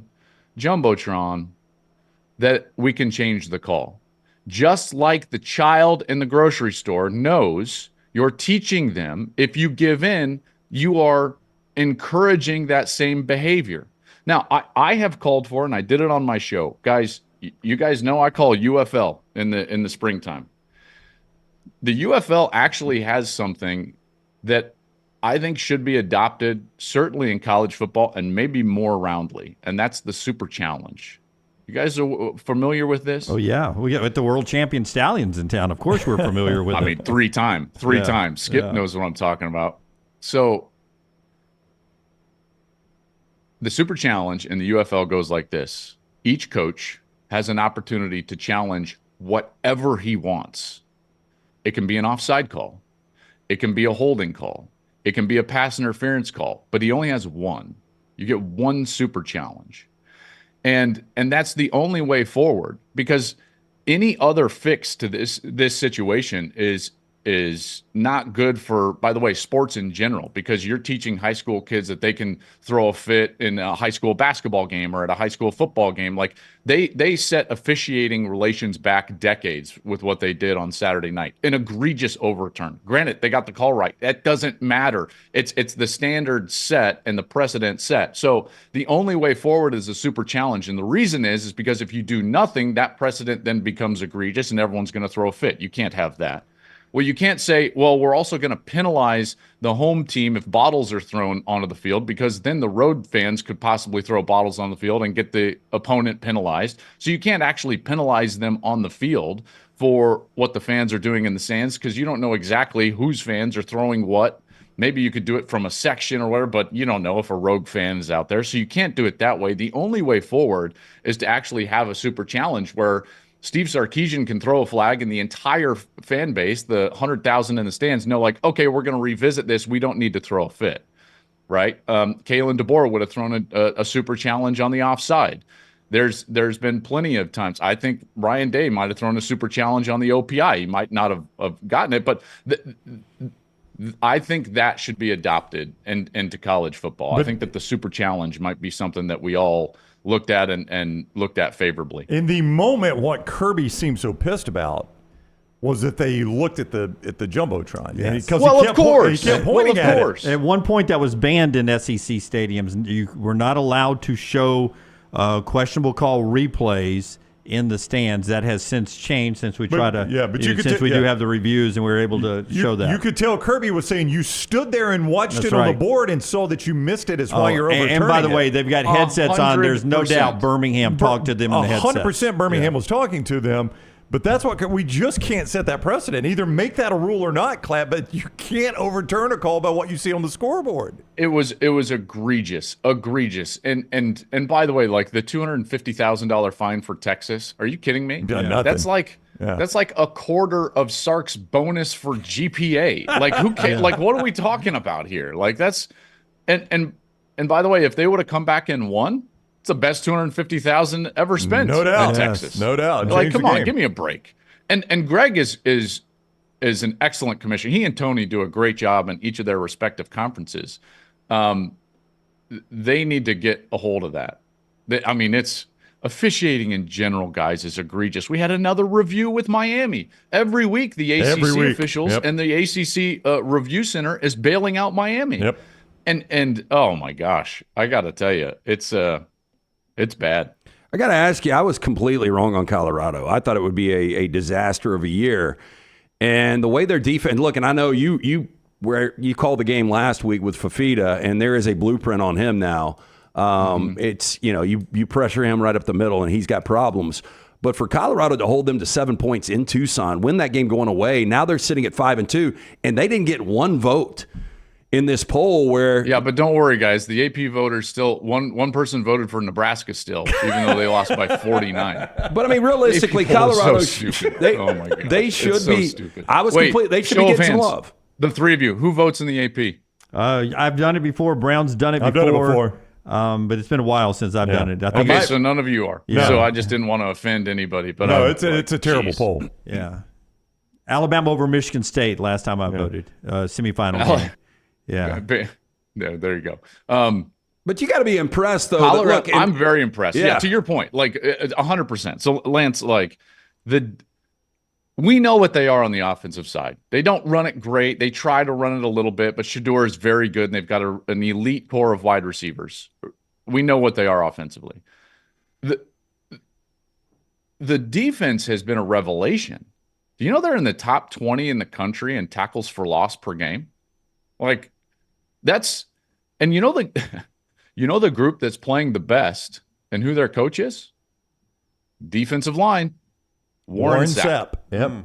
Jumbotron, that we can change the call. Just like the child in the grocery store knows, you're teaching them, if you give in, you are encouraging that same behavior. Now, I have called for, and I did it on my show. Guys, you guys know I call UFL in the springtime. The UFL actually has something that I think should be adopted, certainly in college football, and maybe more roundly, and that's the Super Challenge. You guys are familiar with this? Oh, yeah. We got the world champion Stallions in town. Of course we're familiar with it. I mean, three times. Skip knows what I'm talking about. So the Super Challenge in the UFL goes like this. Each coach has an opportunity to challenge whatever he wants. It can be an offside call. It can be a holding call. It can be a pass interference call, but he only has one. You get one Super Challenge. And that's the only way forward, because any other fix to this situation is not good for, by the way, sports in general, because you're teaching high school kids that they can throw a fit in a high school basketball game or at a high school football game. Like they set officiating relations back decades with what they did on Saturday night. An egregious overturn. Granted, they got the call right. That doesn't matter. It's the standard set and the precedent set. So the only way forward is a Super Challenge. And the reason is because if you do nothing, that precedent then becomes egregious and everyone's going to throw a fit. You can't have that. Well, you can't say, well, we're also going to penalize the home team if bottles are thrown onto the field, because then the road fans could possibly throw bottles on the field and get the opponent penalized. So you can't actually penalize them on the field for what the fans are doing in the stands, because you don't know exactly whose fans are throwing what. Maybe you could do it from a section or whatever, but you don't know if a rogue fan is out there. So you can't do it that way. The only way forward is to actually have a Super Challenge where Steve Sarkisian can throw a flag and the entire fan base, the 100,000 in the stands, know, like, okay, we're going to revisit this. We don't need to throw a fit, right? Kalen DeBoer would have thrown a Super Challenge on the offside. There's been plenty of times. I think Ryan Day might have thrown a Super Challenge on the OPI. He might not have gotten it, but I think that should be adopted into college football. I think that the Super Challenge might be something that we all looked at and looked at favorably. In the moment, what Kirby seemed so pissed about was that they looked at the Jumbotron. Yes. Of course. He kept pointing at it. At one point, that was banned in SEC stadiums. You were not allowed to show questionable call replays in the stands. That has since changed since we do have the reviews and we were able to show that. You could tell Kirby was saying you stood there and watched it on the board and saw that you missed it as while you're overturning and by the way, they've got headsets on. There's no doubt Birmingham talked to them in the headsets. 100% Birmingham was talking to them. But that's what we just can't set that precedent. Either make that a rule or not, Klatt, but you can't overturn a call by what you see on the scoreboard. It was egregious. And by the way, like the $250,000 fine for Texas. Are you kidding me? That's like a quarter of Sark's bonus for GPA. Like who cares? Like what are we talking about here? Like that's and And by the way, if they would have come back and won, it's the best $250,000 ever spent No doubt. in Texas. No doubt. Like, Change come the on, game. give me a break. And Greg is an excellent commissioner. He and Tony do a great job in each of their respective conferences. They need to get a hold of that. It's officiating in general, guys, is egregious. We had another review with Miami. Every week, the ACC officials and the ACC Review Center is bailing out Miami. Yep. And oh my gosh, I got to tell you, it's bad. I got to ask you, I was completely wrong on Colorado. I thought it would be a disaster of a year. And the way their defense, look, and I know you called the game last week with Fafita, and there is a blueprint on him now. It's, you pressure him right up the middle, and he's got problems. But for Colorado to hold them to 7 points in Tucson, win that game going away, now they're sitting at 5-2, and they didn't get one vote in this poll where... Yeah, but don't worry, guys. The AP voters still... One person voted for Nebraska still, even though they lost by 49. But, realistically, Colorado... So stupid. Oh, my God. They should so be... Stupid. They should be getting some love. The three of you, who votes in the AP? I've done it before. Brown's done it before. I've done it before. But it's been a while since I've done it. Okay, so none of you are. Yeah. So I just didn't want to offend anybody. But no, it's a terrible poll. Yeah. Alabama over Michigan State last time I voted. Semifinal game. Yeah. There you go. But you got to be impressed, though. Colorado, I'm very impressed. Yeah, to your point, 100%. So, Lance, we know what they are on the offensive side. They don't run it great. They try to run it a little bit, but Shedeur is very good, and they've got an elite core of wide receivers. We know what they are offensively. The defense has been a revelation. Do you know they're in the top 20 in the country in tackles for loss per game? That's, and you know the group that's playing the best and who their coach is? Defensive line. Warren Sapp. Yep.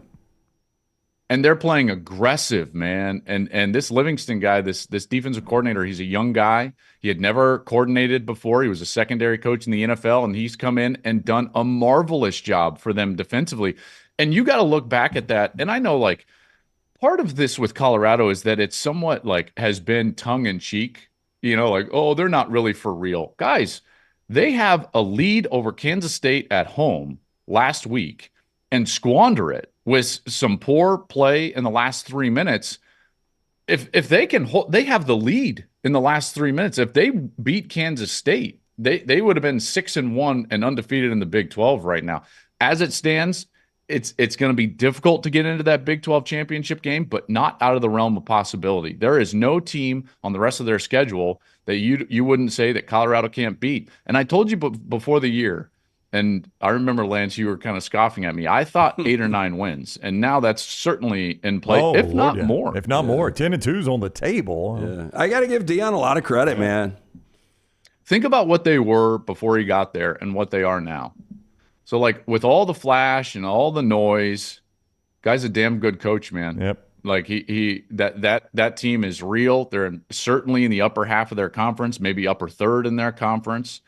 And they're playing aggressive, man. And this Livingston guy, this defensive coordinator, he's a young guy. He had never coordinated before. He was a secondary coach in the NFL, and he's come in and done a marvelous job for them defensively. And you got to look back at that. And I know, part of this with Colorado is that it's somewhat has been tongue-in-cheek, oh, they're not really for real. Guys, they have a lead over Kansas State at home last week and squander it with some poor play in the last 3 minutes. If they can hold, they have the lead in the last 3 minutes. If they beat Kansas State, they would have been 6-1 and undefeated in the Big 12 right now. As it stands, it's going to be difficult to get into that Big 12 championship game, but not out of the realm of possibility. There is no team on the rest of their schedule that you wouldn't say that Colorado can't beat. And I told you before the year, and I remember, Lance, you were kind of scoffing at me. I thought 8 or 9 wins, and now that's certainly in play, if not more. If not more. 10-2's on the table. Yeah. I got to give Deion a lot of credit, man. Think about what they were before he got there and what they are now. So, with all the flash and all the noise, guy's a damn good coach, man. Yep. That team is real. They're certainly in the upper half of their conference, maybe upper third in their conference.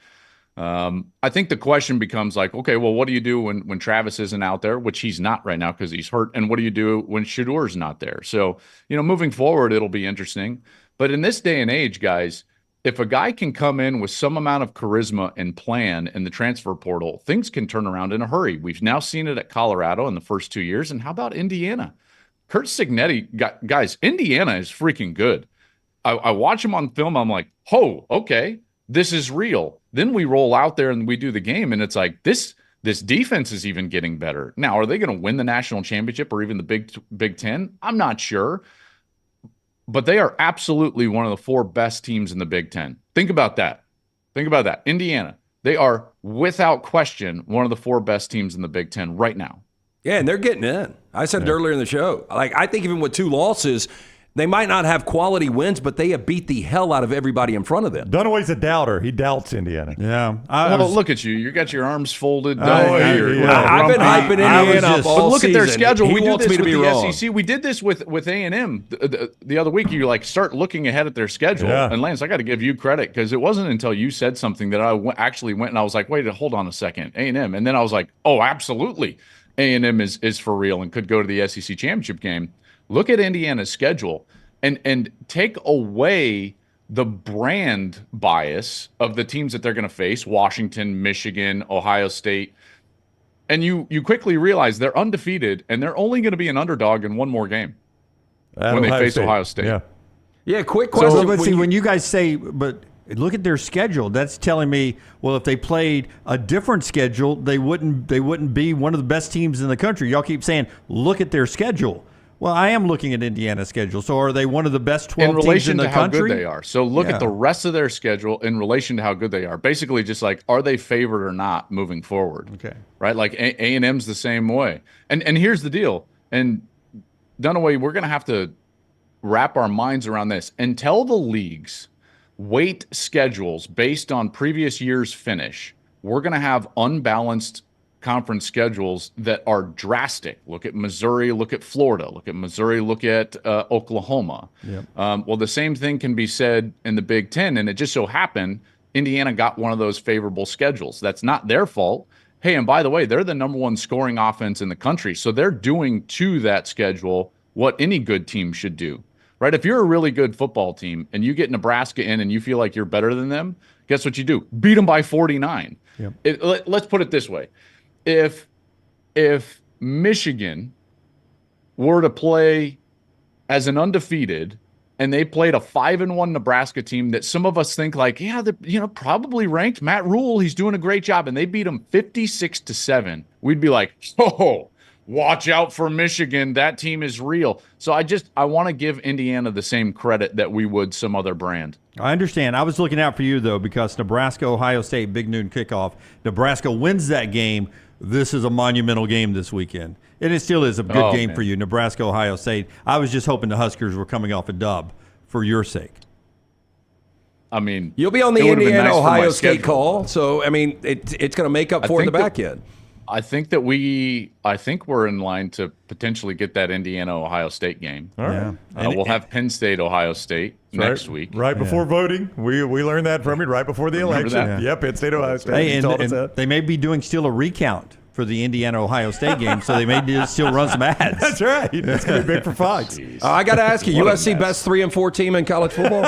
I think the question becomes okay, well, what do you do when Travis isn't out there, which he's not right now because he's hurt, and what do you do when Shedeur's not there? So, moving forward, it'll be interesting. But in this day and age, guys, if a guy can come in with some amount of charisma and plan in the transfer portal, things can turn around in a hurry. We've now seen it at Colorado in the first 2 years, and how about Indiana? Kurt Cignetti, guys, Indiana is freaking good. I watch him on film, I'm like, oh, okay, this is real. Then we roll out there and we do the game, and it's this defense is even getting better. Now, are they going to win the national championship or even the Big Ten? I'm not sure. But they are absolutely one of the 4 best teams in the Big Ten. Think about that. Indiana, they are without question one of the 4 best teams in the Big Ten right now. Yeah, and they're getting in. I said it earlier in the show. I think even with 2 losses, they might not have quality wins, but they have beat the hell out of everybody in front of them. Dunaway's a doubter. He doubts Indiana. Yeah. Look at you. You got your arms folded. I've been hyping Indiana up all But look season. at their schedule. He We did wants this me to with be the wrong. SEC. We did this with A&M the other week. You start looking ahead at their schedule. Yeah. And Lance, I got to give you credit because it wasn't until you said something that I actually went and I was like, wait, hold on a second. A&M. And then I was like, oh, absolutely. A&M is for real and could go to the SEC championship game. Look at Indiana's schedule. And take away the brand bias of the teams that they're going to face, Washington, Michigan, Ohio State, and you quickly realize they're undefeated and they're only going to be an underdog in one more game when they face Ohio State. Yeah, quick question. So, but see, when you guys say, but look at their schedule, that's telling me, well, if they played a different schedule, they wouldn't be one of the best teams in the country. Y'all keep saying, look at their schedule. Well, I am looking at Indiana's schedule. So are they one of the best 12 teams in the country? In relation to how good they are. So look at the rest of their schedule in relation to how good they are. Basically just like, are they favored or not moving forward? Okay. Right? Like A&M's the same way. And here's the deal. And Dunaway, we're going to have to wrap our minds around this. Until the leagues weight schedules based on previous year's finish, we're going to have unbalanced conference schedules that are drastic. Look at Missouri, look at Florida, look at Missouri, look at Oklahoma. Yep. Well, the same thing can be said in the Big Ten, and it just so happened Indiana got one of those favorable schedules. That's not their fault. Hey, and by the way, they're the number one scoring offense in the country, so they're doing to that schedule what any good team should do. Right? If you're a really good football team and you get Nebraska in and you feel like you're better than them, guess what you do? Beat them by 49. Yep. Let's put it this way. If Michigan were to play as an undefeated and they played a 5-1 Nebraska team that some of us think like, yeah, they're probably ranked. Matt Rule, he's doing a great job, and they beat them 56-7, we'd be like, oh, watch out for Michigan. That team is real. So I want to give Indiana the same credit that we would some other brand. I understand. I was looking out for you, though, because Nebraska, Ohio State, big noon kickoff. Nebraska wins that game. This is a monumental game this weekend. And it still is a good game for you, Nebraska, Ohio State. I was just hoping the Huskers were coming off a dub for your sake. I mean, you'll be on the Indiana-Ohio State call, so, I mean, it's going to make up for the back end. I think we're in line to potentially get that Indiana-Ohio State game. All right. We'll have Penn State, Ohio State next week. Right before voting. We learned that from you right before the election. Yep, Penn State, Ohio State. Hey, and they may be doing still a recount for the Indiana-Ohio State game, so they may still run some ads. That's right. That's going to be big for Fox. I got to ask you, USC best 3-4 team in college football?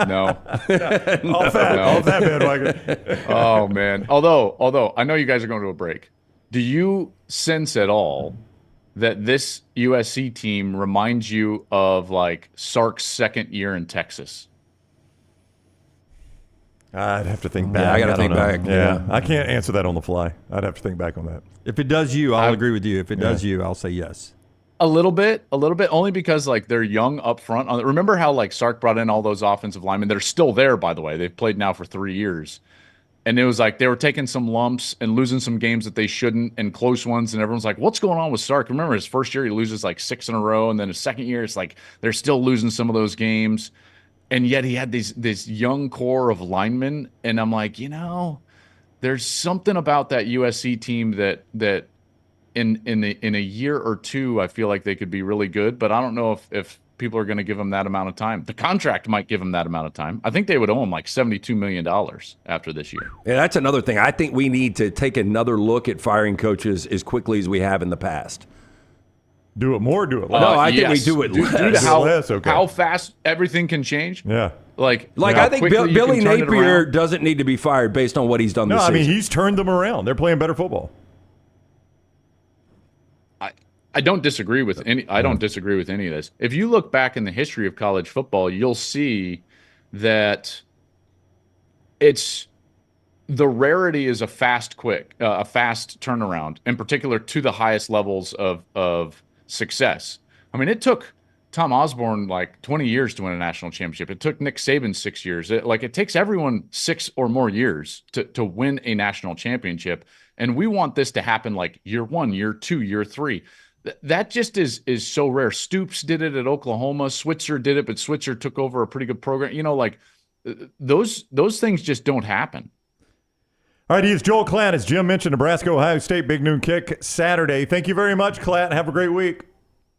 No. Off that bandwagon. Oh, man. Although I know you guys are going to a break. Do you sense at all that this USC team reminds you of like Sark's second year in Texas? I'd have to think back. Yeah, I got to think back. Yeah, I can't answer that on the fly. I'd have to think back on that. If it does you, I'll agree with you. If it does you, I'll say yes. A little bit, only because like they're young up front. Remember how like Sark brought in all those offensive linemen that are still there, by the way. They've played now for 3 years. And it was like they were taking some lumps and losing some games that they shouldn't and close ones. And everyone's like, what's going on with Sark? Remember his first year, he loses like 6 in a row. And then his second year, it's like they're still losing some of those games. And yet he had this young core of linemen. And I'm like, there's something about that USC team that in a year or two, I feel like they could be really good. But I don't know if people are going to give him that amount of time. The contract might give him that amount of time. I think they would owe him like $72 million after this year. Yeah, that's another thing. I think we need to take another look at firing coaches as quickly as we have in the past. Do it more, do it less. No, I think we do it less. Due to how fast everything can change. Yeah. Like I think Billy Napier doesn't need to be fired based on what he's done this season. No, I mean, he's turned them around. They're playing better football. I don't disagree with any. I don't disagree with any of this. If you look back in the history of college football, you'll see that it's the rarity is a fast turnaround, in particular to the highest levels of success. I mean, it took Tom Osborne like 20 years to win a national championship. It took Nick Saban 6 years. It takes everyone 6 or more years to win a national championship, and we want this to happen like year 1, year 2, year 3. That just is so rare. Stoops did it at Oklahoma. Switzer did it, but Switzer took over a pretty good program. Those things just don't happen. All right, he is Joel Klatt. As Jim mentioned, Nebraska, Ohio State, big noon kick Saturday. Thank you very much, Klatt. Have a great week.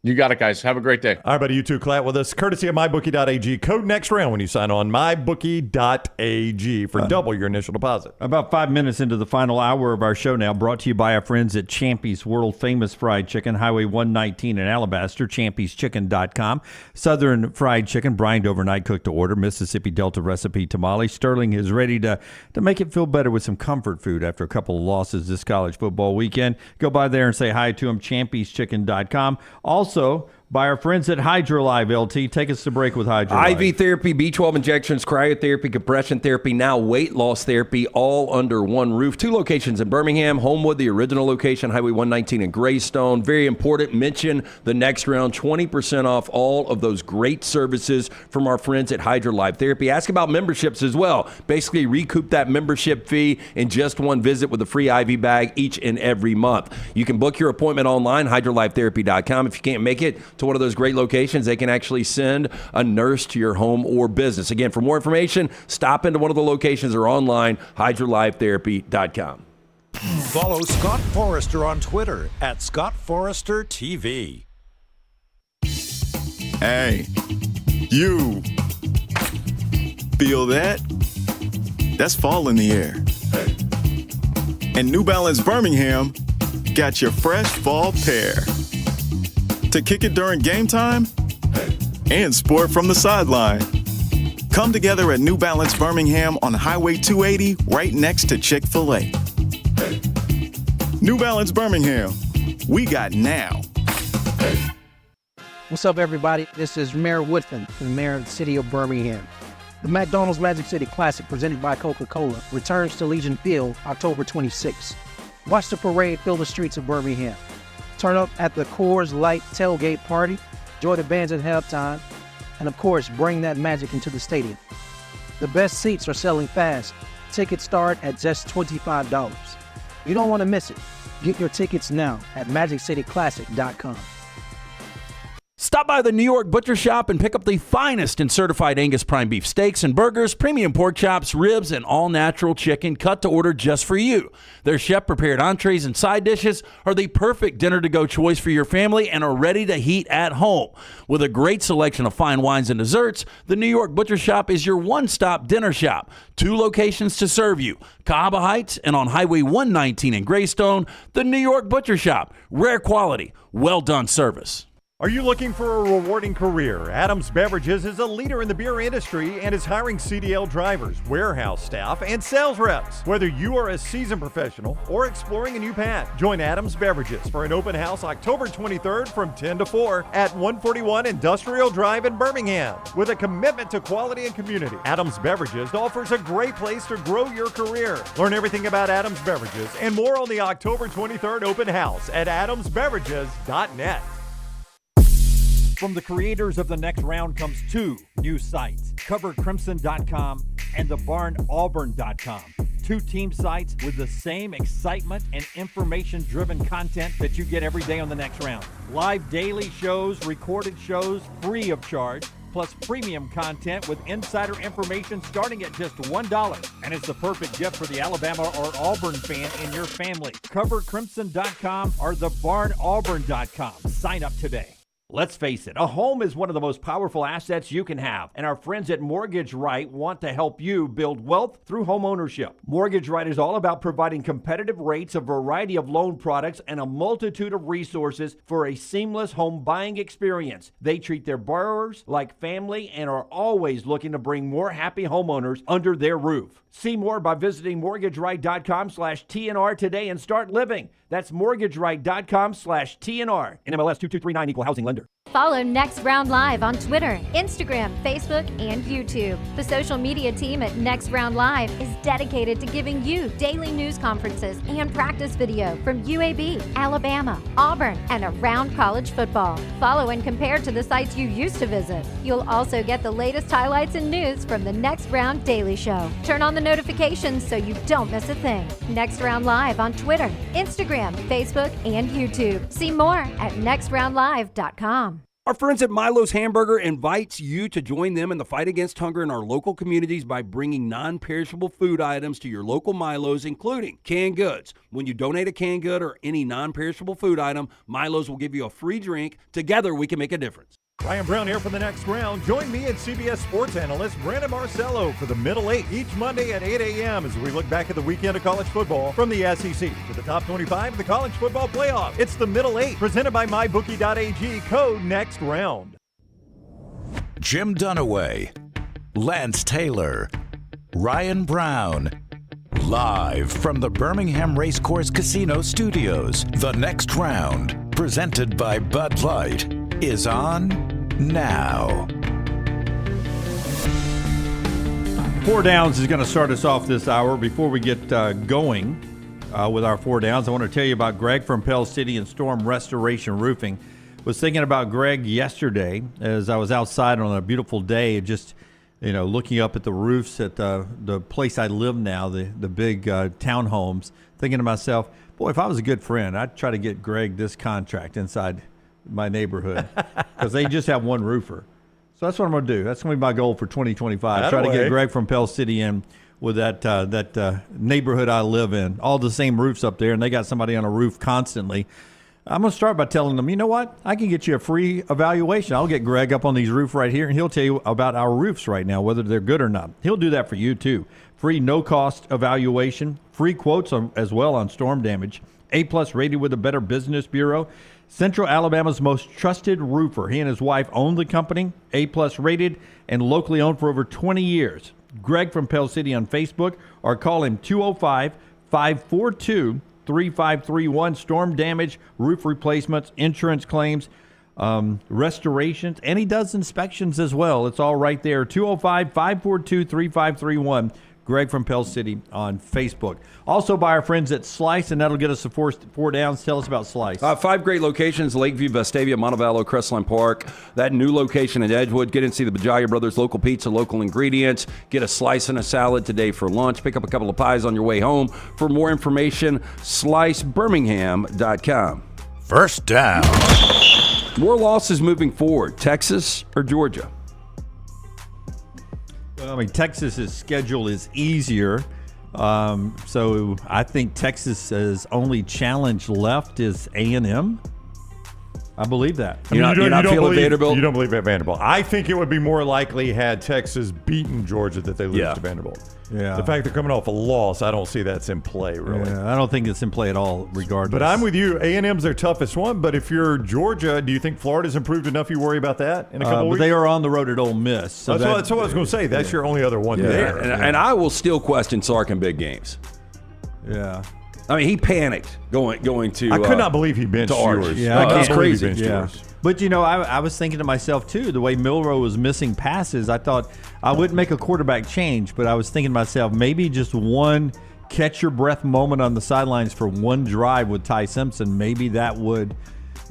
You got it, guys. Have a great day. All right, buddy. You too, Klatt, with us. Courtesy of MyBookie.ag. Code next round when you sign on. MyBookie.ag for double your initial deposit. About 5 minutes into the final hour of our show now, brought to you by our friends at Champy's World Famous Fried Chicken, Highway 119 in Alabaster, champy'schicken.com. Southern fried chicken, brined overnight, cooked to order. Mississippi Delta recipe tamale. Sterling is ready to make it feel better with some comfort food after a couple of losses this college football weekend. Go by there and say hi to him, champy'schicken.com. Also, by our friends at HydroLive, LT. Take us to break with HydroLive. IV therapy, B12 injections, cryotherapy, compression therapy, now weight loss therapy, all under one roof. 2 locations in Birmingham, Homewood, the original location, Highway 119 in Greystone. Very important, mention the next round, 20% off all of those great services from our friends at HydroLive Therapy. Ask about memberships as well. Basically, recoup that membership fee in just one visit with a free IV bag each and every month. You can book your appointment online, hydrolivetherapy.com. If you can't make it to one of those great locations, they can actually send a nurse to your home or business. Again, for more information, stop into one of the locations or online, hydrolivetherapy.com. Follow Scott Forrester on Twitter at scottforestertv. Hey, you. Feel that? That's fall in the air. And New Balance Birmingham got your fresh fall pair. To kick it during game time and sport from the sideline. Come together at New Balance Birmingham on Highway 280 right next to Chick-fil-A. New Balance Birmingham, we got now. What's up, everybody? This is Mayor Woodfin, the mayor of the city of Birmingham. The McDonald's Magic City Classic, presented by Coca-Cola, returns to Legion Field October 26th. Watch the parade fill the streets of Birmingham. Turn up at the Coors Light tailgate party, enjoy the bands at halftime, and of course, bring that magic into the stadium. The best seats are selling fast. Tickets start at just $25. You don't want to miss it. Get your tickets now at MagicCityClassic.com. Stop by the New York Butcher Shop and pick up the finest in certified Angus prime beef steaks and burgers, premium pork chops, ribs, and all-natural chicken cut to order just for you. Their chef-prepared entrees and side dishes are the perfect dinner-to-go choice for your family and are ready to heat at home. With a great selection of fine wines and desserts, the New York Butcher Shop is your one-stop dinner shop. 2 locations to serve you, Cahaba Heights and on Highway 119 in Greystone. The New York Butcher Shop, rare quality, well-done service. Are you looking for a rewarding career? Adams Beverages is a leader in the beer industry and is hiring CDL drivers, warehouse staff, and sales reps. Whether you are a seasoned professional or exploring a new path, join Adams Beverages for an open house October 23rd from 10 to 4 at 141 Industrial Drive in Birmingham. With a commitment to quality and community, Adams Beverages offers a great place to grow your career. Learn everything about Adams Beverages and more on the October 23rd open house at adamsbeverages.net. From the creators of The Next Round comes 2 new sites, covercrimson.com and thebarnauburn.com. 2 team sites with the same excitement and information-driven content that you get every day on The Next Round. Live daily shows, recorded shows, free of charge, plus premium content with insider information starting at just $1. And it's the perfect gift for the Alabama or Auburn fan in your family. Covercrimson.com or thebarnauburn.com. Sign up today. Let's face it, a home is one of the most powerful assets you can have, and our friends at Mortgage Right want to help you build wealth through home ownership. Mortgage Right is all about providing competitive rates, a variety of loan products, and a multitude of resources for a seamless home buying experience. They treat their borrowers like family and are always looking to bring more happy homeowners under their roof. See more by visiting mortgageright.com/TNR today and start living. That's mortgageright.com/TNR. NMLS 2239, Equal Housing Lender. Follow Next Round Live on Twitter, Instagram, Facebook, and YouTube. The social media team at Next Round Live is dedicated to giving you daily news conferences and practice video from UAB, Alabama, Auburn, and around college football. Follow and compare to the sites you used to visit. You'll also get the latest highlights and news from the Next Round Daily Show. Turn on the notifications so you don't miss a thing. Next Round Live on Twitter, Instagram, Facebook, and YouTube. See more at nextroundlive.com. Our friends at Milo's Hamburger invites you to join them in the fight against hunger in our local communities by bringing non-perishable food items to your local Milo's, including canned goods. When you donate a canned good or any non-perishable food item, Milo's will give you a free drink. Together, we can make a difference. Ryan Brown here for the next round. Join me and CBS sports analyst Brandon Marcello for the Middle Eight each Monday at 8 a.m. as we look back at the weekend of college football from the SEC to the top 25 of the college football playoff. It's the Middle Eight presented by MyBookie.ag. Code Next Round. Jim Dunaway, Lance Taylor, Ryan Brown. Live from the Birmingham Racecourse Casino Studios, the next round, presented by Bud Light, is on now. Four Downs is going to start us off this hour. Before we get going with our Four Downs, I want to tell you about Greg from Pell City and Storm Restoration Roofing. Was thinking about Greg yesterday as I was outside on a beautiful day, just looking up at the roofs at the place I live now, the big townhomes, thinking to myself, boy, if I was a good friend, I'd try to get Greg this contract inside my neighborhood because they just have one roofer. So that's what I'm going to do. That's going to be my goal for 2025. Try to get Greg from Pell City in with that neighborhood I live in. All the same roofs up there, and they got somebody on a roof constantly. I'm going to start by telling them, you know what? I can get you a free evaluation. I'll get Greg up on these roofs right here, and he'll tell you about our roofs right now, whether they're good or not. He'll do that for you, too. Free no-cost evaluation, free quotes as well on storm damage, A-plus rated with the Better Business Bureau, Central Alabama's most trusted roofer. He and his wife own the company, A-plus rated, and locally owned for over 20 years. Greg from Pell City on Facebook, or call him 205-542-3531. Storm damage, roof replacements, insurance claims, restorations, and he does inspections as well. It's all right there. 205-542-3531. Greg from Pell City on Facebook. Also by our friends at Slice, and that'll get us to four downs. Tell us about Slice. 5 great locations: Lakeview, Vestavia, Montevallo, Crestline Park. That new location in Edgewood. Get in and see the Bajaya Brothers local pizza, local ingredients. Get a slice and a salad today for lunch. Pick up a couple of pies on your way home. For more information, slicebirmingham.com. First down. More losses moving forward: Texas or Georgia? Well, I mean, Texas's schedule is easier, so I think Texas's only challenge left is A&M. I believe that. You don't feeling Vanderbilt? You don't believe at Vanderbilt. I think it would be more likely had Texas beaten Georgia that they lose to Vanderbilt. Yeah. The fact they're coming off a loss, I don't see that's in play, really. Yeah, I don't think it's in play at all, regardless. But I'm with you. A&M's their toughest one. But if you're Georgia, do you think Florida's improved enough you worry about that in a couple weeks? But they are on the road at Ole Miss. So that's what I was going to say. That's your only other one there. And I will still question Sark in big games. Yeah. I mean, he panicked going to. I could not believe he benched yours. Yeah, that's crazy. But I was thinking to myself too, the way Milroe was missing passes, I thought I wouldn't make a quarterback change, but I was thinking to myself, maybe just one catch your breath moment on the sidelines for one drive with Ty Simpson, maybe that would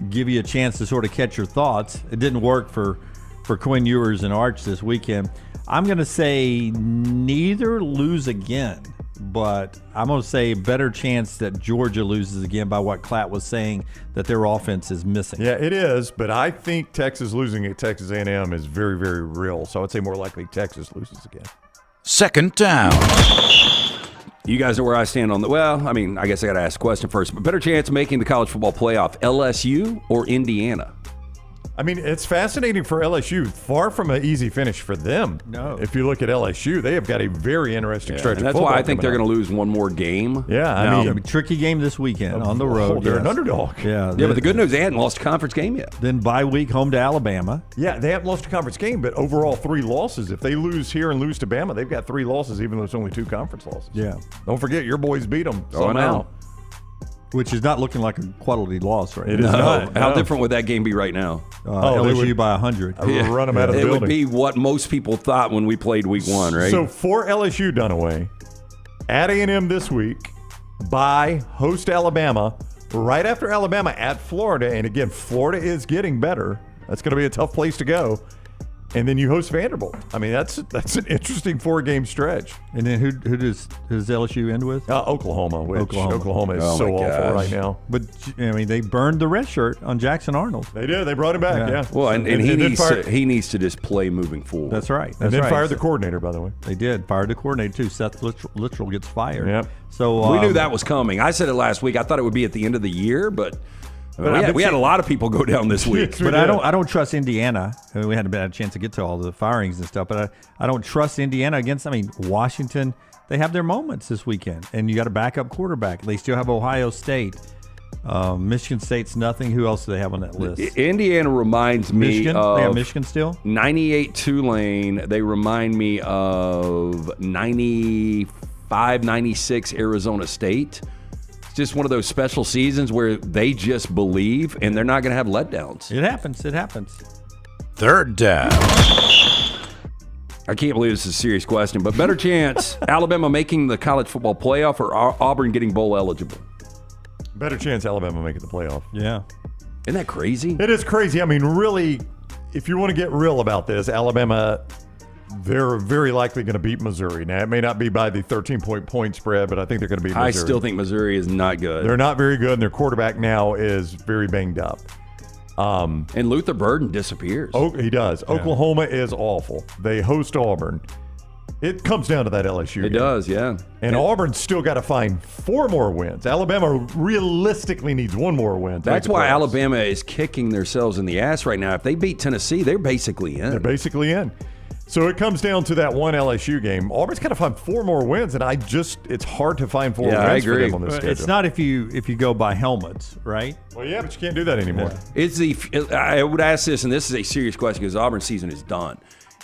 give you a chance to sort of catch your thoughts. It didn't work for Quinn Ewers and Arch this weekend. I'm going to say neither lose again. But I'm going to say better chance that Georgia loses again by what Klatt was saying, that their offense is missing. Yeah, it is. But I think Texas losing at Texas A&M is very, very real. So I would say more likely Texas loses again. Second down. You guys know where I stand on the. Well, I mean, I guess I got to ask a question first. But better chance of making the college football playoff, LSU or Indiana? I mean, it's fascinating for LSU. Far from an easy finish for them. No. If you look at LSU, they have got a very interesting stretch of that's football. Why I think they're going to lose one more game. Yeah, I mean, tricky game this weekend on the road. They're an underdog. Yeah, but the good news, they hadn't lost a conference game yet. Then bye week home to Alabama. Yeah, they haven't lost a conference game, but overall 3 losses. If they lose here and lose to Bama, they've got 3 losses, even though it's only 2 conference losses. Yeah. Don't forget, your boys beat them somehow. Which is not looking like a quality loss right now. It is not. How different would that game be right now? LSU by 100. I would run them out of the building. It would be what most people thought when we played week 1, right? So for LSU, Dunaway, at A&M this week, bye, host Alabama, right after Alabama at Florida. And again, Florida is getting better. That's going to be a tough place to go. and then you host Vanderbilt. I mean, that's an interesting 4-game stretch. And then who does LSU end with? Oklahoma, which Oklahoma is Oh, so my awful gosh. right now. But I mean, they burned the red shirt on Jackson Arnold. They did. They brought him back. Yeah. Well, and then he needs to just play moving forward. That's right. And then right. fired the coordinator, by the way. They did. Fired the coordinator, too. Seth Littrell gets fired. Yep. So we knew that was coming. I said it last week. I thought it would be at the end of the year, but we had a lot of people go down this week. But I don't trust Indiana. I mean, we hadn't had a chance to get to all the firings and stuff, but I don't trust Indiana against, Washington. They have their moments this weekend, and you got a backup quarterback. They still have Ohio State. Michigan State's nothing. Who else do they have on that list? Indiana reminds me Michigan? of They have Michigan still? 98 Tulane. They remind me of 95, 96 Arizona State. It's just one of those special seasons where they just believe, and they're not going to have letdowns. It happens. It happens. Third down. I can't believe this is a serious question, but better chance Alabama making the college football playoff or Auburn getting bowl eligible? Better chance Alabama making the playoff. Yeah. Isn't that crazy? It is crazy. I mean, really, if you want to get real about this, Alabama, they're very likely going to beat Missouri. Now, it may not be by the 13-point spread, but I think they're going to beat Missouri. I still think Missouri is not good. They're not very good, and their quarterback now is very banged up. And Luther Burden disappears. Oh, he does. Yeah. Oklahoma is awful. They host Auburn. It comes down to that LSU It game. does, yeah. And Auburn's still got to find 4 more wins. Alabama realistically needs 1 more win. That's why Alabama is kicking themselves in the ass right now. If they beat Tennessee, they're basically in. They're basically in. So it comes down to that one LSU game. Auburn's got to find 4 more wins, and it's hard to find 4 wins I for agree. them on this schedule. It's not if you go by helmets, right? Well, yeah, but you can't do that anymore. I would ask this, and this is a serious question because Auburn's season is done.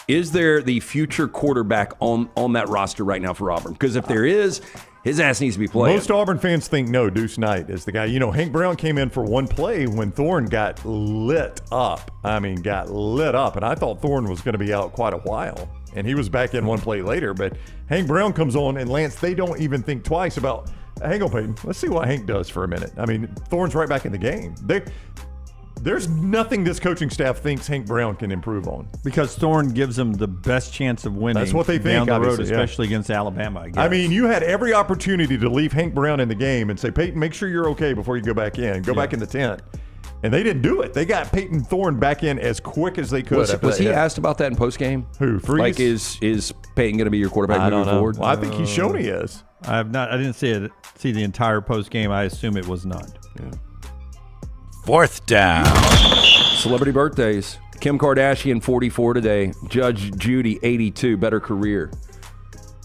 Is there the future quarterback on that roster right now for Auburn? Because if there is, his ass needs to be playing. Most Auburn fans think no, Deuce Knight is the guy. You know, Hank Brown came in for one play when Thorne got lit up. And I thought Thorne was going to be out quite a while. And he was back in one play later. But Hank Brown comes on, and Lance, they don't even think twice about, hang on, Peyton, let's see what Hank does for a minute. I mean, Thorne's right back in the game. There's nothing this coaching staff thinks Hank Brown can improve on. Because Thorne gives them the best chance of winning. That's what they think down the road, yeah. especially against Alabama. I guess. I mean, you had every opportunity to leave Hank Brown in the game and say, Peyton, make sure you're okay before you go back in. Go back in the tent. And they didn't do it. They got Peyton Thorne back in as quick as they could. Was he asked about that in postgame? Who? Freeze? Like, is Peyton going to be your quarterback moving forward? Well, I think he's shown he is. I didn't see the entire postgame. I assume it was not. Yeah. Fourth down. Celebrity birthdays. Kim Kardashian, 44 today. Judge Judy, 82. Better career.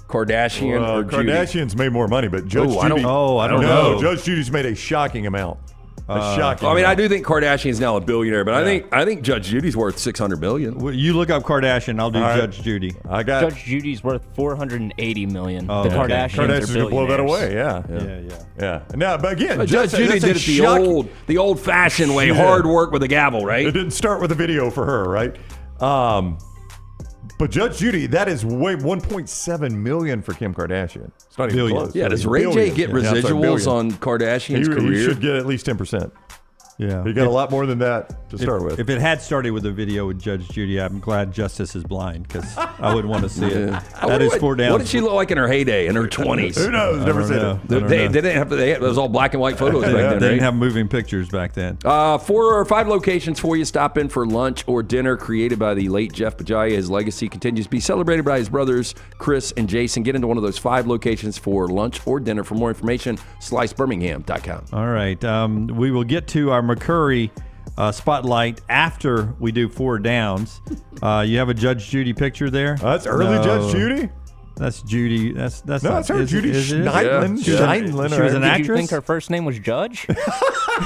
Kardashian or Judy? Kardashian's made more money, but Judge Judy. I don't know. Judge Judy's made a shocking amount. I do think Kardashian's now a billionaire, but I think Judge Judy's worth $600 billion. Well, you look up Kardashian. I'll do Judge Judy. I got Judge Judy's worth $480 million. Oh, the okay. Kardashians gonna blow that away. Yeah. Now, but again, Judge Judy did it the old-fashioned way, hard work with a gavel, right? It didn't start with a video for her, right? But Judge Judy, that is way $1.7 million for Kim Kardashian. It's not even close. Yeah, does Ray J get residuals on Kardashian's career? He should get at least 10%. Yeah. He got a lot more than that to start with. If it had started with a video with Judge Judy, I'm glad Justice is blind because I wouldn't want to see it. That is 4 downs. What did she look like in her heyday, in her 20s? Who knows? Never seen it. They didn't have it was all black and white photos back then, They didn't have moving pictures back then. 4 or 5 locations for you. Stop in for lunch or dinner created by the late Jeff Bajaya. His legacy continues to be celebrated by his brothers, Chris and Jason. Get into one of those 5 locations for lunch or dinner. For more information, slicebirmingham.com. All right. We will get to our McCurry spotlight after we do 4 downs. You have a Judge Judy picture there? That's early Judge Judy? That's Judy. That's no, not, that's her. Judy Schneidlin. She was an actress. Did you think her first name was Judge?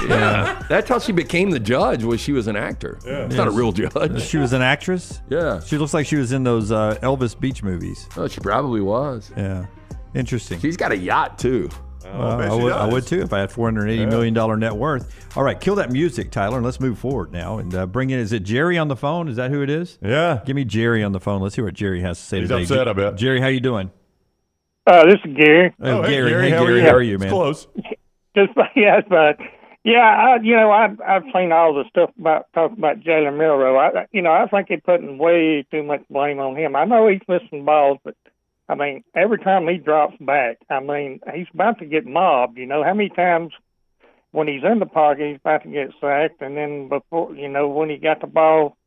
Yeah. That's how she became the judge, was she was an actor. Yeah. It's not a real judge. She was an actress? Yeah. She looks like she was in those Elvis Beach movies. Oh, she probably was. Yeah. Interesting. She's got a yacht, too. I would too if I had $480 million net worth. All right, kill that music, Tyler, and let's move forward now and bring in. Is it Jerry on the phone? Is that who it is? Yeah. Give me Jerry on the phone. Let's hear what Jerry has to say He's today. He's upset, I bet. Jerry, how you doing? This is Gary. Oh, hey, Gary. Gary, Hey, how Gary, are you? how are you, man? It's close. Just fine. Yeah, I've seen all the stuff talking about Jalen Milroe. I think they're putting way too much blame on him. I know he's missing balls, but I mean, every time he drops back, I mean, he's about to get mobbed. How many times when he's in the pocket, he's about to get sacked, and then before, when he got the ball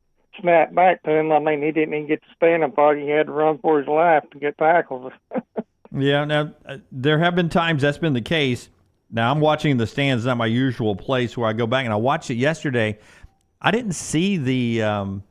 snapped back to him, I mean, he didn't even get to stay in the pocket. He had to run for his life to get tackled. Yeah, now, there have been times that's been the case. Now, I'm watching the stands, not my usual place where I go back, and I watched it yesterday. I didn't see the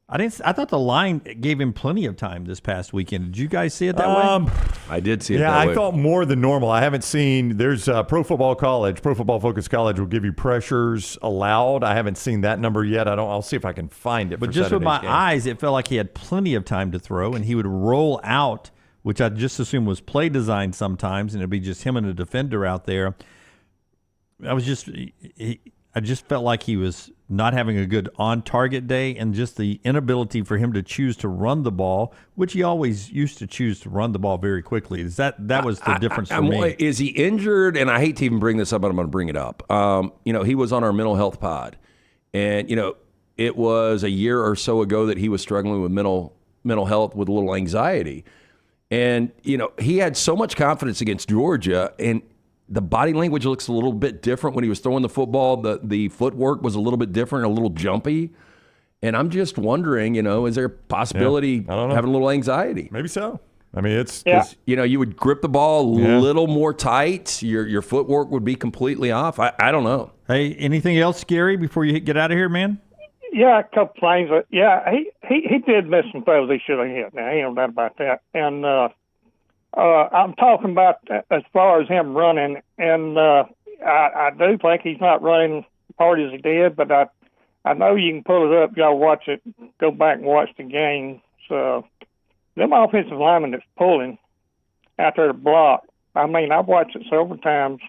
I thought the line gave him plenty of time this past weekend. Did you guys see it that way? I did see it that way. Yeah, I thought more than normal. I haven't seen, there's Pro Football Focus College will give you pressures allowed. I haven't seen that number yet. I'll see if I can find it. But for just with Saturday's my game. eyes, it felt like he had plenty of time to throw, and he would roll out, which I just assumed was play design sometimes, and it'd be just him and a defender out there. I just felt like he was not having a good on-target day, and just the inability for him to choose to run the ball, which he always used to choose to run the ball very quickly. That was the difference for me. Is he injured? And I hate to even bring this up, but I'm going to bring it up. He was on our mental health pod, and it was a year or so ago that he was struggling with mental health with a little anxiety, and he had so much confidence against Georgia, and the body language looks a little bit different when he was throwing the football. The footwork was a little bit different, a little jumpy. And I'm just wondering, is there a possibility of having a little anxiety? Maybe so. I mean, it's because you would grip the ball a little more tight. Your footwork would be completely off. I don't know. Hey, anything else scary before you get out of here, man? Yeah, a couple things. Yeah, he did miss some throws he should have hit. Now, ain't no doubt about that. And I'm talking about as far as him running, and I do think he's not running as hard as he did, but I know you can pull it up. Y'all watch it, go back and watch the game. So them offensive linemen that's pulling out there to block, I mean, I've watched it several times.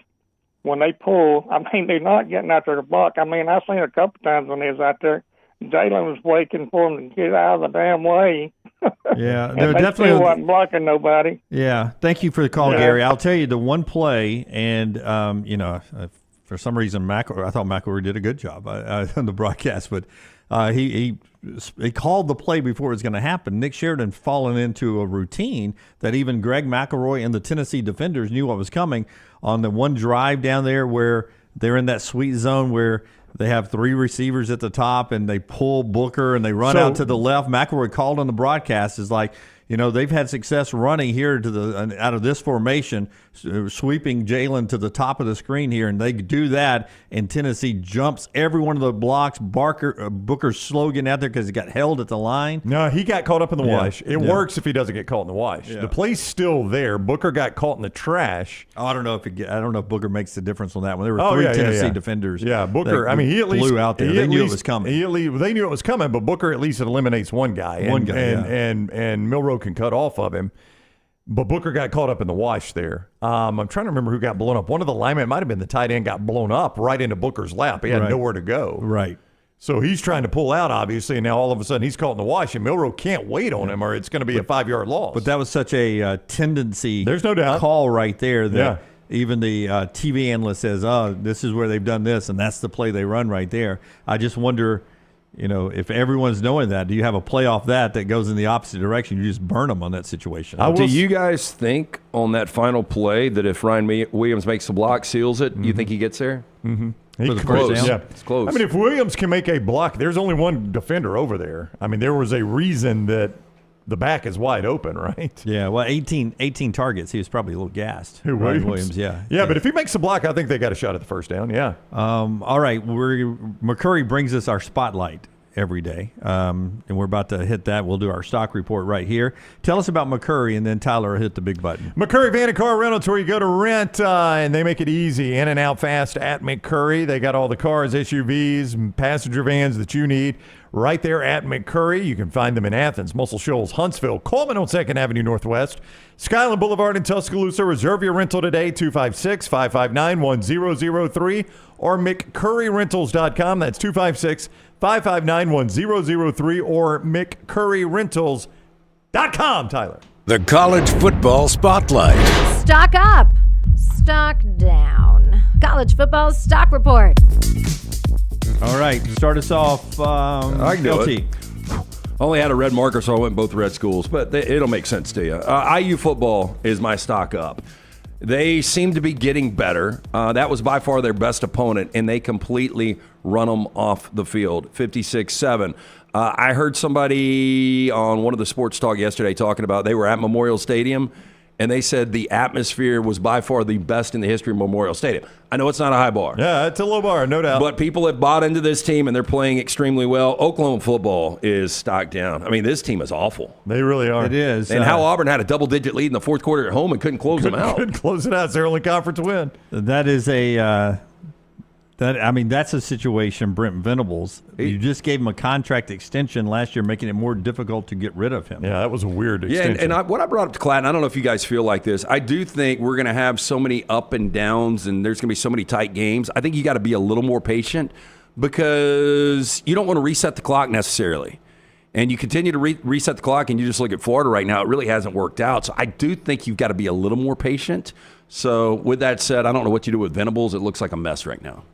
When they pull, I mean, they're not getting out there to block. I mean, I've seen it a couple times when they was out there. Jalen was waiting for him to get out of the damn way. Yeah, and they still wasn't blocking nobody. Yeah, thank you for the call, Gary. I'll tell you the one play, and for some reason, I thought McWhorter did a good job on the broadcast, but he called the play before it was going to happen. Nick Sheridan fallen into a routine that even Greg McElroy and the Tennessee defenders knew what was coming on the one drive down there where they're in that sweet zone where they have three receivers at the top and they pull Booker and they run out to the left. McElroy called on the broadcast is like, they've had success running here to out of this formation, sweeping Jalen to the top of the screen here, and they do that, and Tennessee jumps every one of the blocks. Booker's slow getting out there because he got held at the line. No, he got caught up in the wash. It works if he doesn't get caught in the wash. Yeah. The play's still there. Booker got caught in the trash. Oh, I don't know if Booker makes the difference on that one. There were three Tennessee defenders. Yeah, Booker. I mean, he at least blew out there. They knew it was coming. They knew it was coming, but Booker at least eliminates one guy. And Milroe can cut off of him. But Booker got caught up in the wash there. I'm trying to remember who got blown up. One of the linemen, it might have been the tight end, got blown up right into Booker's lap. He had nowhere to go. Right. So he's trying to pull out, obviously, and now all of a sudden he's caught in the wash, and Milroe can't wait on him or it's going to be a 5-yard loss. But that was such a tendency There's no doubt. Call right there that even the TV analyst says, this is where they've done this, and that's the play they run right there. I just wonder, if everyone's knowing that, do you have a play off that goes in the opposite direction? You just burn them on that situation. Do you guys think on that final play that if Ryan Williams makes the block, seals it, you think he gets there? Mm-hmm. It's close. Yeah. It's close. I mean, if Williams can make a block, there's only one defender over there. I mean, there was a reason that the back is wide open, right? Yeah, well, 18 targets. He was probably a little gassed. Who, Williams? Yeah, but if he makes a block, I think they got a shot at the first down, all right, McCurry brings us our spotlight every day, and we're about to hit that. We'll do our stock report right here. Tell us about McCurry, and then Tyler will hit the big button. McCurry Van and Car Rentals, where you go to rent, and they make it easy. In and out fast at McCurry. They got all the cars, SUVs, passenger vans that you need right there at McCurry. You can find them in Athens, Muscle Shoals, Huntsville, Coleman on 2nd Avenue Northwest, Skyland Boulevard in Tuscaloosa. Reserve your rental today, 256-559-1003, or McCurryRentals.com. That's 256-559-1003, or McCurryRentals.com, Tyler. The College Football Spotlight. Stock up, stock down. college football stock report. All right, start us off. I can do LT. it. Only had a red marker, so I went both red schools, but it'll make sense to you. IU football is my stock up. They seem to be getting better. That was by far their best opponent, and they completely run them off the field, 56-7. I heard somebody on one of the sports talk yesterday talking about they were at Memorial Stadium, and they said the atmosphere was by far the best in the history of Memorial Stadium. I know it's not a high bar. Yeah, it's a low bar, no doubt. But people have bought into this team, and they're playing extremely well. Oklahoma football is stocked down. I mean, this team is awful. They really are. It is. And how Auburn had a double-digit lead in the fourth quarter at home and couldn't close them out. Couldn't close it out. It's their only conference win. That is a that's a situation. Brent Venables, you just gave him a contract extension last year, making it more difficult to get rid of him. Yeah, that was a weird extension. Yeah, and what I brought up to Klatt, and I don't know if you guys feel like this, I do think we're going to have so many up and downs, and there's going to be so many tight games. I think you got to be a little more patient because you don't want to reset the clock necessarily. And you continue to reset the clock, and you just look at Florida right now. It really hasn't worked out. So I do think you've got to be a little more patient. So with that said, I don't know what you do with Venables. It looks like a mess right now.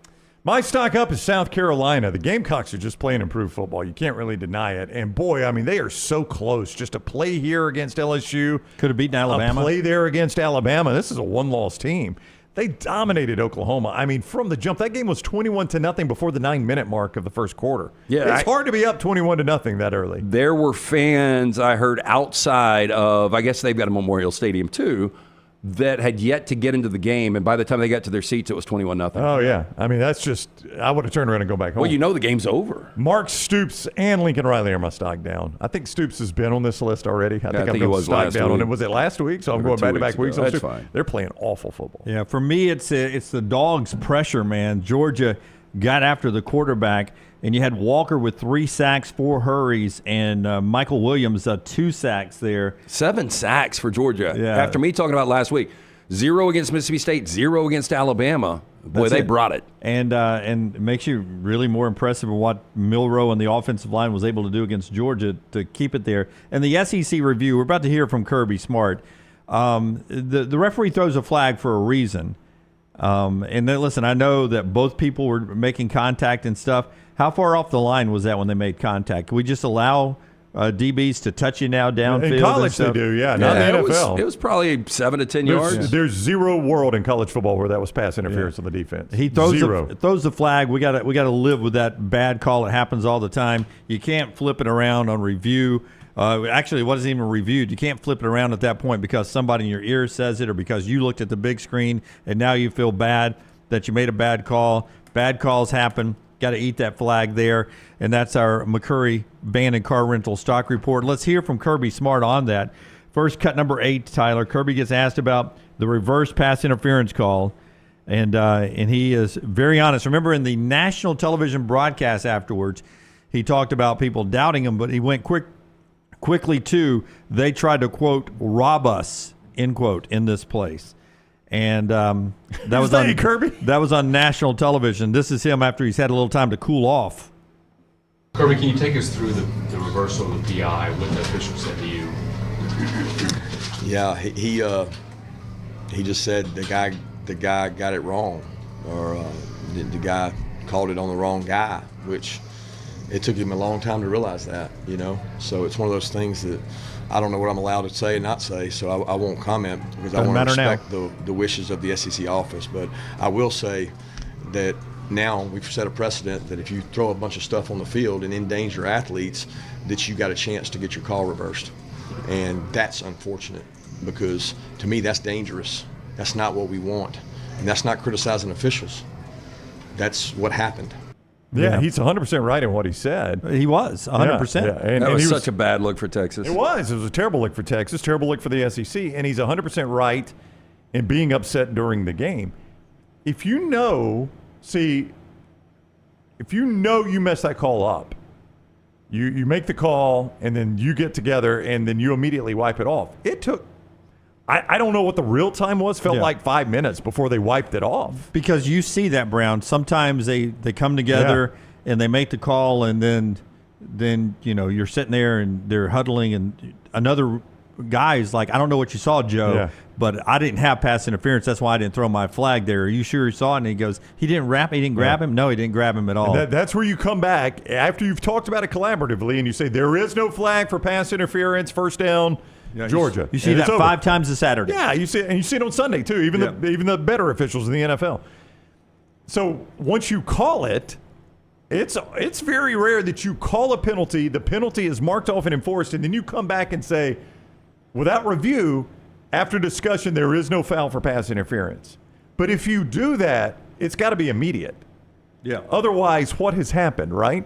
My stock up is South Carolina. The Gamecocks are just playing improved football. You can't really deny it. And, boy, I mean, they are so close. Just a play here against LSU. Could have beaten Alabama. A play there against Alabama. This is a one-loss team. They dominated Oklahoma. I mean, from the jump, that game was 21-0 before the 9-minute mark of the first quarter. Yeah, it's hard to be up 21-0 that early. There were fans I heard outside of, I guess they've got a Memorial Stadium too, that had yet to get into the game, and by the time they got to their seats, it was 21-0. Oh, yeah. I mean, that's just – I would have turned around and go back home. Well, you know the game's over. Mark Stoops and Lincoln Riley are my stock down. I think Stoops has been on this list already. I think he was stock last down week. on it. Was it last week? So I'm going back-to-back weeks. That's fine. They're playing awful football. Yeah, for me, it's the Dogs' pressure, man. Georgia got after the quarterback, and you had Walker with 3 sacks, 4 hurries, and Michael Williams 2 sacks there. 7 sacks for Georgia. Yeah. After me talking about last week. 0 against Mississippi State, 0 against Alabama. Boy, they brought it. And it makes you really more impressive of what Milroe and the offensive line was able to do against Georgia to keep it there. And the SEC review, we're about to hear from Kirby Smart. The referee throws a flag for a reason. And then, listen, I know that both people were making contact and stuff. How far off the line was that when they made contact? Can we just allow DBs to touch you now downfield? In college they do, yeah. Not in the NFL. It was probably 7 to 10 yards. There's zero world in college football where that was pass interference on the defense. He throws the flag. We got to live with that bad call. It happens all the time. You can't flip it around on review. Actually, it wasn't even reviewed. You can't flip it around at that point because somebody in your ear says it or because you looked at the big screen and now you feel bad that you made a bad call. Bad calls happen. Got to eat that flag there. And that's our McCurry Van and Car Rental Stock Report. Let's hear from Kirby Smart on that. First, cut number 8, Tyler. Kirby gets asked about the reverse pass interference call, and he is very honest. Remember, in the national television broadcast afterwards, he talked about people doubting him, but he went quickly to, they tried to, quote, rob us, end quote, in this place. And that was on Kirby. That was on national television. This is him after he's had a little time to cool off. Kirby, can you take us through the reversal of the PI, what the official said to you? Yeah, he just said the guy got it wrong, or the guy called it on the wrong guy, which it took him a long time to realize that, you know. So it's one of those things that I don't know what I'm allowed to say and not say, so I won't comment because I want to respect the wishes of the SEC office. But I will say that now we've set a precedent that if you throw a bunch of stuff on the field and endanger athletes, that you got a chance to get your call reversed. And that's unfortunate because, to me, that's dangerous. That's not what we want. And that's not criticizing officials. That's what happened. Yeah, he's 100% right in what he said. He was 100%. Yeah. And that was such a bad look for Texas. It was a terrible look for Texas, terrible look for the SEC, and he's 100% right in being upset during the game. If you know you mess that call up, you make the call, and then you get together, and then you immediately wipe it off. It took, I don't know what the real time was. Felt like 5 minutes before they wiped it off. Because you see that, Brown. Sometimes they come together and they make the call, and then you're sitting there and they're huddling, and another guys like, I don't know what you saw, Joe, but I didn't have pass interference. That's why I didn't throw my flag there. Are you sure you saw it? And he goes, he didn't grab him? No, he didn't grab him at all. That's where you come back after you've talked about it collaboratively and you say, there is no flag for pass interference, first down, Georgia. You see that 5 times a Saturday. Yeah, you see it on Sunday, too, even the better officials in the NFL. So once you call it, it's very rare that you call a penalty, the penalty is marked off and enforced, and then you come back and say, without review, after discussion, there is no foul for pass interference. But if you do that, it's got to be immediate. Yeah. Otherwise, what has happened, right?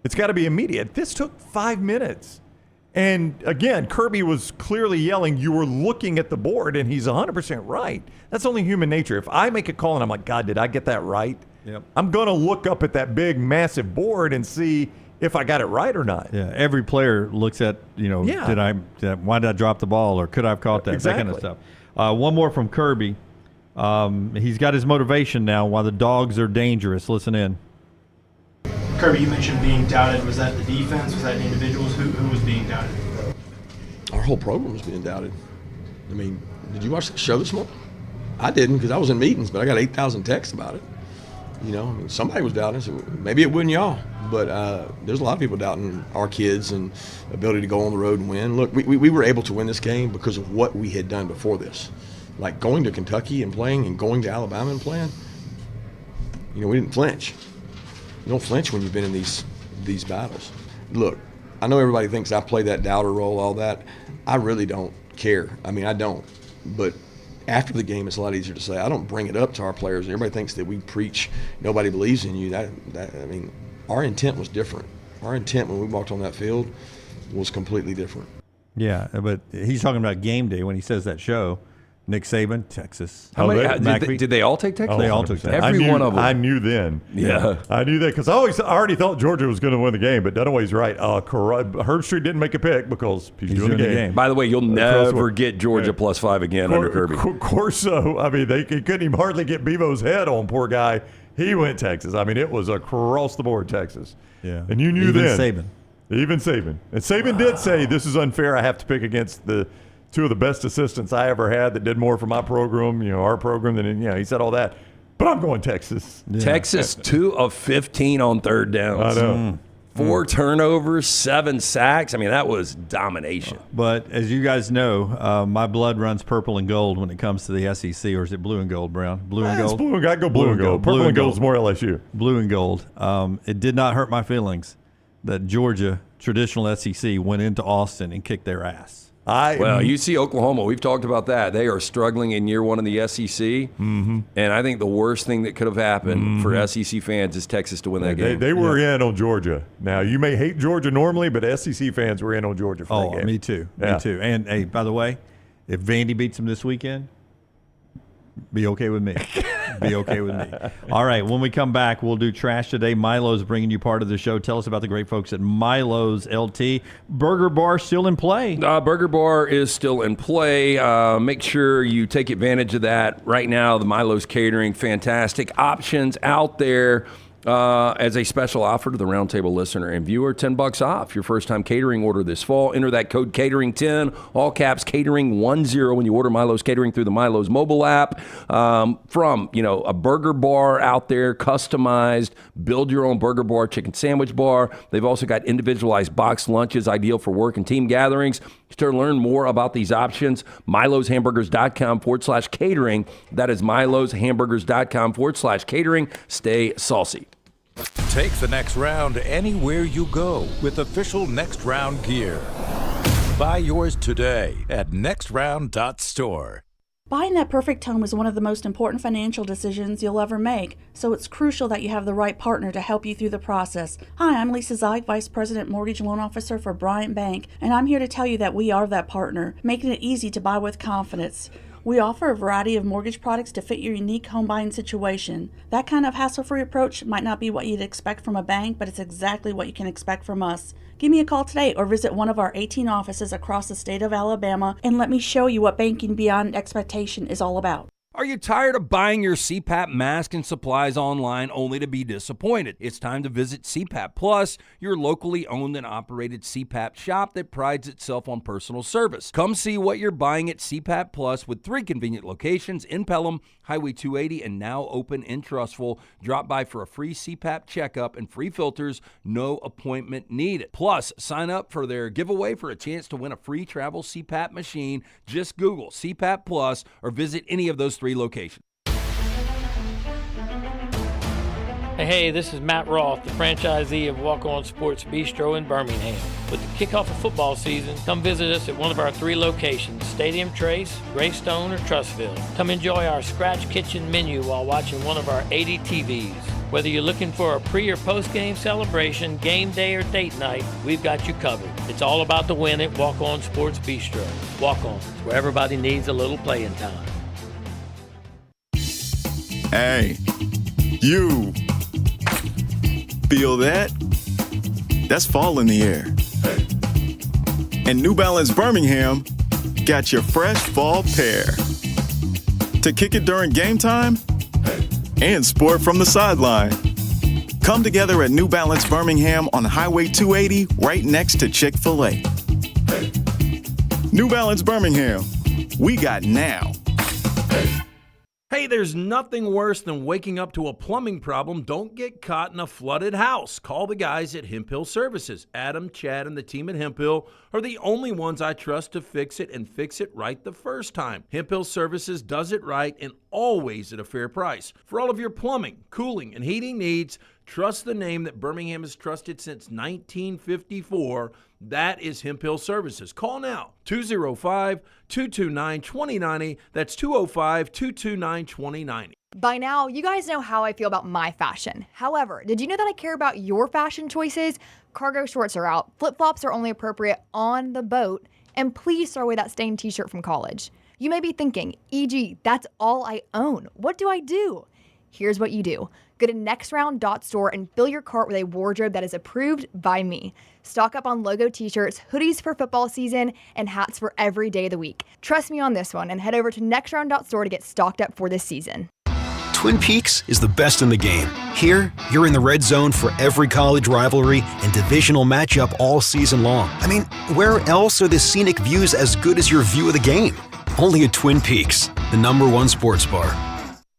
It's got to be immediate. This took 5 minutes. And again, Kirby was clearly yelling, you were looking at the board, and he's 100% right. That's only human nature. If I make a call and I'm like, God, did I get that right? Yep. I'm going to look up at that big, massive board and see if I got it right or not. Yeah, every player looks at, why did I drop the ball, or could I have caught that? Exactly. That kind of stuff. One more from Kirby. He's got his motivation now, why the dogs are dangerous. Listen in. Kirby, you mentioned being doubted. Was that the defense? Was that the individuals? Who was being doubted? Our whole program was being doubted. I mean, did you watch the show this morning? I didn't because I was in meetings, but I got 8,000 texts about it. Somebody was doubting us. Maybe it wasn't y'all, but there's a lot of people doubting our kids and ability to go on the road and win. Look, we were able to win this game because of what we had done before this. Like going to Kentucky and playing and going to Alabama and playing, we didn't flinch. You don't flinch when you've been in these battles. Look, I know everybody thinks I play that doubter role, all that. I really don't care. I mean, I don't. But after the game, it's a lot easier to say. I don't bring it up to our players. Everybody thinks that we preach, nobody believes in you. Our intent was different. Our intent when we walked on that field was completely different. Yeah, but he's talking about game day when he says that show. Nick Saban, Texas. Did they all take Texas? They all took Texas. Every one of them. I knew then. Yeah. I knew that because I already thought Georgia was going to win the game, but Dunaway's right. Herb Street didn't make a pick because he's doing the game. By the way, you'll never get Georgia +5 again under Kirby. Corso, I mean, they couldn't even hardly get Bevo's head on, poor guy. He went Texas. I mean, it was across the board Texas. Yeah. And you knew Even then. Even Saban. And Saban did say, this is unfair. I have to pick against the two of the best assistants I ever had that did more for my program, our program, than he said all that. But I'm going Texas. Yeah. Texas, 2 of 15 on third downs. I know. 4 turnovers, 7 sacks. I mean, that was domination. But as you guys know, my blood runs purple and gold when it comes to the SEC, or is it blue and gold, Brown? Blue and gold? It's blue and gold. I go blue and gold. Purple and gold is more LSU. Blue and gold. It did not hurt my feelings that Georgia, traditional SEC, went into Austin and kicked their ass. Well, you see Oklahoma. We've talked about that. They are struggling in year one in the SEC. Mm-hmm. And I think the worst thing that could have happened for SEC fans is Texas to win that game. They were in on Georgia. Now, you may hate Georgia normally, but SEC fans were in on Georgia for that game. Me too. Yeah. Me too. And, hey, by the way, if Vandy beats them this weekend, be okay with me. Be okay with me. All right, when we come back, we'll do Trash Today. Milo's bringing you part of the show. Tell us about the great folks at Milo's LT. Burger Bar still in play. Burger Bar is still in play. Make sure you take advantage of that. Right now, the Milo's Catering, fantastic options out there. As a special offer to the Roundtable listener and viewer, $10 off your first-time catering order this fall. Enter that code catering10, all caps catering10 when you order Milo's Catering through the Milo's mobile app. From a burger bar out there, customized, build your own burger bar, chicken sandwich bar. They've also got individualized boxed lunches, ideal for work and team gatherings. To learn more about these options, miloshamburgers.com/catering. That is miloshamburgers.com/catering. Stay saucy. Take the next round anywhere you go with official Next Round gear. Buy yours today at nextround.store. Buying that perfect home is one of the most important financial decisions you'll ever make, so it's crucial that you have the right partner to help you through the process. Hi, I'm Lisa Zeig, Vice President Mortgage Loan Officer for Bryant Bank, and I'm here to tell you that we are that partner, making it easy to buy with confidence. We offer a variety of mortgage products to fit your unique home buying situation. That kind of hassle-free approach might not be what you'd expect from a bank, but it's exactly what you can expect from us. Give me a call today or visit one of our 18 offices across the state of Alabama and let me show you what banking beyond expectation is all about. Are you tired of buying your CPAP mask and supplies online only to be disappointed? It's time to visit CPAP Plus, your locally owned and operated CPAP shop that prides itself on personal service. Come see what you're buying at CPAP Plus with 3 convenient locations in Pelham, Highway 280, and now open in Trussville. Drop by for a free CPAP checkup and free filters, no appointment needed. Plus, sign up for their giveaway for a chance to win a free travel CPAP machine. Just Google CPAP Plus or visit any of those 3 locations. Hey, this is Matt Roth, the franchisee of Walk On Sports Bistro in Birmingham. With the kickoff of football season, come visit us at one of our 3 locations, Stadium Trace, Greystone, or Trussville. Come enjoy our scratch kitchen menu while watching one of our 80 TVs. Whether you're looking for a pre- or post-game celebration, game day, or date night, we've got you covered. It's all about the win at Walk On Sports Bistro. Walk On, where everybody needs a little playing time. Hey, you. Feel that? That's fall in the air. And New Balance Birmingham got your fresh fall pair. To kick it during game time and sport from the sideline. Come together at New Balance Birmingham on Highway 280 right next to Chick-fil-A. New Balance Birmingham, we got now. Hey, there's nothing worse than waking up to a plumbing problem. Don't get caught in a flooded house. Call the guys at Hemp Hill Services. Adam, Chad, and the team at Hemp Hill are the only ones I trust to fix it and fix it right the first time. Hemp Hill Services does it right and always at a fair price. For all of your plumbing, cooling, and heating needs, trust the name that Birmingham has trusted since 1954. That is Hemp Hill Services. Call now, 205-229-2090. That's 205-229-2090. By now, you guys know how I feel about my fashion. However, did you know that I care about your fashion choices? Cargo shorts are out, flip-flops are only appropriate on the boat, and please throw away that stained t-shirt from college. You may be thinking, EG, that's all I own. What do I do? Here's what you do. Go to nextround.store and fill your cart with a wardrobe that is approved by me. Stock up on logo t-shirts, hoodies for football season, and hats for every day of the week. Trust me on this one and head over to nextround.store to get stocked up for this season. Twin Peaks is the best in the game. Here, you're in the red zone for every college rivalry and divisional matchup all season long. I mean, where else are the scenic views as good as your view of the game? Only at Twin Peaks, the #1 sports bar.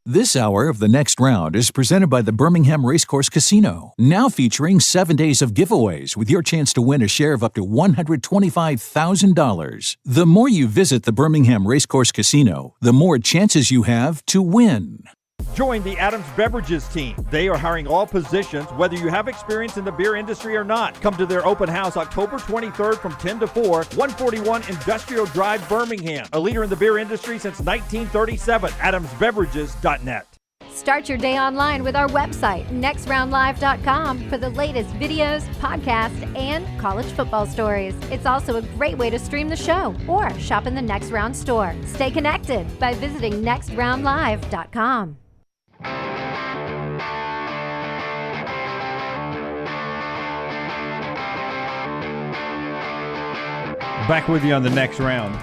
This hour of The Next Round is presented by the Birmingham Racecourse Casino, now featuring 7 days of giveaways with your chance to win a share of up to $125,000. The more you visit the Birmingham Racecourse Casino, the more chances you have to win. Join the Adams Beverages team. They are hiring all positions, whether you have experience in the beer industry or not. Come to their open house October 23rd from 10 to 4, 141 Industrial Drive, Birmingham. A leader in the beer industry since 1937. AdamsBeverages.net. Start your day online with our website, nextroundlive.com, for the latest videos, podcasts, and college football stories. It's also a great way to stream the show or shop in the Next Round store. Stay connected by visiting nextroundlive.com. Back with you on the next round.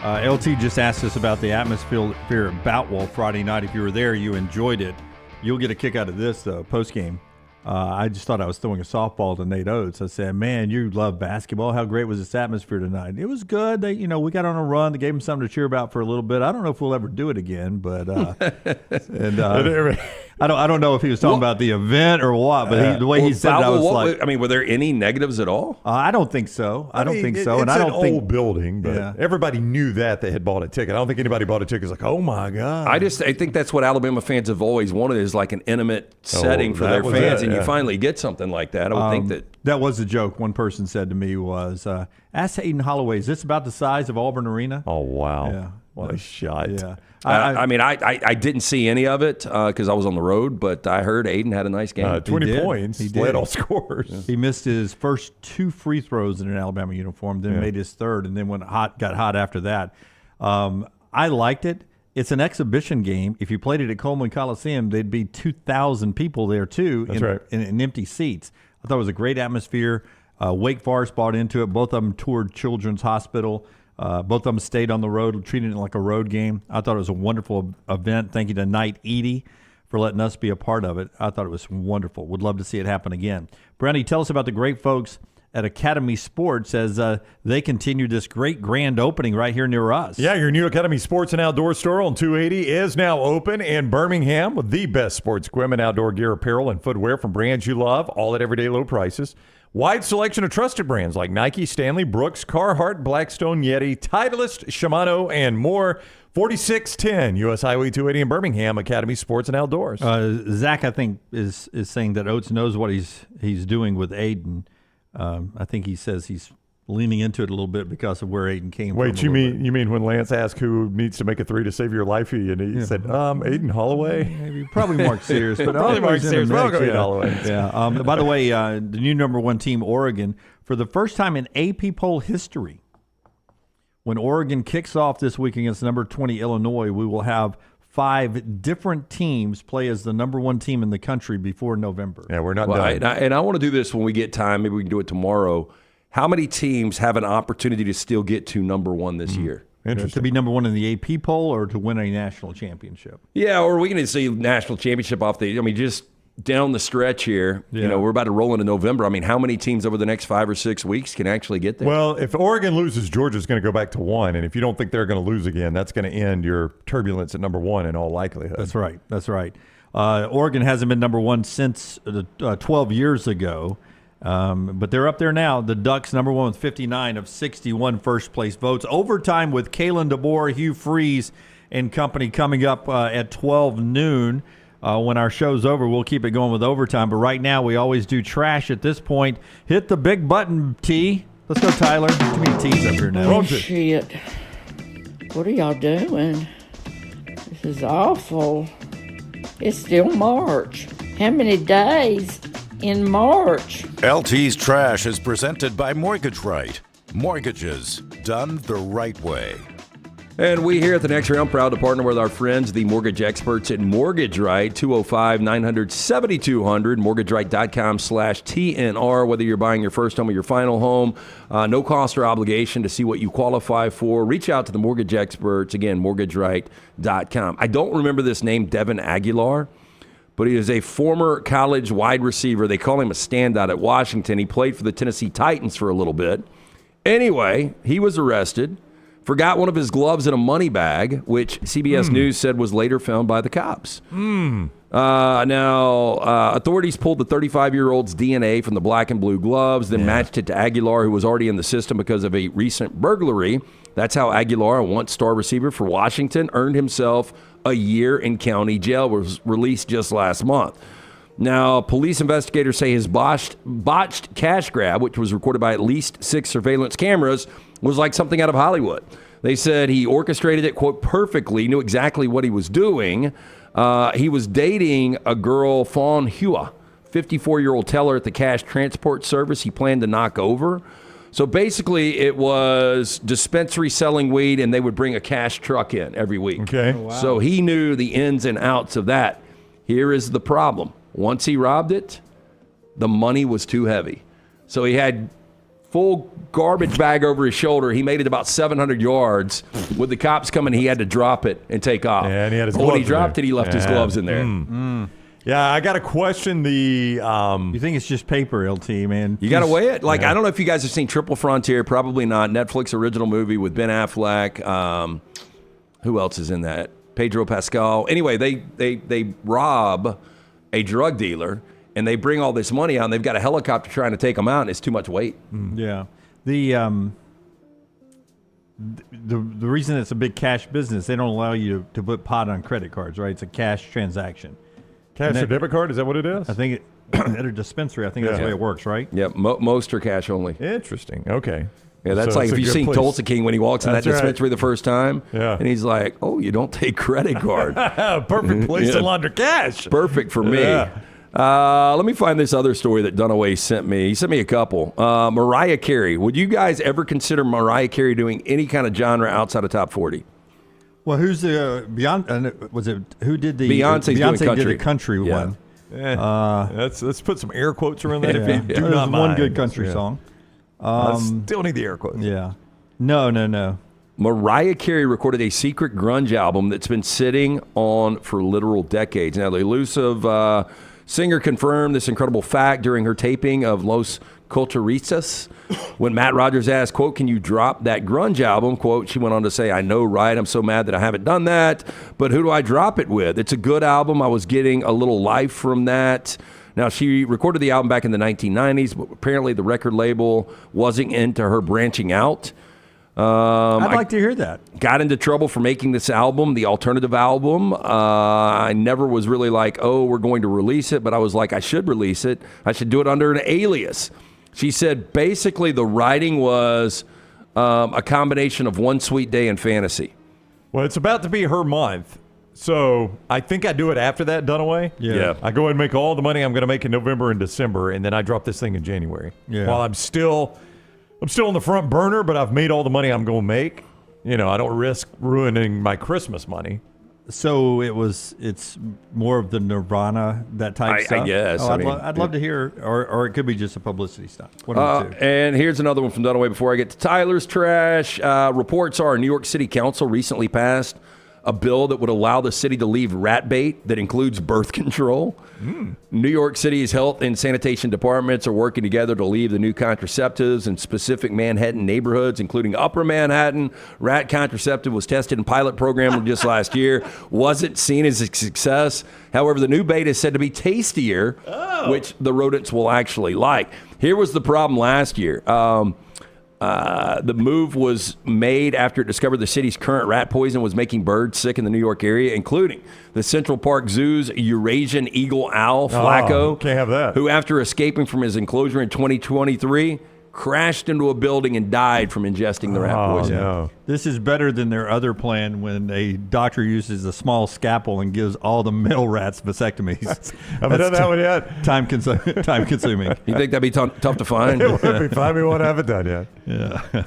LT just asked us about the atmosphere at Boutwell Friday night. If you were there, you enjoyed it. You'll get a kick out of this, though, post-game. I just thought I was throwing a softball to Nate Oates. I said, man, you love basketball. How great was this atmosphere tonight? It was good. We got on a run. They gave him something to cheer about for a little bit. I don't know if we'll ever do it again, but I don't know if he was talking about the event or what, but the way he said it, I was like, were there any negatives at all? I don't think so. I don't think so. It's and I don't an think old building, but everybody knew that they had bought a ticket. I don't think anybody bought a ticket. It's like, oh my God. I think that's what Alabama fans have always wanted, is like an intimate setting for their fans, and you finally get something like that. I would think that was a joke. One person said to me was, ask Hayden Holloway, is this about the size of Auburn Arena? Oh, wow. Yeah. What a shot. Yeah. I didn't see any of it because I was on the road, but I heard Aiden had a nice game. 20 points. He led all scores. Yeah. He missed his first 2 free throws in an Alabama uniform, then made his third, and then got hot after that. I liked it. It's an exhibition game. If you played it at Coleman Coliseum, there'd be 2,000 people there, too, in empty seats. I thought it was a great atmosphere. Wake Forest bought into it. Both of them toured Children's Hospital. Both of them stayed on the road, treating it like a road game. I thought it was a wonderful event. Thank you to Knight Edie for letting us be a part of it. I thought it was wonderful. Would love to see it happen again. Brownie, tell us about the great folks at Academy Sports as they continue this great grand opening right here near us. Yeah, your new Academy Sports and Outdoor store on 280 is now open in Birmingham with the best sports equipment, outdoor gear, apparel, and footwear from brands you love, all at everyday low prices. Wide selection of trusted brands like Nike, Stanley, Brooks, Carhartt, Blackstone, Yeti, Titleist, Shimano, and more. 4610 U.S. Highway 280 in Birmingham, Academy Sports and Outdoors. Zach, I think, is saying that Oates knows what he's doing with Aiden. I think he says he's leaning into it a little bit because of where Aiden came from. Wait, you mean when Lance asked who needs to make a 3 to save your life, he said, Aiden Holloway? Maybe, probably Mark Sears. But probably Mark Sears. Well, go Aiden Holloway. Yeah. By the way, the new number 1 team, Oregon, for the first time in AP poll history, when Oregon kicks off this week against number 20 Illinois, we will have 5 different teams play as the number 1 team in the country before November. Yeah, we're not done. And I want to do this when we get time. Maybe we can do it tomorrow. How many teams have an opportunity to still get to number 1 this year? To be number 1 in the AP poll or to win a national championship? Yeah, or we can see national championship off just down the stretch here. Yeah. We're about to roll into November. How many teams over the next 5 or 6 weeks can actually get there? Well, if Oregon loses, Georgia's going to go back to 1, and if you don't think they're going to lose again, that's going to end your turbulence at number 1 in all likelihood. That's right. Oregon hasn't been number 1 since 12 years ago, but they're up there now. The Ducks number 1 with 59 of 61 first-place votes. Overtime with Kalen DeBoer, Hugh Freeze, and company coming up at 12 noon. When our show's over, we'll keep it going with overtime. But right now, we always do trash at this point. Hit the big button, T. Let's go, Tyler. Too many T's up here now. Oh, shit. What are y'all doing? This is awful. It's still March. How many days in March? LT's Trash is presented by Mortgage Right. Mortgages done the right way. And we here at the Next Round proud to partner with our friends, the mortgage experts at Mortgage Right, 205-900-7200, mortgageright.com/TNR. Whether you're buying your first home or your final home, no cost or obligation to see what you qualify for. Reach out to the mortgage experts, again, mortgageright.com. I don't remember this name, Devin Aguilar, but he is a former college wide receiver. They call him a standout at Washington. He played for the Tennessee Titans for a little bit. Anyway, he was arrested. Forgot one of his gloves in a money bag, which CBS News said was later found by the cops. Now, authorities pulled the 35-year-old's DNA from the black and blue gloves, then matched it to Aguilar, who was already in the system because of a recent burglary. That's how Aguilar, a once-star receiver for Washington, earned himself a year in county jail, was released just last month. Now, police investigators say his botched cash grab, which was recorded by at least 6 surveillance cameras, was like something out of Hollywood. They said he orchestrated it, quote, perfectly, knew exactly what he was doing. He was dating a girl, Fawn Hua, 54-year-old teller at the cash transport service he planned to knock over. So basically, it was dispensary selling weed, and they would bring a cash truck in every week. Okay. Oh, wow. So he knew the ins and outs of that. Here is the problem. Once he robbed it, the money was too heavy. So he had full garbage bag over his shoulder. He made it about 700 yards. With the cops coming, he had to drop it and take off. Yeah, and he had his But when he gloves in dropped there. it, he left his gloves in there. Yeah, I got to question the... You think it's just paper, LT, man? You got to weigh it. I don't know if you guys have seen Triple Frontier. Probably not. Netflix original movie with Ben Affleck. Who else is in that? Pedro Pascal. Anyway, they rob a drug dealer, and they bring all this money out, and they've got a helicopter trying to take them out, and it's too much weight. Yeah. The reason it's a big cash business, they don't allow you to put pot on credit cards, right? It's a cash transaction. Cash or debit card, is that what it is? I think at a dispensary, I think that's the way it works, right? Yeah, most are cash only. Interesting. Okay. Yeah, that's So like it's if a you've good seen place. Tulsa King when he walks in that That's right. dispensary the first time, Yeah. and he's like, oh, you don't take credit card. Perfect place to launder cash. Perfect for me. Yeah. Let me find this other story that Dunaway sent me. He sent me a couple. Mariah Carey. Would you guys ever consider Mariah Carey doing any kind of genre outside of top 40? Well, who's the Beyonce? Was it who did the Beyonce's doing Beyonce country. did the country one? Let's put some air quotes around that if you do There's not mind. one good country song. I still need the air quotes. Yeah. No. Mariah Carey recorded a secret grunge album that's been sitting on for literal decades. Now, the elusive singer confirmed this incredible fact during her taping of Los Culturistas. When Matt Rogers asked, quote, "Can you drop that grunge album?" Quote, she went on to say, "I know, right? I'm so mad that I haven't done that, but who do I drop it with? It's a good album. I was getting a little life from that." Now, she recorded the album back in the 1990s, but apparently the record label wasn't into her branching out. I'd like to hear that. Got into trouble for making this album, the alternative album. I never was really like, oh, we're going to release it, but I was like, I should release it. I should do it under an alias. She said basically the writing was a combination of One Sweet Day and Fantasy. Well, it's about to be her month. So I think I do it after that, Dunaway. Yeah. I go ahead and make all the money I'm going to make in November and December, and then I drop this thing in January. Yeah. While I'm still on the front burner, but I've made all the money I'm going to make. You know, I don't risk ruining my Christmas money. So it's more of the Nirvana, that type stuff? I guess. Oh, I'd love to hear, or it could be just a publicity stunt. One of the two. And here's another one from Dunaway before I get to Tyler's trash. Reports are New York City Council recently passed a bill that would allow the city to leave rat bait that includes birth control. New York City's health and sanitation departments are working together to leave the new contraceptives in specific Manhattan neighborhoods, including Upper Manhattan. Rat contraceptive was tested in pilot program just last year. Wasn't seen as a success. However, the new bait is said to be tastier, which the rodents will actually like. Here was the problem last year. The move was made after it discovered the city's current rat poison was making birds sick in the New York area, including the Central Park Zoo's Eurasian eagle owl, Flacco. Can't have that. Who, after escaping from his enclosure in 2023, crashed into a building and died from ingesting the rat poison. No. This is better than their other plan when a doctor uses a small scalpel and gives all the male rats vasectomies. Haven't done that one yet. Time consuming. You think that'd be tough to find? It would be fine. We won't have it done yet. Yeah.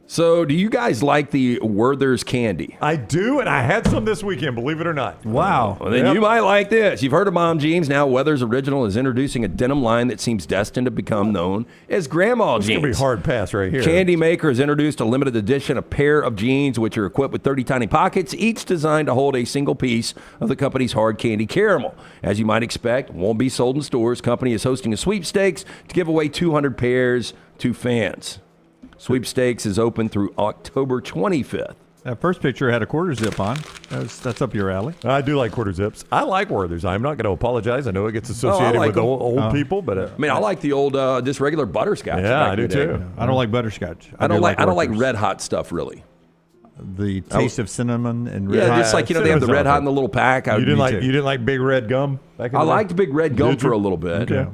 So, do you guys like the Werther's candy? I do, and I had some this weekend, believe it or not. Wow. Well, then you might like this. You've heard of Mom Jeans. Now, Werther's Original is introducing a denim line that seems destined to become known as Grandma Jeans. It's going to be a hard pass right here. Candy Maker has introduced a limited edition, a pair of jeans which are equipped with 30 tiny pockets, each designed to hold a single piece of the company's hard candy caramel. As you might expect, won't be sold in stores. Company is hosting a sweepstakes to give away 200 pairs to fans. Sweepstakes is open through October 25th. That first picture had a quarter zip on. That's up your alley. I do like quarter zips. I like Werther's. I'm not going to apologize. I know it gets associated with old people, but I mean, I like the old just regular butterscotch. Yeah, I do too. Yeah. I don't like butterscotch. I don't like red hot stuff really. The taste of cinnamon and red hot. Just like they have the red hot in the little pack. You didn't like Big Red gum back in the day? I liked Big Red gum for a little bit. Okay.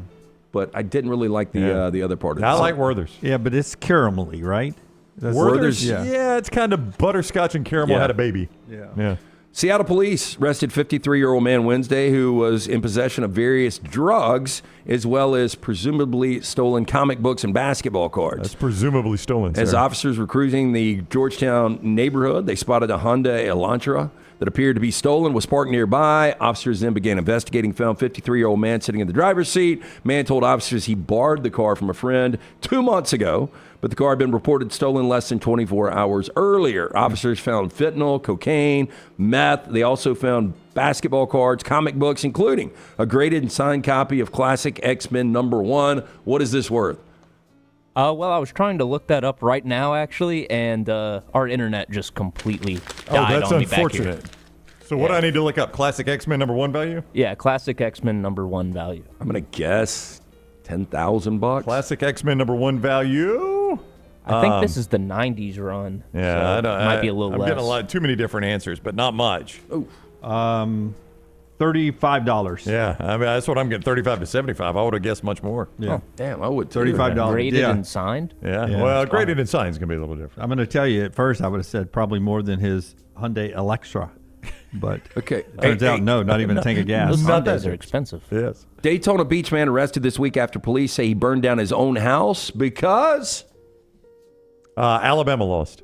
But I didn't really like the other part of it. I like Werther's. Yeah, but it's caramelly, right? Werther's, yeah, it's kind of butterscotch and caramel had a baby. Yeah. Seattle police arrested 53-year-old man Wednesday who was in possession of various drugs as well as presumably stolen comic books and basketball cards. That's presumably stolen, As sir. officers were cruising the Georgetown neighborhood, they spotted a Hyundai Elantra that appeared to be stolen, was parked nearby. Officers then began investigating, found 53-year-old man sitting in the driver's seat. Man told officers he borrowed the car from a friend 2 months ago, but the car had been reported stolen less than 24 hours earlier. Officers found fentanyl, cocaine, meth. They also found basketball cards, comic books, including a graded and signed copy of classic X-Men #1. What is this worth? Well, I was trying to look that up right now, actually, and our internet just completely died that's on me unfortunate. back here. So what do I need to look up? Classic X-Men #1 value? Yeah, classic X-Men #1 value. I'm going to guess $10,000. Classic X-Men $1 value. I think this is the 90s run. Yeah, so it might be a little I'm less. getting too many different answers, but not much. Oh, $35. Yeah, I mean that's what I'm getting. 35 to 75. I would have guessed much more. Yeah, damn, I would $35. Graded and signed. Yeah, well, graded and signed is gonna be a little different. I'm going to tell you. At first, I would have said probably more than his Hyundai Elantra, but okay, turns out no, not even a tank of gas. Those Hyundais are expensive. Yes. Daytona Beach man arrested this week after police say he burned down his own house because Alabama lost.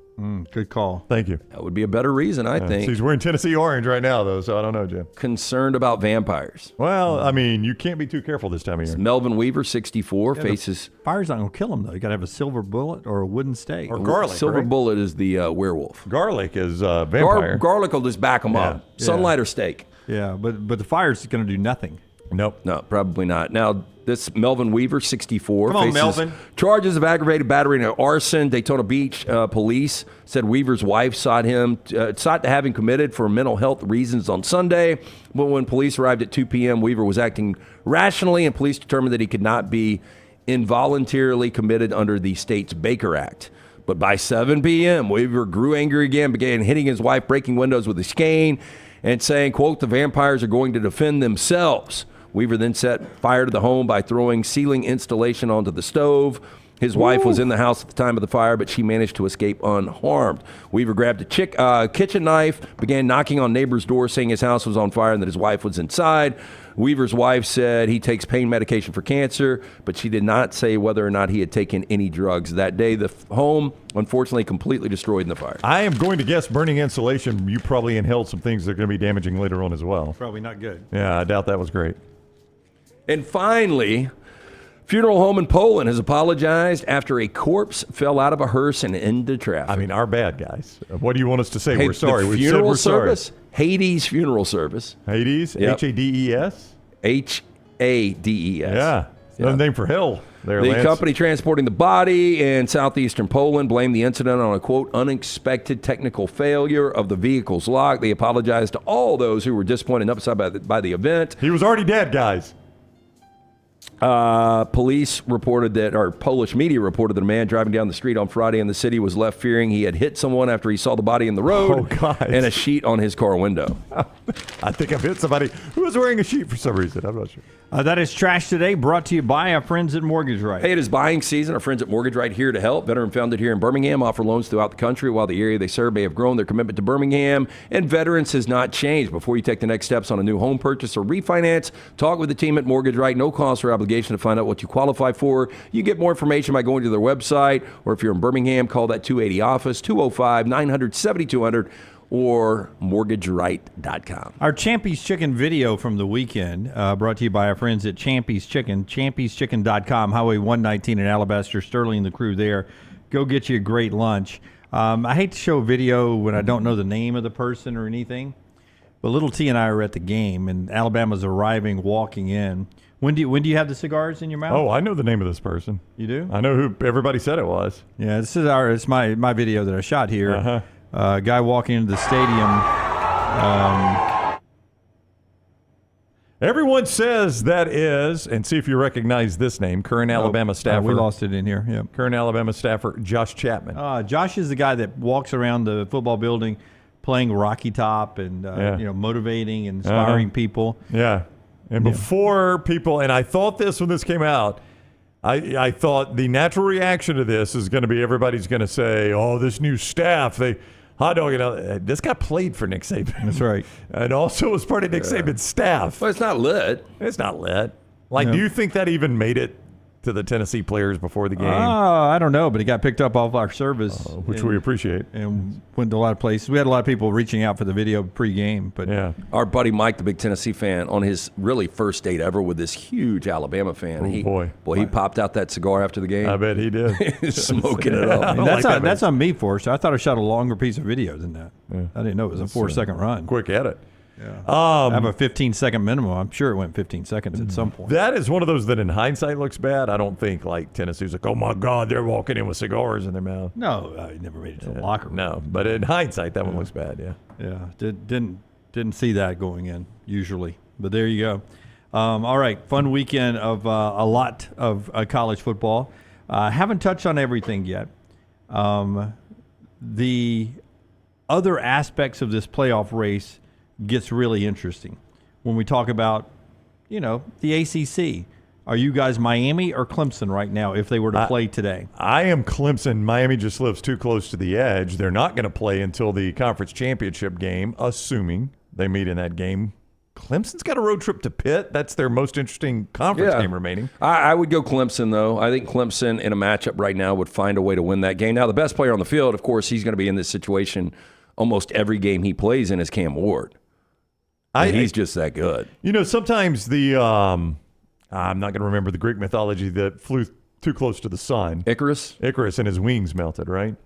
Good call. Thank you. That would be a better reason, I think. So he's wearing Tennessee orange right now, though, so I don't know, Jim. Concerned about vampires. Well, I mean, you can't be too careful this time of year. Melvin Weaver, 64, faces... Fire's not going to kill him, though. You got to have a silver bullet or a wooden stake. Or garlic, Silver right? bullet is the werewolf. Garlic is vampire. Garlic will just back him up. Sunlight or steak. Yeah, but the fire's going to do nothing. Nope. No, probably not. Now, this Melvin Weaver, 64, Come on, faces Melvin. charges of aggravated battery and arson. Daytona Beach police said Weaver's wife sought to have him committed for mental health reasons on Sunday. But when police arrived at 2 p.m., Weaver was acting rationally, and police determined that he could not be involuntarily committed under the state's Baker Act. But by 7 p.m., Weaver grew angry again, began hitting his wife, breaking windows with his cane, and saying, quote, "The vampires are going to defend themselves." Weaver then set fire to the home by throwing ceiling insulation onto the stove. His wife was in the house at the time of the fire, but she managed to escape unharmed. Weaver grabbed a kitchen knife, began knocking on neighbors' doors, saying his house was on fire and that his wife was inside. Weaver's wife said he takes pain medication for cancer, but she did not say whether or not he had taken any drugs that day. The home, unfortunately, completely destroyed in the fire. I am going to guess burning insulation, you probably inhaled some things that are going to be damaging later on as well. Probably not good. Yeah, I doubt that was great. And finally, funeral home in Poland has apologized after a corpse fell out of a hearse and into traffic. I mean, our bad, guys. What do you want us to say? Hey, we're sorry. The We funeral said we're service, sorry. Hades Funeral Service. Hades? Yep. H-A-D-E-S? H-A-D-E-S. Yeah. Another name for hell there, The Lance. company transporting the body in southeastern Poland blamed the incident on a, quote, unexpected technical failure of the vehicle's lock. They apologized to all those who were disappointed and upset by the event. He was already dead, guys. Police reported that, or Polish media reported that a man driving down the street on Friday in the city was left fearing he had hit someone after he saw the body in the road and a sheet on his car window. I think I've hit somebody who was wearing a sheet for some reason. I'm not sure. That is Trash Today, brought to you by our friends at Mortgage Right. Hey, it is buying season. Our friends at Mortgage Right here to help. Veteran founded here in Birmingham, offer loans throughout the country while the area they serve may have grown. Their commitment to Birmingham and veterans has not changed. Before you take the next steps on a new home purchase or refinance, talk with the team at Mortgage Right. No cost or obligation to find out what you qualify for. You get more information by going to their website, or if you're in Birmingham, call that 280 office, 205-900-7200. Or mortgageright.com. Our Champy's Chicken video from the weekend, brought to you by our friends at Champy's Chicken, champy'schicken.com, Highway 119 in Alabaster. Sterling and the crew there. Go get you a great lunch. I hate to show a video when I don't know the name of the person or anything, but little T and I are at the game, and Alabama's arriving, walking in. When do you have the cigars in your mouth? Oh, I know the name of this person. You do? I know who everybody said it was. Yeah, it's my video that I shot here. Uh-huh. Guy walking into the stadium. Everyone says that is, and see if you recognize this name, current Alabama staffer. We lost it in here. Yep. Current Alabama staffer Josh Chapman. Josh is the guy that walks around the football building playing Rocky Top and motivating and inspiring people. Yeah. And before people, and I thought this when this came out, I thought the natural reaction to this is going to be everybody's going to say, oh, this new staff, hot dog, this guy played for Nick Saban. That's right. And also was part of Nick Saban's staff. Well, it's not lit. It's not lit. Do you think that even made it to the Tennessee players before the game? I don't know, but it got picked up off our service. Which we appreciate. And went to a lot of places. We had a lot of people reaching out for the video pre-game. But yeah. Our buddy Mike, the big Tennessee fan, on his really first date ever with this huge Alabama fan. He popped out that cigar after the game. I bet he did. Smoking it up. That's on me, Forrest. I thought I shot a longer piece of video than that. Yeah. I didn't know it was a 4-second run. Quick edit. Yeah. I have a 15-second minimum. I'm sure it went 15 seconds at some point. That is one of those that in hindsight looks bad. I don't think Tennessee's like, oh my God, they're walking in with cigars in their mouth. No, I never made it to the locker room. No, but in hindsight, that one looks bad. Yeah. Yeah. Didn't see that going in usually, but there you go. All right, fun weekend of a lot of college football. Haven't touched on everything yet. The other aspects of this playoff race gets really interesting when we talk about, the ACC. Are you guys Miami or Clemson right now if they were to play today? I am Clemson. Miami just lives too close to the edge. They're not going to play until the conference championship game, assuming they meet in that game Clemson's got a road trip to Pitt. That's their most interesting conference game remaining. I would go Clemson, though. I think Clemson in a matchup right now would find a way to win that game. Now, the best player on the field, of course, he's going to be in this situation almost every game he plays in is Cam Ward. He's just that good. You know, sometimes the I'm not going to remember the Greek mythology that flew too close to the sun. Icarus and his wings melted, right?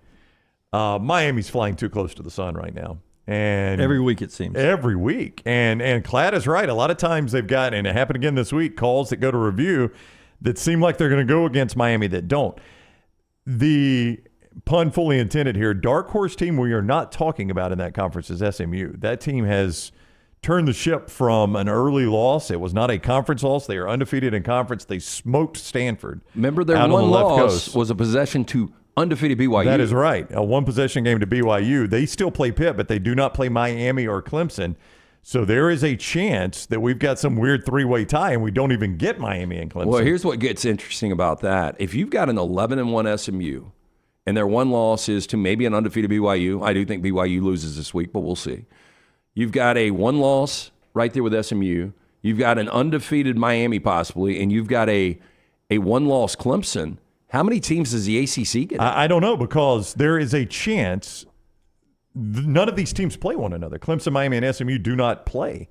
Miami's flying too close to the sun right now. And every week it seems. Every week. And Klatt is right. A lot of times they've got, and it happened again this week, calls that go to review that seem like they're going to go against Miami that don't. The pun fully intended here, dark horse team we are not talking about in that conference is SMU. That team has turned the ship from an early loss. It was not a conference loss. They are undefeated in conference. They smoked Stanford. Remember, their one loss was a possession to undefeated BYU. That is right. A one-possession game to BYU. They still play Pitt, but they do not play Miami or Clemson. So there is a chance that we've got some weird three-way tie, and we don't even get Miami and Clemson. Well, here's what gets interesting about that. If you've got an 11-1 SMU, and their one loss is to maybe an undefeated BYU, I do think BYU loses this week, but we'll see. You've got a one loss right there with SMU. You've got an undefeated Miami possibly, and you've got a one-loss Clemson. How many teams does the ACC get? I don't know, because there is a chance none of these teams play one another. Clemson, Miami, and SMU do not play.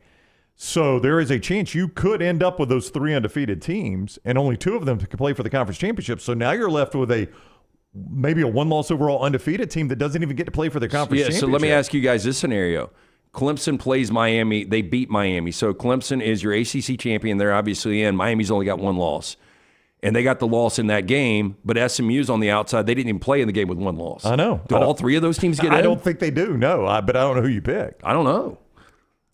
So there is a chance you could end up with those three undefeated teams, and only two of them can play for the conference championship. So now you're left with maybe a one-loss overall undefeated team that doesn't even get to play for the conference championship. So let me ask you guys this scenario. Clemson plays Miami. They beat Miami. So Clemson is your ACC champion. They're obviously in. Miami's only got one loss. And they got the loss in that game, but SMU's on the outside. They didn't even play in the game with one loss. I know. Do all three of those teams get in? I don't think they do, no. But I don't know who you pick. I don't know.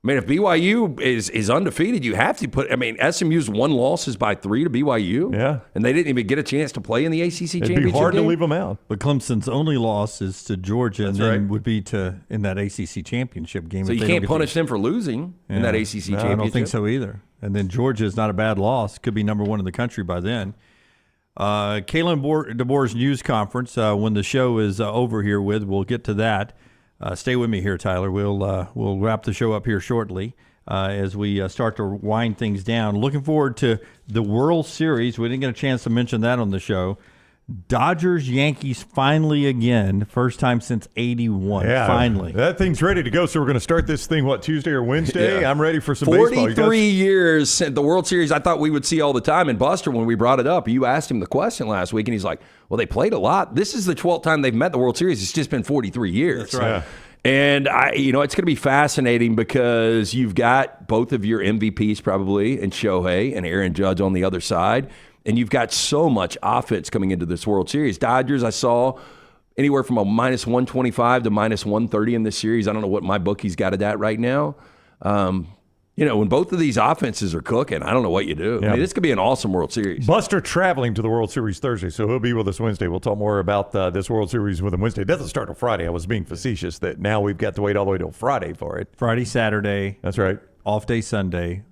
I mean, if BYU is undefeated, you have to put – I mean, SMU's one loss is by 3 to BYU. Yeah. And they didn't even get a chance to play in the ACC championship game. It'd be hard to leave them out. But Clemson's only loss is to Georgia, and then would be in that ACC championship game. So you can't punish them for losing in that ACC championship. I don't think so either. And then Georgia is not a bad loss. Could be number one in the country by then. Kalen DeBoer's news conference, when the show is over here we'll get to that. Stay with me here, Tyler. We'll wrap the show up here shortly as we start to wind things down. Looking forward to the World Series. We didn't get a chance to mention that on the show. Dodgers, Yankees finally again. First time since 81. Yeah, finally. That thing's ready to go. So we're going to start this thing, Tuesday or Wednesday? Yeah. I'm ready for some 43 baseball. 43 years. The World Series I thought we would see all the time. And Buster, when we brought it up, you asked him the question last week, and he's like, well, they played a lot. This is the 12th time they've met the World Series. It's just been 43 years. That's right. Yeah. And, it's going to be fascinating because you've got both of your MVPs probably, and Shohei and Aaron Judge on the other side. And you've got so much offense coming into this World Series. Dodgers, I saw anywhere from a minus 125 to minus 130 in this series. I don't know what my bookie's got it at right now. When both of these offenses are cooking, I don't know what you do. Yeah. I mean, this could be an awesome World Series. Buster traveling to the World Series Thursday, so he'll be with us Wednesday. We'll talk more about this World Series with him Wednesday. It doesn't start on Friday. I was being facetious that now we've got to wait all the way till Friday for it. Friday, Saturday. That's right. Off day Sunday.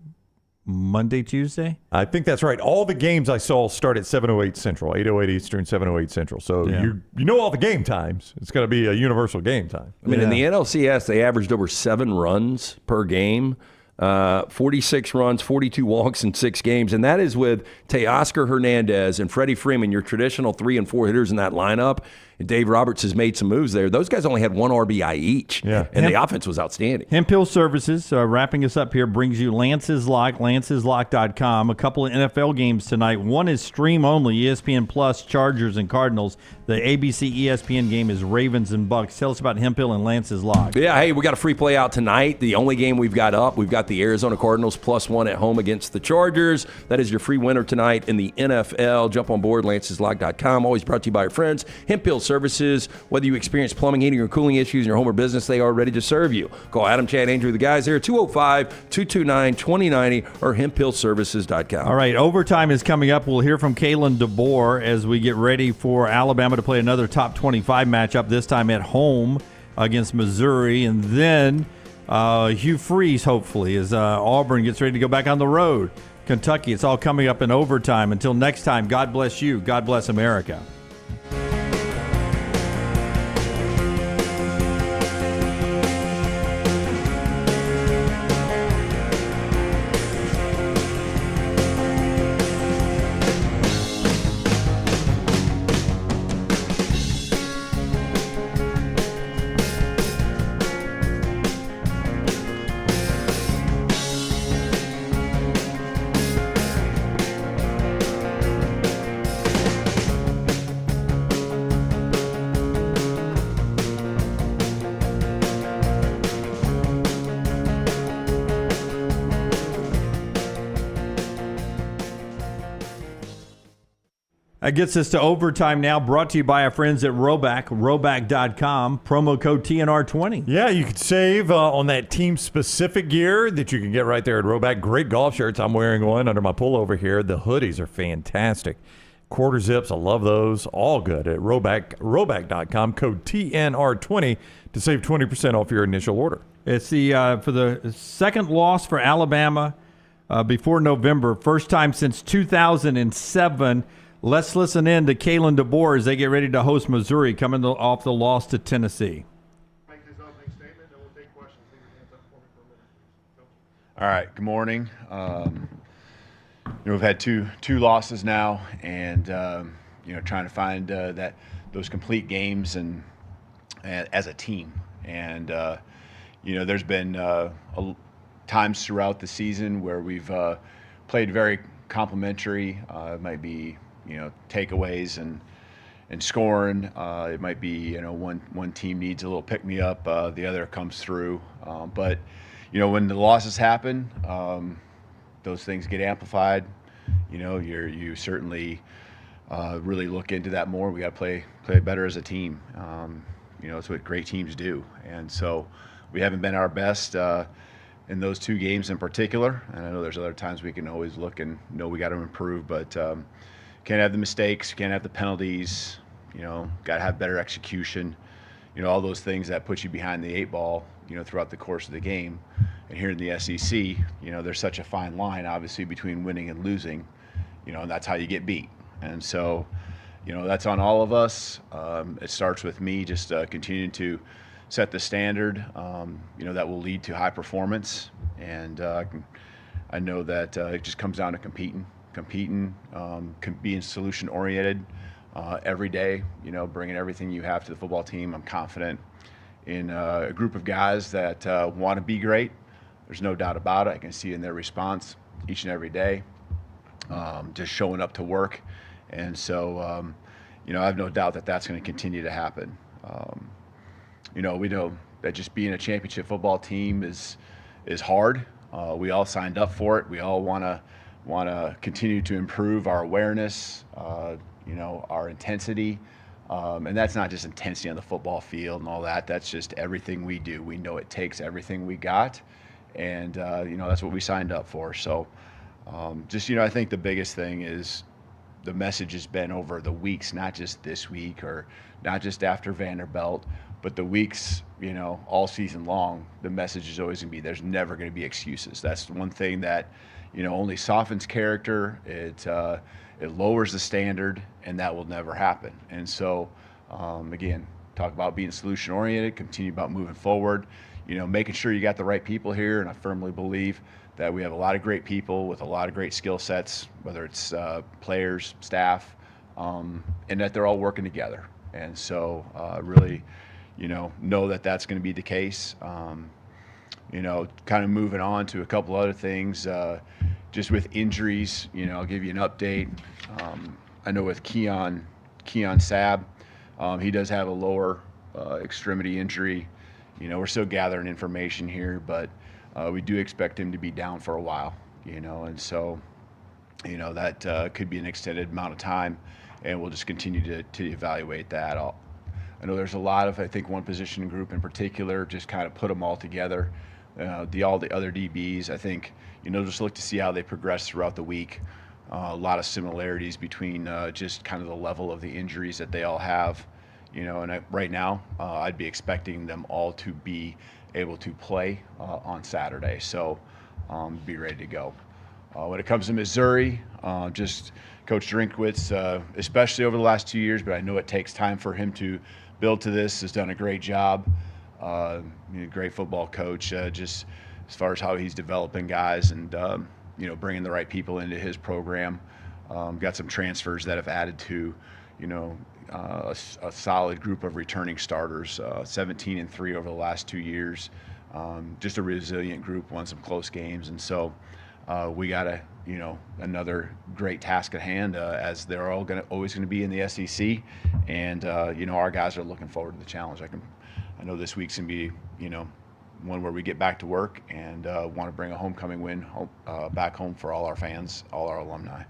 Monday, Tuesday? I think that's right. All the games I saw start at 7:08 Central, 8:08 Eastern, 7:08 Central. So you know all the game times. It's going to be a universal game time. I mean, in the NLCS, they averaged over 7 runs per game. 46 runs, 42 walks in 6 games, and that is with Teoscar Hernandez and Freddie Freeman, your traditional 3 and 4 hitters in that lineup. And Dave Roberts has made some moves there. Those guys only had 1 RBI each, and the offense was outstanding. Hemp Services, wrapping us up here, brings you Lance's Lock, lanceslock.com. A couple of NFL games tonight. One is stream only, ESPN Plus, Chargers and Cardinals. The ABC ESPN game is Ravens and Bucks. Tell us about Hemp and Lance's Lock. Yeah, hey, we got a free play out tonight. The only game we've got up, we've got the Arizona Cardinals +1 at home against the Chargers. That is your free winner tonight in the NFL. Jump on board, lanceslock.com. Always brought to you by our friends, Hemp Services. Whether you experience plumbing, heating, or cooling issues in your home or business, they are ready to serve you. Call Adam, Chad, Andrew, the guys there, 205-229-2090 or hemphillservices.com. All right, overtime is coming up. We'll hear from Kalen DeBoer as we get ready for Alabama to play another top 25 matchup, this time at home against Missouri. And then Hugh Freeze, hopefully, as Auburn gets ready to go back on the road. Kentucky, it's all coming up in overtime. Until next time, God bless you. God bless America. That gets us to overtime now, brought to you by our friends at Roback, roback.com, promo code TNR20. Yeah, you can save on that team-specific gear that you can get right there at Roback. Great golf shirts. I'm wearing one under my pullover here. The hoodies are fantastic. Quarter zips, I love those. All good at roback.com, code TNR20 to save 20% off your initial order. It's the for the second loss for Alabama before November, first time since 2007. Let's listen in to Kalen DeBoer as they get ready to host Missouri, coming off the loss to Tennessee. All right. Good morning. We've had two losses now, and trying to find those complete games and as a team. And there's been times throughout the season where we've played very complementary. It might be takeaways and scoring. It might be one team needs a little pick me up, the other comes through. But when the losses happen, those things get amplified. You certainly really look into that more. We got to play better as a team. It's what great teams do, and so we haven't been our best in those two games in particular. And I know there's other times we can always look and know we got to improve, but can't have the mistakes, can't have the penalties. Got to have better execution. All those things that put you behind the 8 ball. Throughout the course of the game. And here in the SEC, there's such a fine line, obviously, between winning and losing, and that's how you get beat. And so, that's on all of us. It starts with me just continuing to set the standard, that will lead to high performance. And I know that it just comes down to competing, being solution-oriented every day, bringing everything you have to the football team. I'm confident in a group of guys that want to be great. There's no doubt about it. I can see in their response each and every day, just showing up to work. And so, I have no doubt that that's going to continue to happen. We know that just being a championship football team is hard. We all signed up for it. We all want to continue to improve our awareness, our intensity. And that's not just intensity on the football field and all that. That's just everything we do. We know it takes everything we got, and that's what we signed up for. So, I think the biggest thing is the message has been over the weeks, not just this week or not just after Vanderbilt, but the weeks, all season long. The message is always going to be: there's never going to be excuses. That's one thing that only softens character. It lowers the standard, and that will never happen. And so, again, talk about being solution-oriented, continue about moving forward, making sure you got the right people here. And I firmly believe that we have a lot of great people with a lot of great skill sets, whether it's players, staff, and that they're all working together. And so really, know that that's going to be the case. Kind of moving on to a couple other things. Just with injuries, I'll give you an update. I know with Keon Sabb, he does have a lower extremity injury. We're still gathering information here, but we do expect him to be down for a while, and so, that could be an extended amount of time, and we'll just continue to evaluate that. I know there's a lot of, I think, one position group in particular, just kind of put them all together. All the other DBs, I think, just look to see how they progress throughout the week. A lot of similarities between just kind of the level of the injuries that they all have, and right now I'd be expecting them all to be able to play on Saturday. So be ready to go. When it comes to Missouri, just Coach Drinkwitz, especially over the last 2 years, but I know it takes time for him to build to this, has done a great job. Great football coach, just as far as how he's developing guys and, bringing the right people into his program. Got some transfers that have added to, a solid group of returning starters, 17-3 over the last 2 years. Just a resilient group, won some close games. And so we got another great task at hand, as they're all always going to be in the SEC. And, our guys are looking forward to the challenge. I know this week's going to be, one where we get back to work and want to bring a homecoming win back home for all our fans, all our alumni.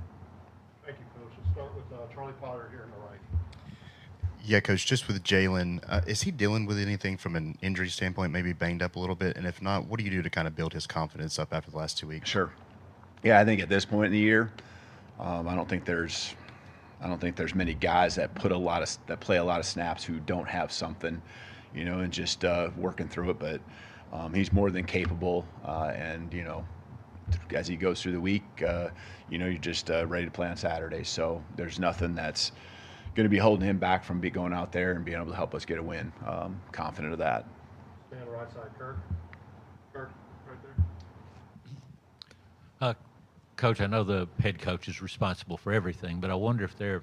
Thank you, coaches. start with Charlie Potter here on the right. Yeah, Coach, just with Jalen, is he dealing with anything from an injury standpoint, maybe banged up a little bit? And if not, what do you do to kind of build his confidence up after the last 2 weeks? Sure. Yeah, I think at this point in the year, I don't think there's many guys that play a lot of snaps who don't have something, and just working through it. But he's more than capable, and as he goes through the week, you're just ready to play on Saturday. So there's nothing that's going to be holding him back from going out there and being able to help us get a win. Confident of that. Stay on the right side, Kirk. Kirk, right there. Coach, I know the head coach is responsible for everything, but I wonder if there are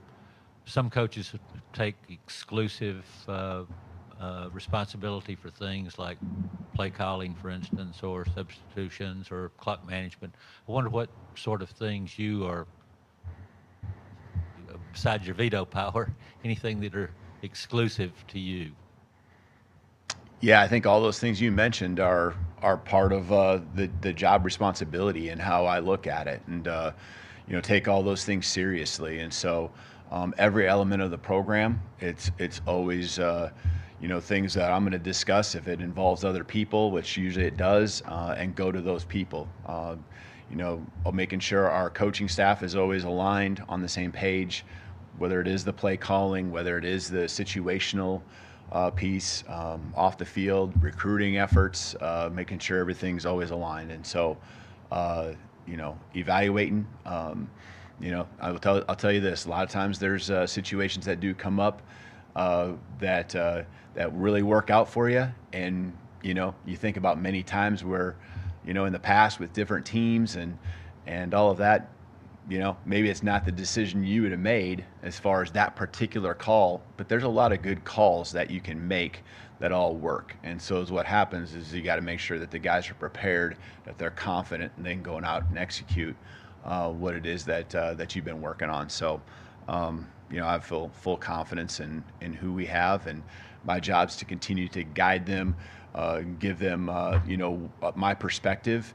some coaches who take exclusive responsibility for things like play calling, for instance, or substitutions or clock management. I wonder what sort of things you are, besides your veto power, anything that are exclusive to you. Yeah, I think all those things you mentioned are part of the job responsibility and how I look at it, and take all those things seriously. And so every element of the program, it's always things that I'm going to discuss if it involves other people, which usually it does, and go to those people. Making sure our coaching staff is always aligned on the same page, whether it is the play calling, whether it is the situational piece, off the field, recruiting efforts, making sure everything's always aligned. And so, evaluating, I'll tell you this, a lot of times there's situations that do come up that really work out for you. And, you think about many times where, in the past with different teams and all of that, maybe it's not the decision you would have made as far as that particular call, but there's a lot of good calls that you can make that all work. And so what happens is you got to make sure that the guys are prepared, that they're confident, and then going out and execute what it is that you've been working on. So, I have full confidence in who we have, and my job's to continue to guide them, give them, my perspective,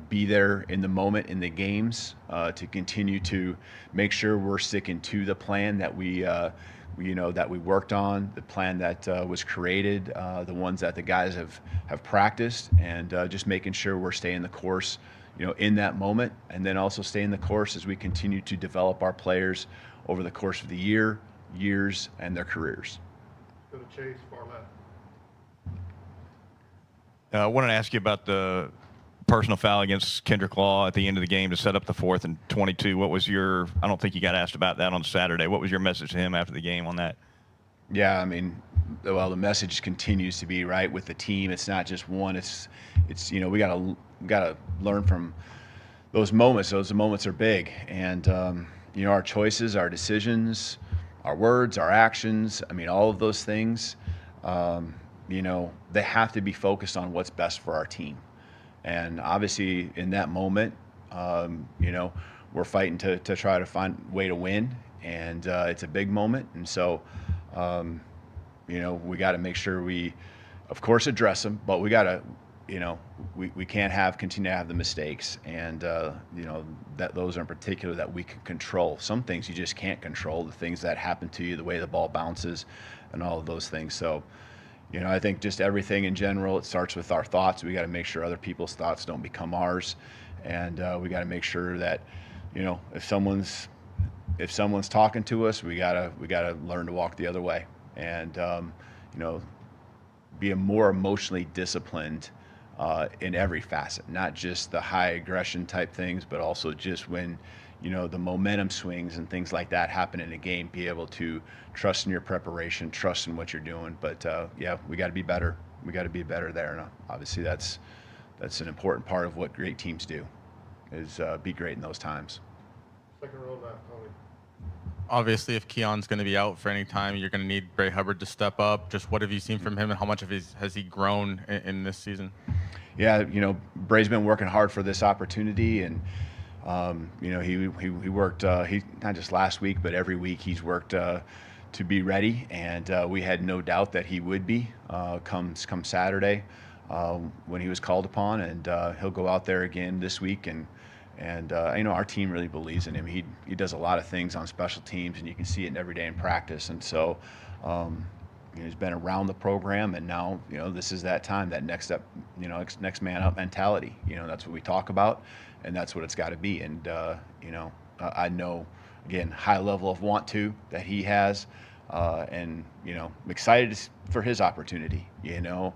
be there in the moment in the games, to continue to make sure we're sticking to the plan that we worked on, the plan that was created, the ones that the guys have practiced, and just making sure we're staying the course, in that moment, and then also staying the course as we continue to develop our players over the course of the years, and their careers. Go to Chase, far left. I wanted to ask you about the personal foul against Kendrick Law at the end of the game to set up the 4th and 22. What was your, I don't think you got asked about that on Saturday. What was your message to him after the game on that? Yeah, the message continues to be right with the team. It's not just one. It's we gotta learn from those moments. Those moments are big, and our choices, our decisions, our words, our actions. All of those things. They have to be focused on what's best for our team. And obviously, in that moment, we're fighting to try to find a way to win, and it's a big moment. And so, we got to make sure we, of course, address them, but we got to, we can't continue to have the mistakes, and that those are in particular that we can control. Some things you just can't control, the things that happen to you, the way the ball bounces, and all of those things. So. I think just everything in general, it starts with our thoughts. We got to make sure other people's thoughts don't become ours, and we got to make sure that, if someone's talking to us, we gotta learn to walk the other way, and be more emotionally disciplined in every facet, not just the high aggression type things, but also just when the momentum swings and things like that happen in a game, be able to trust in your preparation, trust in what you're doing. But we got to be better. We got to be better there. And obviously that's an important part of what great teams do, is be great in those times. Second row left, Tony. Obviously, if Keon's going to be out for any time, you're going to need Bray Hubbard to step up. Just what have you seen from him, and how much has he grown in this season? Bray's been working hard for this opportunity, and he worked, not just last week, but every week he's worked to be ready, and we had no doubt that he would be come Saturday when he was called upon, and he'll go out there again this week and And our team really believes in him. He does a lot of things on special teams, and you can see it every day in practice. And so he's been around the program, and now this is that time, that next up, next man up mentality. That's what we talk about, and that's what it's got to be. And I know, again, high level of want to that he has, and I'm excited for his opportunity. I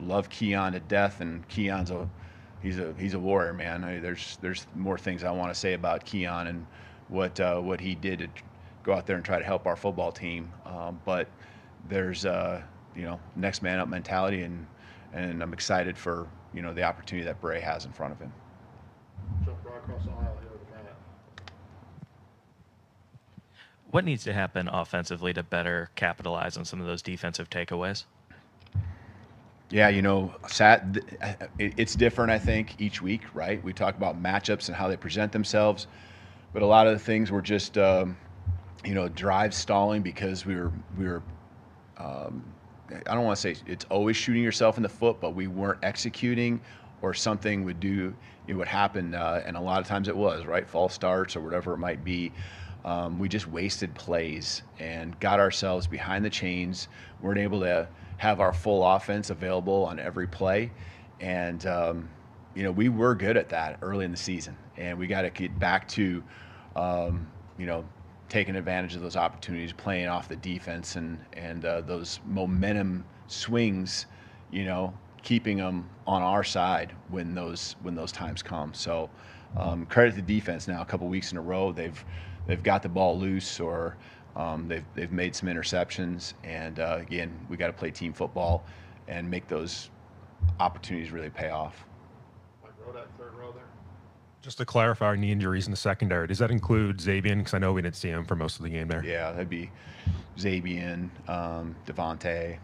love Keon to death, and Keon's he's a warrior, man. There's more things I want to say about Keon and what he did to go out there and try to help our football team. But there's next man up mentality, and I'm excited for the opportunity that Bray has in front of him. Jump right across the aisle here with Matt. What needs to happen offensively to better capitalize on some of those defensive takeaways? Yeah, it's different, I think, each week, right? We talk about matchups and how they present themselves, but a lot of the things were just, drive stalling because we were I don't want to say it's always shooting yourself in the foot, but we weren't executing, or something would happen, and a lot of times it was, right? False starts or whatever it might be. We just wasted plays and got ourselves behind the chains, weren't able to have our full offense available on every play. And, we were good at that early in the season, and we got to get back to, taking advantage of those opportunities, playing off the defense and those momentum swings, keeping them on our side when those times come. So credit the defense now, a couple weeks in a row, they've got the ball loose, or they've made some interceptions, and again, we got to play team football and make those opportunities really pay off. Like that third row there. Just to clarify, knee injuries in the secondary, does that include Zabian? Because I know we didn't see him for most of the game there. Yeah, that'd be Zabian, Devontae. Is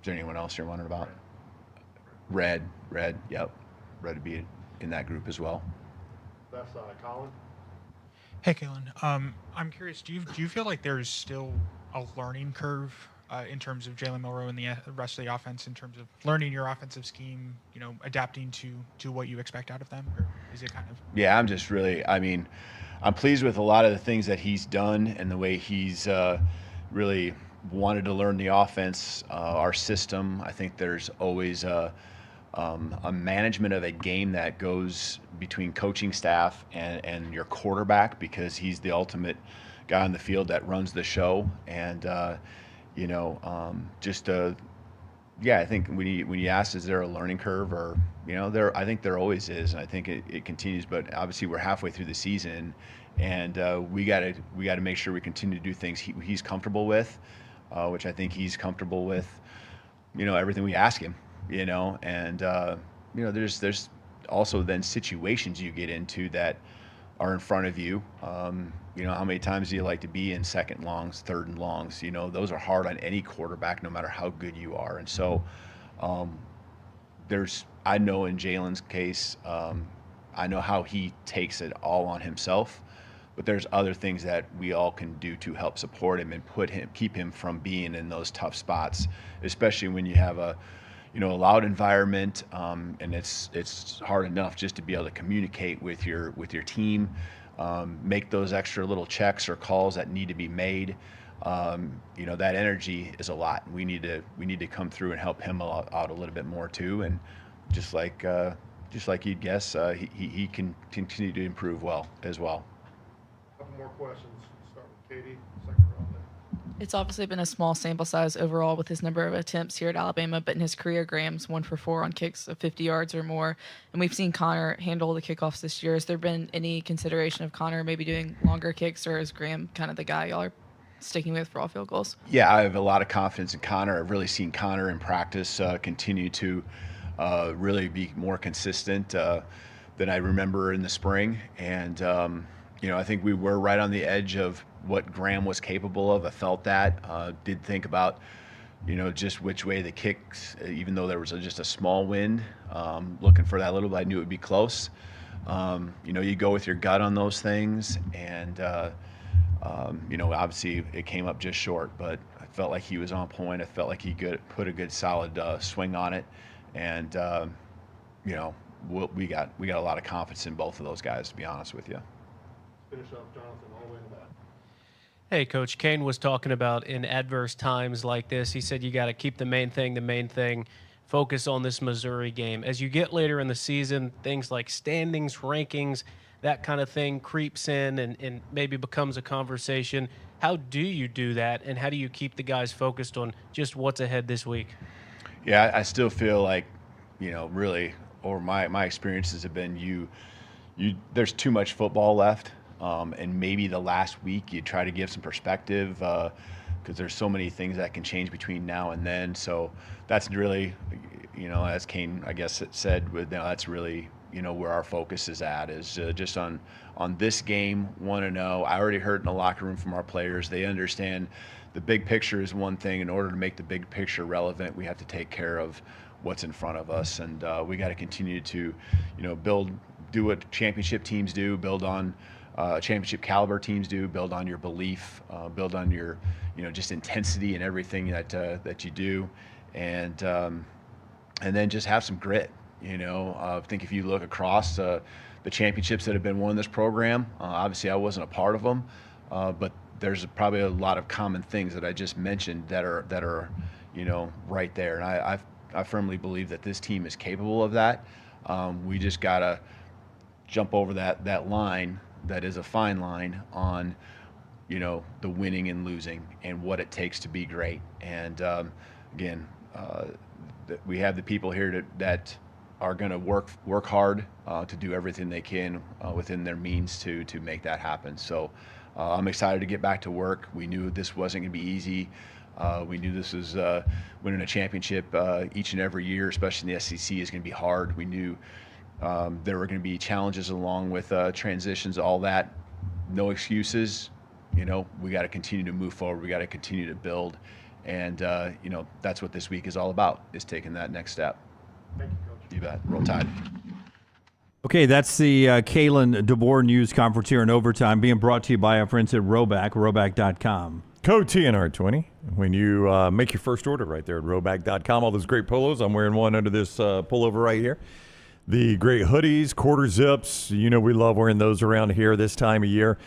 there anyone else you're wondering about? Red, yep. Red would be in that group as well. That's Colin. Hey, Kalen. I'm curious, do you feel like there's still a learning curve in terms of Jalen Milroe and the rest of the offense, in terms of learning your offensive scheme, adapting to what you expect out of them? Or is it kind of... Yeah, I'm just really, I'm pleased with a lot of the things that he's done and the way he's really wanted to learn the offense, our system. I think there's always a management of a game that goes between coaching staff and your quarterback, because he's the ultimate guy on the field that runs the show. And I think when you ask, is there a learning curve, or I think there always is, and I think it continues. But obviously we're halfway through the season, and we got to make sure we continue to do things he's comfortable with, which I think he's comfortable with. Everything we ask him. And there's also then situations you get into that are in front of you. How many times do you like to be in second longs, third and longs? Those are hard on any quarterback, no matter how good you are. And so I know in Jalen's case, I know how he takes it all on himself, but there's other things that we all can do to help support him and keep him from being in those tough spots, especially when you have a loud environment, and it's hard enough just to be able to communicate with your team, make those extra little checks or calls that need to be made. That energy is a lot. We need to come through and help him out a little bit more too. And just like you'd guess, he can continue to improve as well. A couple more questions. Start with Katie, second row there. It's obviously been a small sample size overall with his number of attempts here at Alabama, but in his career, Graham's 1 for 4 on kicks of 50 yards or more. And we've seen Connor handle the kickoffs this year. Has there been any consideration of Connor maybe doing longer kicks, or is Graham kind of the guy y'all are sticking with for all field goals? Yeah, I have a lot of confidence in Connor. I've really seen Connor in practice continue to really be more consistent than I remember in the spring. And, I think we were right on the edge of what Graham was capable of. I felt that. Did think about, just which way the kicks, even though there was just a small wind, looking for that little bit. I knew it would be close. You go with your gut on those things, and, obviously it came up just short, but I felt like he was on point. I felt like he put a good solid swing on it. And, we got a lot of confidence in both of those guys, to be honest with you. Finish up, Jonathan, all the way in the back. Hey, Coach, Kane was talking about in adverse times like this, he said you got to keep the main thing, focus on this Missouri game. As you get later in the season, things like standings, rankings, that kind of thing creeps in and maybe becomes a conversation. How do you do that, and how do you keep the guys focused on just what's ahead this week? Yeah, I still feel like, really, or my experiences have been there's too much football left. And maybe the last week you try to give some perspective because there's so many things that can change between now and then. So that's really, as Kane, I guess, said, that's really, where our focus is at, is just on this game, 1-0. I already heard in the locker room from our players. They understand the big picture is one thing. In order to make the big picture relevant, we have to take care of what's in front of us. And we got to continue to, do what championship teams do, build on championship caliber teams do, build on your belief, build on your, just intensity in everything that you do, and then just have some grit. I think if you look across the championships that have been won in this program, obviously I wasn't a part of them, but there's probably a lot of common things that I just mentioned that are right there, and I firmly believe that this team is capable of that. We just gotta jump over that line. That is a fine line on, the winning and losing and what it takes to be great. And again, we have the people here that are going to work hard to do everything they can within their means to make that happen. So I'm excited to get back to work. We knew this wasn't going to be easy. We knew this was winning a championship each and every year, especially in the SEC, is going to be hard. We knew there were going to be challenges along with transitions, all that. No excuses. We got to continue to move forward. We got to continue to build. And, that's what this week is all about, is taking that next step. Thank you, Coach. You bet. Roll Tide. Okay, that's the Kalen DeBoer news conference here in overtime, being brought to you by our friends at roback.com. Code TNR20 when you make your first order right there at roback.com. All those great polos. I'm wearing one under this pullover right here. The great hoodies, quarter zips. We love wearing those around here this time of year.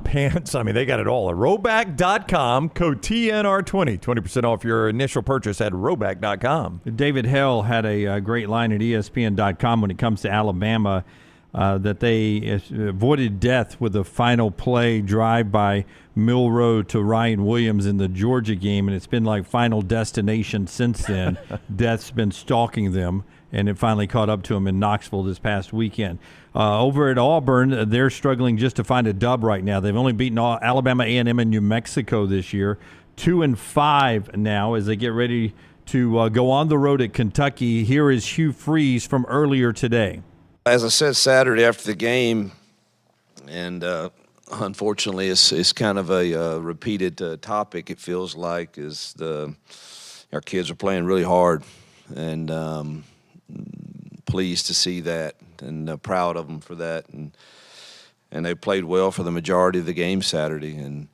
Pants, they got it all at roback.com. Code TNR20. 20% off your initial purchase at roback.com. David Hell had a great line at ESPN.com when it comes to Alabama, that they avoided death with a final play drive by Milroe to Ryan Williams in the Georgia game, and it's been like Final Destination since then. Death's been stalking them, and it finally caught up to them in Knoxville this past weekend. Over at Auburn, they're struggling just to find a dub right now. They've only beaten Alabama, A&M, and New Mexico this year. 2-5 now as they get ready to go on the road at Kentucky. Here is Hugh Freeze from earlier today. As I said Saturday after the game, and unfortunately it's kind of a repeated topic, it feels like, is our kids are playing really hard, and pleased to see that, and proud of them for that, and they played well for the majority of the game Saturday, and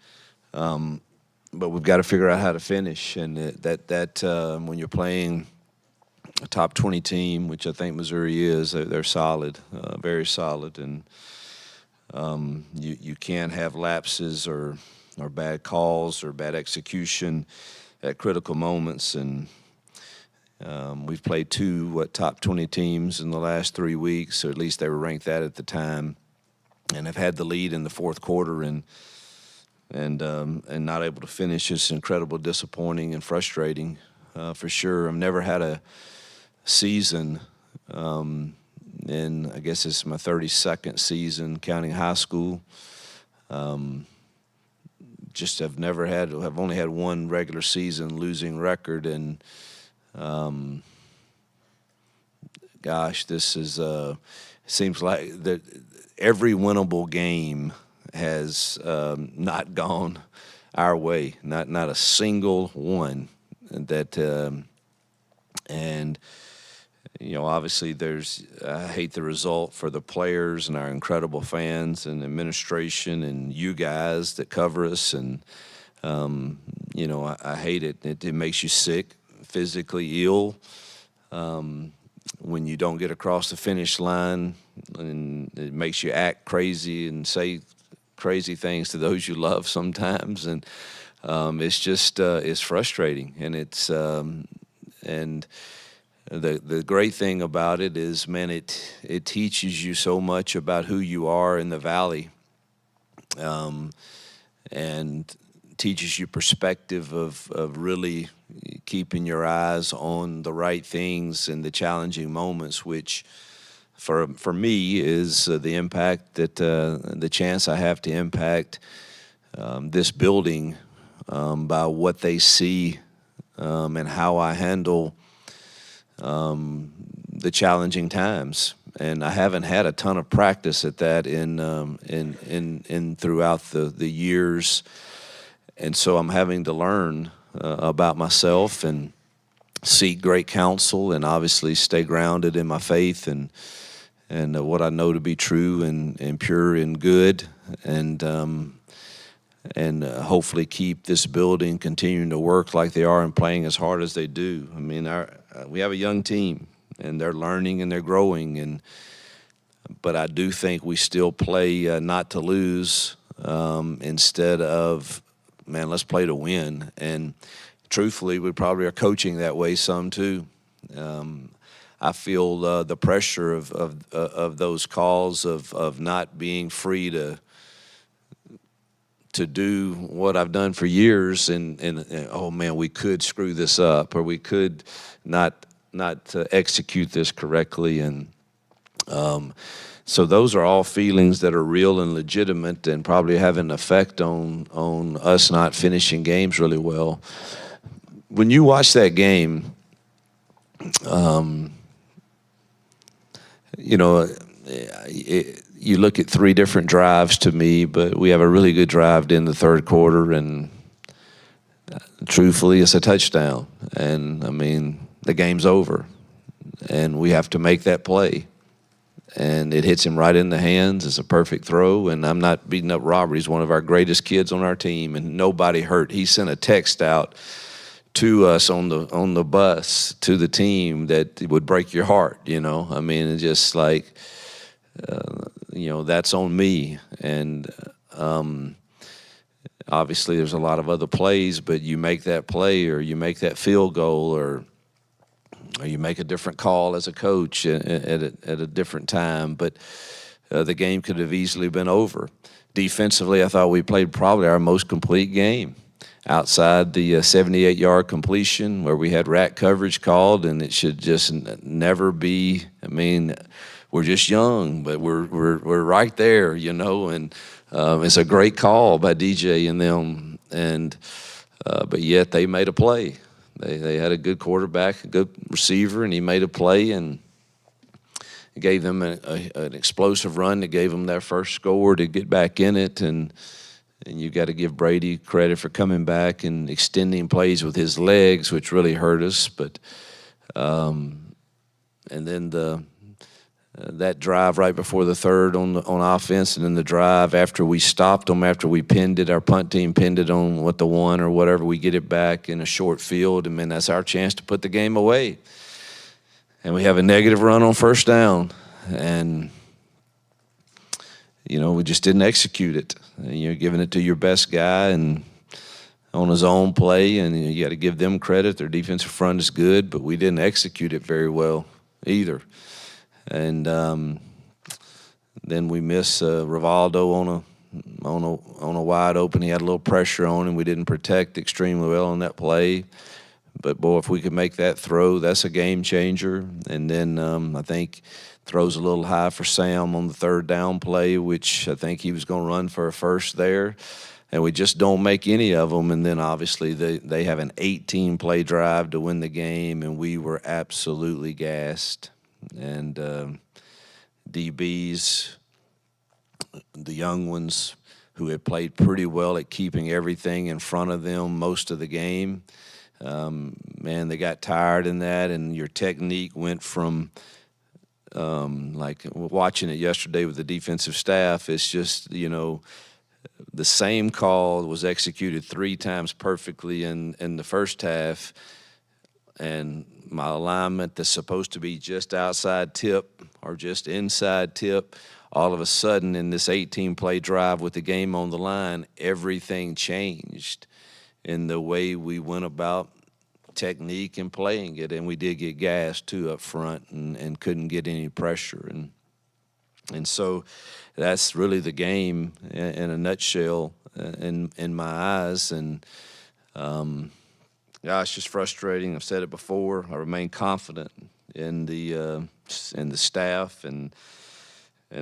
but we've got to figure out how to finish, and that when you're playing a top 20 team, which I think Missouri is, they're solid, very solid, and you can't have lapses or bad calls or bad execution at critical moments, and we've played two top 20 teams in the last 3 weeks, or at least they were ranked that at the time, and have had the lead in the fourth quarter, and not able to finish is incredibly disappointing and frustrating, for sure. I've never had a season, and I guess it's my 32nd season counting high school. Just I've only had one regular season losing record, and gosh, this is seems like that every winnable game has not gone our way, not a single one. That and obviously I hate the result for the players and our incredible fans and administration and you guys that cover us, and I hate it. It makes you sick, physically ill, when you don't get across the finish line, and it makes you act crazy and say crazy things to those you love sometimes, and it's just it's frustrating, and it's and the great thing about it is, man, it teaches you so much about who you are in the valley, and teaches you perspective of really keeping your eyes on the right things in the challenging moments, which for me is the impact that the chance I have to impact this building by what they see and how I handle the challenging times. And I haven't had a ton of practice at that in throughout the years, and so I'm having to learn about myself and seek great counsel, and obviously stay grounded in my faith and what I know to be true and pure and good, and hopefully keep this building continuing to work like they are and playing as hard as they do. I mean, we have a young team, and they're learning and they're growing, but I do think we still play not to lose instead of, man, let's play to win. And truthfully, we probably are coaching that way some too. I feel the pressure of those calls of not being free to do what I've done for years, and oh man, we could screw this up, or we could not execute this correctly, and so those are all feelings that are real and legitimate, and probably have an effect on us not finishing games really well. When you watch that game, you look at three different drives to me, but we have a really good drive in the third quarter, and truthfully, it's a touchdown. And, I mean, the game's over, and we have to make that play. And it hits him right in the hands. It's a perfect throw, and I'm not beating up Robert. He's one of our greatest kids on our team, and nobody hurt. He sent a text out to us on the bus to the team that would break your heart, I mean, it's just like, that's on me. And obviously there's a lot of other plays, but you make that play, or you make that field goal, or you make a different call as a coach at a different time, but the game could have easily been over. Defensively, I thought we played probably our most complete game, outside the 78-yard completion where we had rat coverage called, and it should just never be. I mean, we're just young, but we're right there, and it's a great call by DJ and them, and but yet they made a play. They had a good quarterback, a good receiver, and he made a play and gave them an explosive run that gave them their first score to get back in it, and you got to give Brady credit for coming back and extending plays with his legs, which really hurt us. But and then that drive right before the third on offense, and then the drive after we stopped them, after we pinned it, our punt team pinned it on the one or whatever, we get it back in a short field, and man, that's our chance to put the game away. And we have a negative run on first down, and we just didn't execute it. And you're giving it to your best guy and on his own play, and you got to give them credit. Their defensive front is good, but we didn't execute it very well either. And then we miss Rivaldo on a wide open. He had a little pressure on him. We didn't protect extremely well on that play. But boy, if we could make that throw, that's a game changer. And then I think throws a little high for Sam on the third down play, which I think he was going to run for a first there. And we just don't make any of them. And then obviously they have an 18-play drive to win the game, and we were absolutely gassed. And DBs, the young ones who had played pretty well at keeping everything in front of them most of the game, man, they got tired in that, and your technique went from like watching it yesterday with the defensive staff, it's just, the same call was executed 3 times perfectly in the first half, and my alignment that's supposed to be just outside tip or just inside tip, all of a sudden in this 18-play drive with the game on the line, everything changed in the way we went about technique and playing it, and we did get gassed too up front and couldn't get any pressure, and so that's really the game in a nutshell in my eyes. And it's just frustrating. I've said it before. I remain confident in the staff and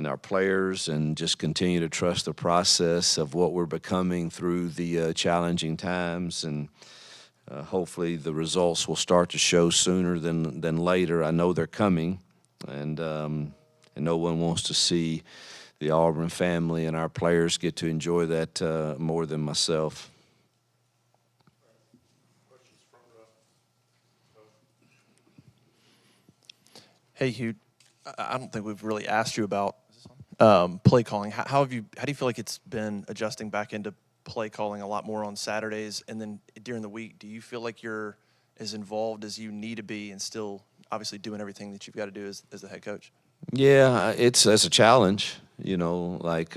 our players, and just continue to trust the process of what we're becoming through the challenging times. And hopefully the results will start to show sooner than later. I know they're coming, and no one wants to see the Auburn family and our players get to enjoy that more than myself. Hey, Hugh, I don't think we've really asked you about play calling. How do you feel like it's been adjusting back into play calling a lot more on Saturdays, and then during the week? Do you feel like you're as involved as you need to be and still obviously doing everything that you've got to do as the head coach? Yeah, it's a challenge, like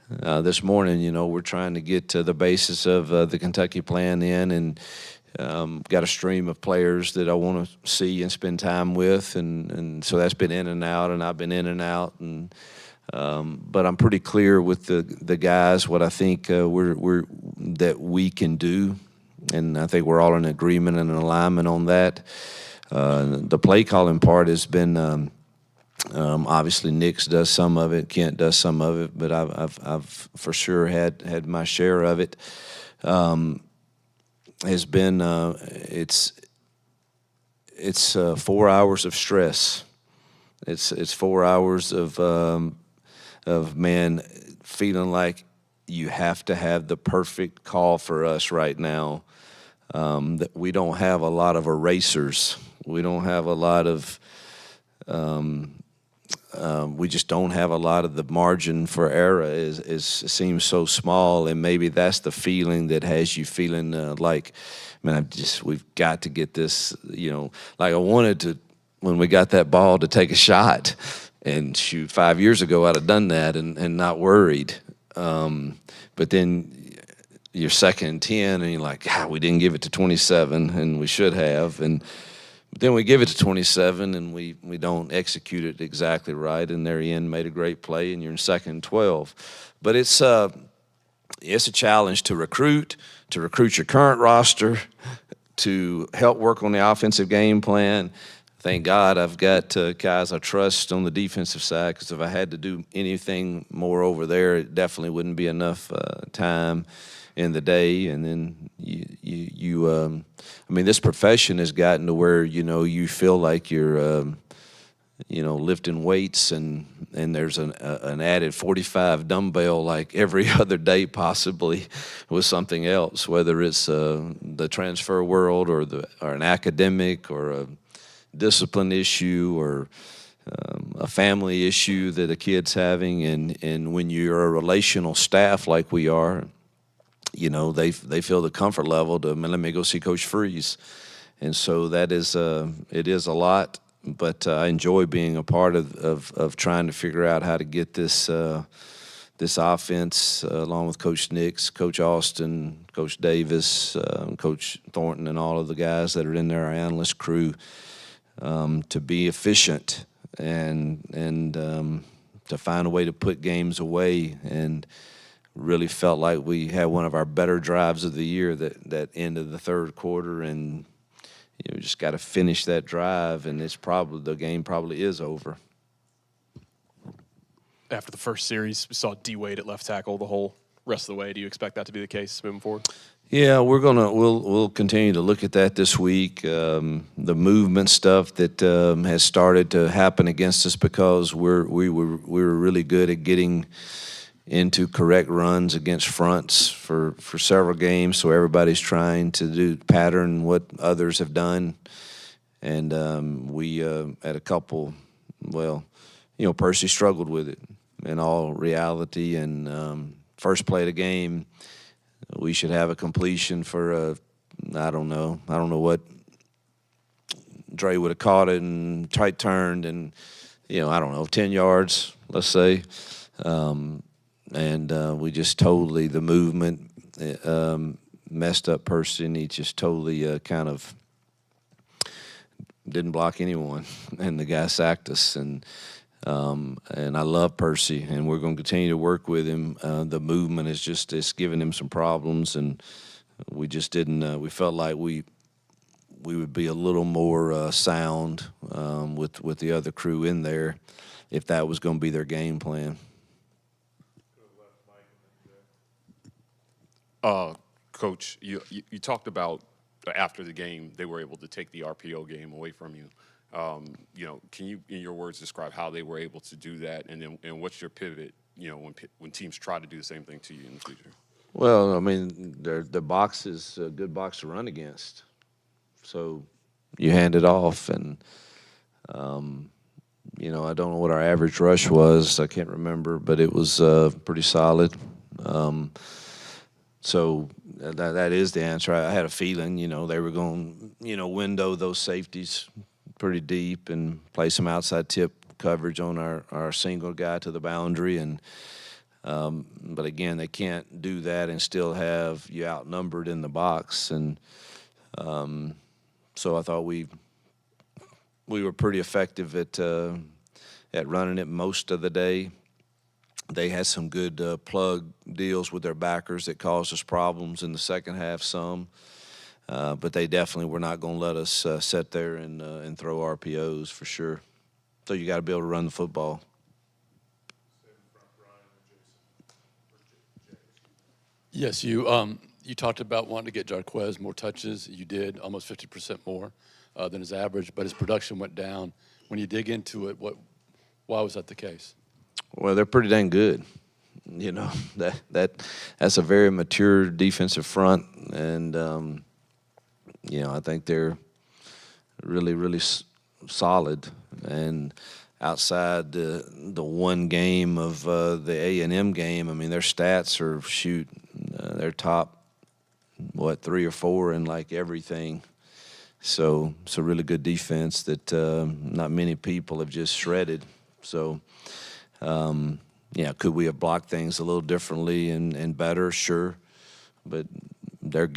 this morning, we're trying to get to the basis of the Kentucky plan in, and got a stream of players that I want to see and spend time with, and so that's been in and out, and I've been in and out, and but I'm pretty clear with the guys what I think that we can do, and I think we're all in agreement and in alignment on that. The play calling part has been obviously Nick's does some of it, Kent does some of it, but I've for sure had my share of it. Has been it's 4 hours of stress. It's 4 hours of man feeling like you have to have the perfect call for us right now. That we don't have a lot of erasers. We don't have a lot of we just don't have a lot of the margin for error. Seems so small, and maybe that's the feeling that has you feeling like, man, we've got to get this. Like I wanted to when we got that ball to take a shot, and shoot, 5 years ago I'd have done that and not worried. But then you're 2nd and 10, and you're like, God, we didn't give it to 27, and we should have, and. But then we give it to 27, and we don't execute it exactly right, and there Ian made a great play, and you're in 2nd and 12. But it's a challenge to recruit your current roster, to help work on the offensive game plan. Thank God I've got guys I trust on the defensive side, because if I had to do anything more over there, it definitely wouldn't be enough time in the day. And then this profession has gotten to where you feel like you're lifting weights, and there's an added 45 dumbbell like every other day possibly with something else, whether it's the transfer world or an academic or a discipline issue or a family issue that a kid's having, and when you're a relational staff like we are, they feel the comfort level to, let me go see Coach Freeze. And so that is it is a lot, but I enjoy being a part of trying to figure out how to get this offense along with Coach Nix, Coach Austin, Coach Davis, Coach Thornton, and all of the guys that are in there, our analyst crew, to be efficient and to find a way to put games away. And really felt like we had one of our better drives of the year that end of the third quarter, and just got to finish that drive, and the game probably is over. After the first series, we saw D Wade at left tackle the whole rest of the way. Do you expect that to be the case moving forward? Yeah, we'll continue to look at that this week. The movement stuff that has started to happen against us because we were really good at getting into correct runs against fronts for several games, so everybody's trying to do pattern what others have done. And we had a couple, Percy struggled with it in all reality. And first play of the game, we should have a completion for I don't know what Dre would have caught it and tight turned and, I don't know, 10 yards, let's say. We just totally, the movement messed up Percy, and he just totally kind of didn't block anyone, and the guy sacked us. And I love Percy, and we're going to continue to work with him. The movement is just, it's giving him some problems, and we just didn't, we felt like we would be a little more sound with the other crew in there if that was going to be their game plan. Coach, you talked about after the game they were able to take the RPO game away from you. Can you, in your words, describe how they were able to do that, and what's your pivot? When teams try to do the same thing to you in the future. Well, I mean, the box is a good box to run against, so you hand it off, and I don't know what our average rush was. I can't remember, but it was pretty solid. So that is the answer. I had a feeling, they were going, window those safeties pretty deep and play some outside tip coverage on our single guy to the boundary. And but again, they can't do that and still have you outnumbered in the box. And so I thought we were pretty effective at running it most of the day. They had some good plug deals with their backers that caused us problems in the second half some. But they definitely were not going to let us sit there and throw RPOs for sure. So you got to be able to run the football. Yes, you talked about wanting to get Jarquez more touches. You did, almost 50% more than his average, but his production went down. When you dig into it, why was that the case? Well, they're pretty dang good. That's a very mature defensive front, and I think they're really, really solid. And outside the one game of the A&M game, I mean, their stats are they're top 3 or 4 in like everything. So it's a really good defense that not many people have just shredded. So. Could we have blocked things a little differently and better? Sure, but they're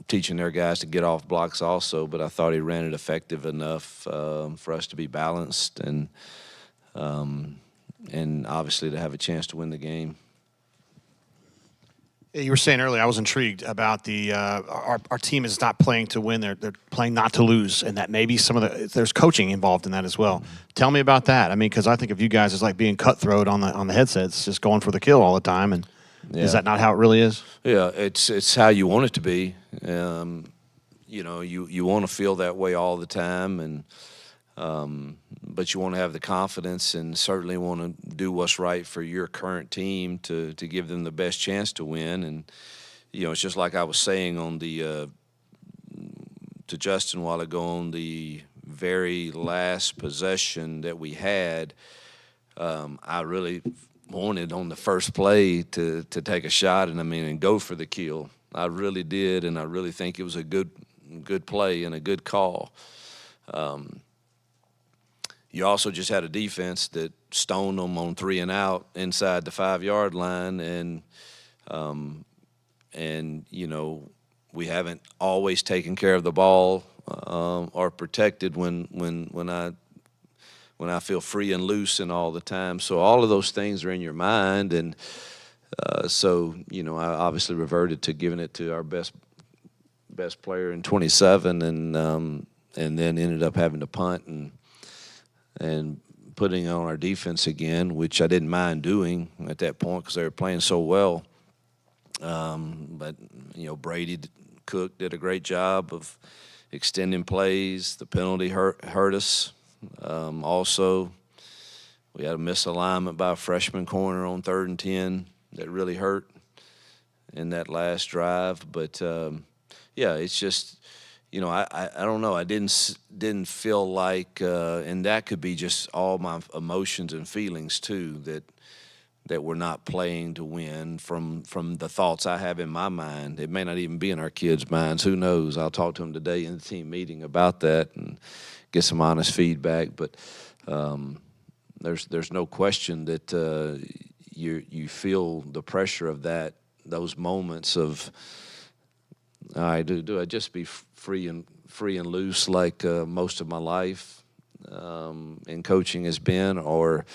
teaching their guys to get off blocks also. But I thought he ran it effective enough for us to be balanced and obviously to have a chance to win the game. You were saying earlier, I was intrigued about the our team is not playing to win; they're playing not to lose, and that maybe there's coaching involved in that as well. Tell me about that. I mean, because I think of you guys as like being cutthroat on the headsets, just going for the kill all the time, and is that not how it really is? Yeah, it's how you want it to be. You want to feel that way all the time, and but you want to have the confidence and certainly want to do what's right for your current team to give them the best chance to win. And it's just like I was saying on to Justin a while ago on the very last possession that we had. I really wanted on the first play to take a shot and go for the kill. I really did, and I really think it was a good play and a good call. You also just had a defense that stoned them on 3 and out inside the 5-yard line, and we haven't always taken care of the ball or protected when I feel free and loose and all the time. So all of those things are in your mind, and so I obviously reverted to giving it to our best player in 27, and then ended up having to punt and putting it on our defense again, which I didn't mind doing at that point because they were playing so well. But Brady Cook did a great job of extending plays. The penalty hurt us. Also, we had a misalignment by a freshman corner on 3rd and 10 that really hurt in that last drive. But it's just. I don't know. I didn't feel like, and that could be just all my emotions and feelings too. that we're not playing to win from the thoughts I have in my mind. It may not even be in our kids' minds. Who knows? I'll talk to them today in the team meeting about that and get some honest feedback. But there's no question that you feel the pressure of that, those moments of, all right, do I just be free and loose like most of my life in coaching has been, or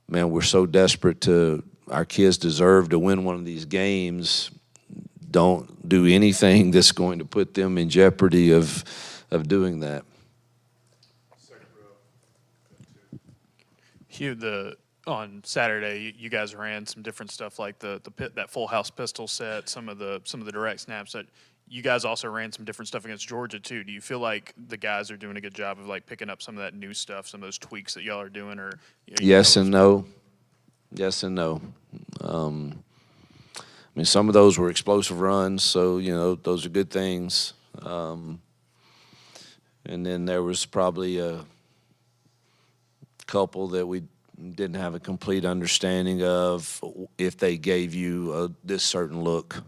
man, we're so desperate to, our kids deserve to win one of these games. Don't do anything that's going to put them in jeopardy of doing that. Hugh, on Saturday, you guys ran some different stuff like that full house pistol set, some of the direct snaps. That you guys also ran some different stuff against Georgia too. Do you feel like the guys are doing a good job of like picking up some of that new stuff, some of those tweaks that y'all are doing, or yes and no. Yes and no. I mean, some of those were explosive runs, so those are good things. And then there was probably a couple that we didn't have a complete understanding of if they gave you this certain look.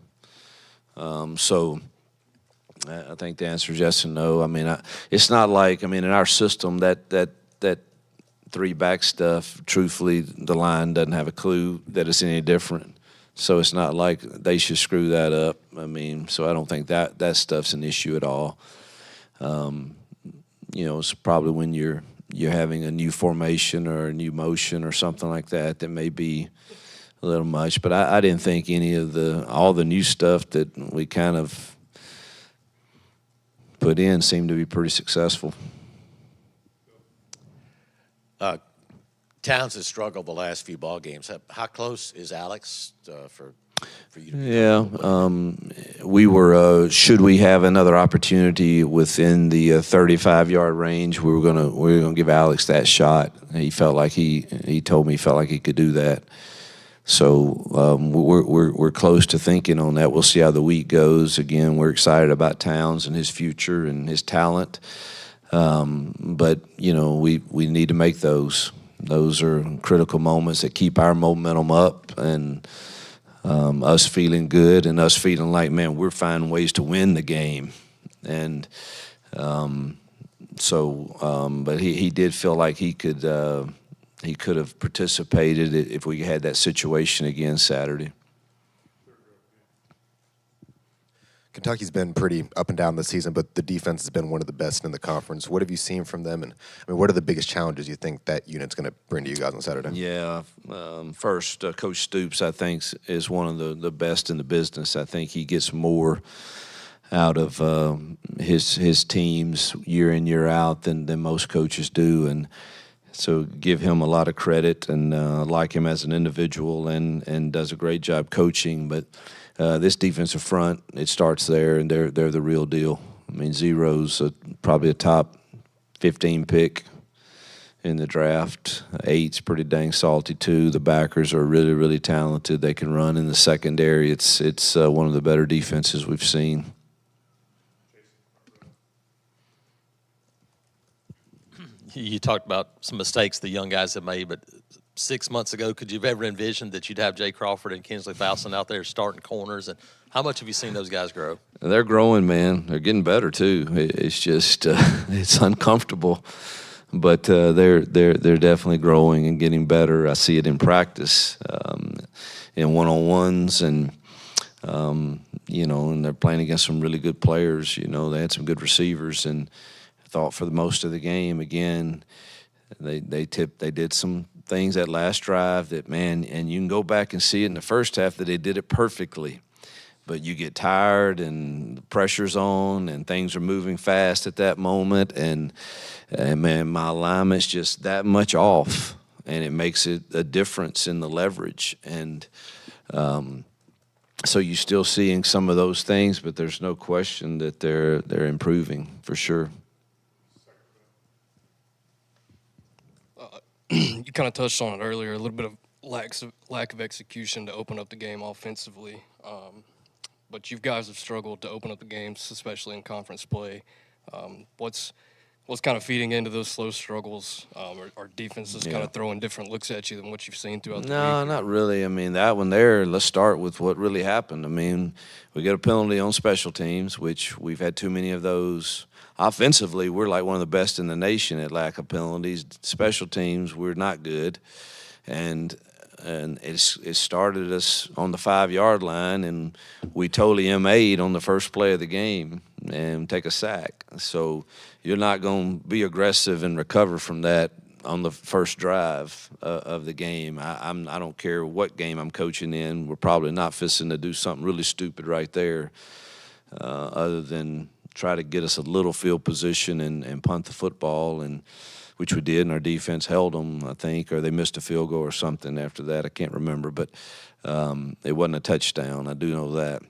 So I think the answer is yes and no. I mean, it's not like, in our system that three-back stuff, truthfully, the line doesn't have a clue that it's any different. So it's not like they should screw that up. So I don't think that stuff's an issue at all. It's probably when you're having a new formation or a new motion or something like that may be a little much. But I didn't think any of all the new stuff that we kind of put in seemed to be pretty successful. Towns has struggled the last few ball games. How close is Alex for you to be? Yeah, we were. Should we have another opportunity within the 35-yard range, we were gonna give Alex that shot. He felt like he told me he felt like he could do that. So we're close to thinking on that. We'll see how the week goes. Again, we're excited about Towns and his future and his talent. But we need to make those. Those are critical moments that keep our momentum up and us feeling good and us feeling like, man, we're finding ways to win the game. And but he did feel like he could have participated if we had that situation again Saturday. Kentucky's been pretty up and down this season, but the defense has been one of the best in the conference. What have you seen from them? And what are the biggest challenges you think that unit's going to bring to you guys on Saturday? Yeah, first, Coach Stoops, I think, is one of the best in the business. I think he gets more out of his teams year in, year out than most coaches do. And so give him a lot of credit and like him as an individual and does a great job coaching. But this defensive front, it starts there, and they're the real deal. Zero's probably a top 15 pick in the draft. 8's pretty dang salty too. The backers are really, really talented. They can run in the secondary. It's one of the better defenses we've seen. You talked about some mistakes the young guys have made, but 6 months ago, could you have ever envisioned that you'd have Jay Crawford and Kinsley Fowson out there starting corners? And how much have you seen those guys grow? They're growing, man. They're getting better too. It's just it's uncomfortable, but they're definitely growing and getting better. I see it in practice, in one-on-ones, and and they're playing against some really good players. They had some good receivers, and I thought for the most of the game, again, they did some things that last drive that, man, and you can go back and see it in the first half that they did it perfectly. But you get tired and the pressure's on and things are moving fast at that moment. And man, my alignment's just that much off. And it makes it a difference in the leverage. And so you're still seeing some of those things, but there's no question that they're improving for sure. You kind of touched on it earlier, a little bit of lack of execution to open up the game offensively. But you guys have struggled to open up the games, especially in conference play. What's what's kind of feeding into those slow struggles? Or defense is kind of throwing different looks at you than what you've seen throughout the week? No, not really. I mean, that one there, let's start with what really happened. I mean, we get a penalty on special teams, which we've had too many of those. Offensively, we're like one of the best in the nation at lack of penalties. Special teams, we're not good. And it started us on the 5-yard line, and we totally MA'd on the first play of the game and take a sack. So you're not going to be aggressive and recover from that on the first drive of the game. I don't care what game I'm coaching in. We're probably not fixing to do something really stupid right there other than try to get us a little field position and punt the football, and which we did, and our defense held them, I think, or they missed a field goal or something after that. I can't remember, but it wasn't a touchdown. I do know that.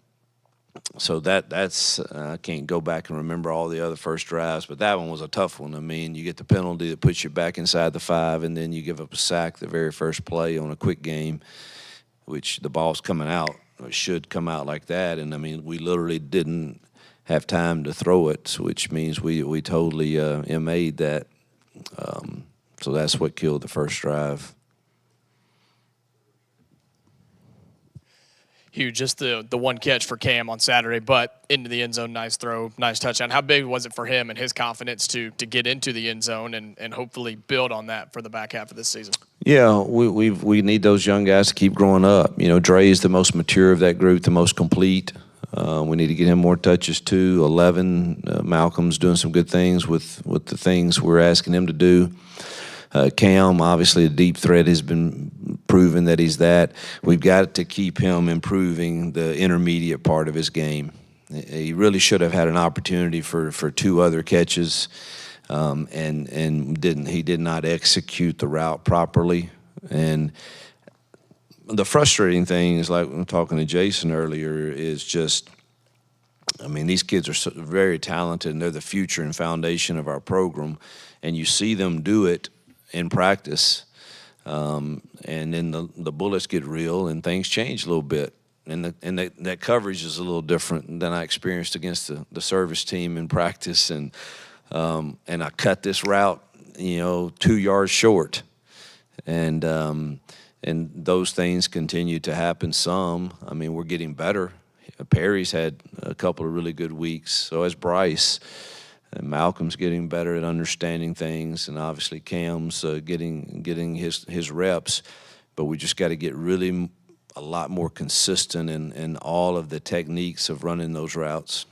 So that's I can't go back and remember all the other first drives, but that one was a tough one. I mean, you get the penalty that puts you back inside the 5, and then you give up a sack the very first play on a quick game, which the ball's coming out. It should come out like that, and, I mean, we literally didn't have time to throw it, which means we totally MA'd that. So that's what killed the first drive. Hugh, just the one catch for Cam on Saturday, but into the end zone, nice throw, nice touchdown. How big was it for him and his confidence to get into the end zone and hopefully build on that for the back half of this season? Yeah, we need those young guys to keep growing up. You know, Dre is the most mature of that group, the most complete. We need to get him more touches too. 11, Malcolm's doing some good things with the things we're asking him to do. Cam, obviously a deep threat, has been proven that he's that. We've got to keep him improving the intermediate part of his game. He really should have had an opportunity for 2 other catches, and didn't. He did not execute the route properly. And the frustrating thing is, like I'm talking to Jason earlier, is just, I mean, these kids are very talented, and they're the future and foundation of our program, and you see them do it in practice, and then the bullets get real and things change a little bit, and that coverage is a little different than I experienced against the service team in practice, and I cut this route, 2 yards short, and those things continue to happen some. I mean, we're getting better. Perry's had a couple of really good weeks, so has Bryce. And Malcolm's getting better at understanding things, and obviously Cam's getting his reps. But we just got to get really a lot more consistent in all of the techniques of running those routes.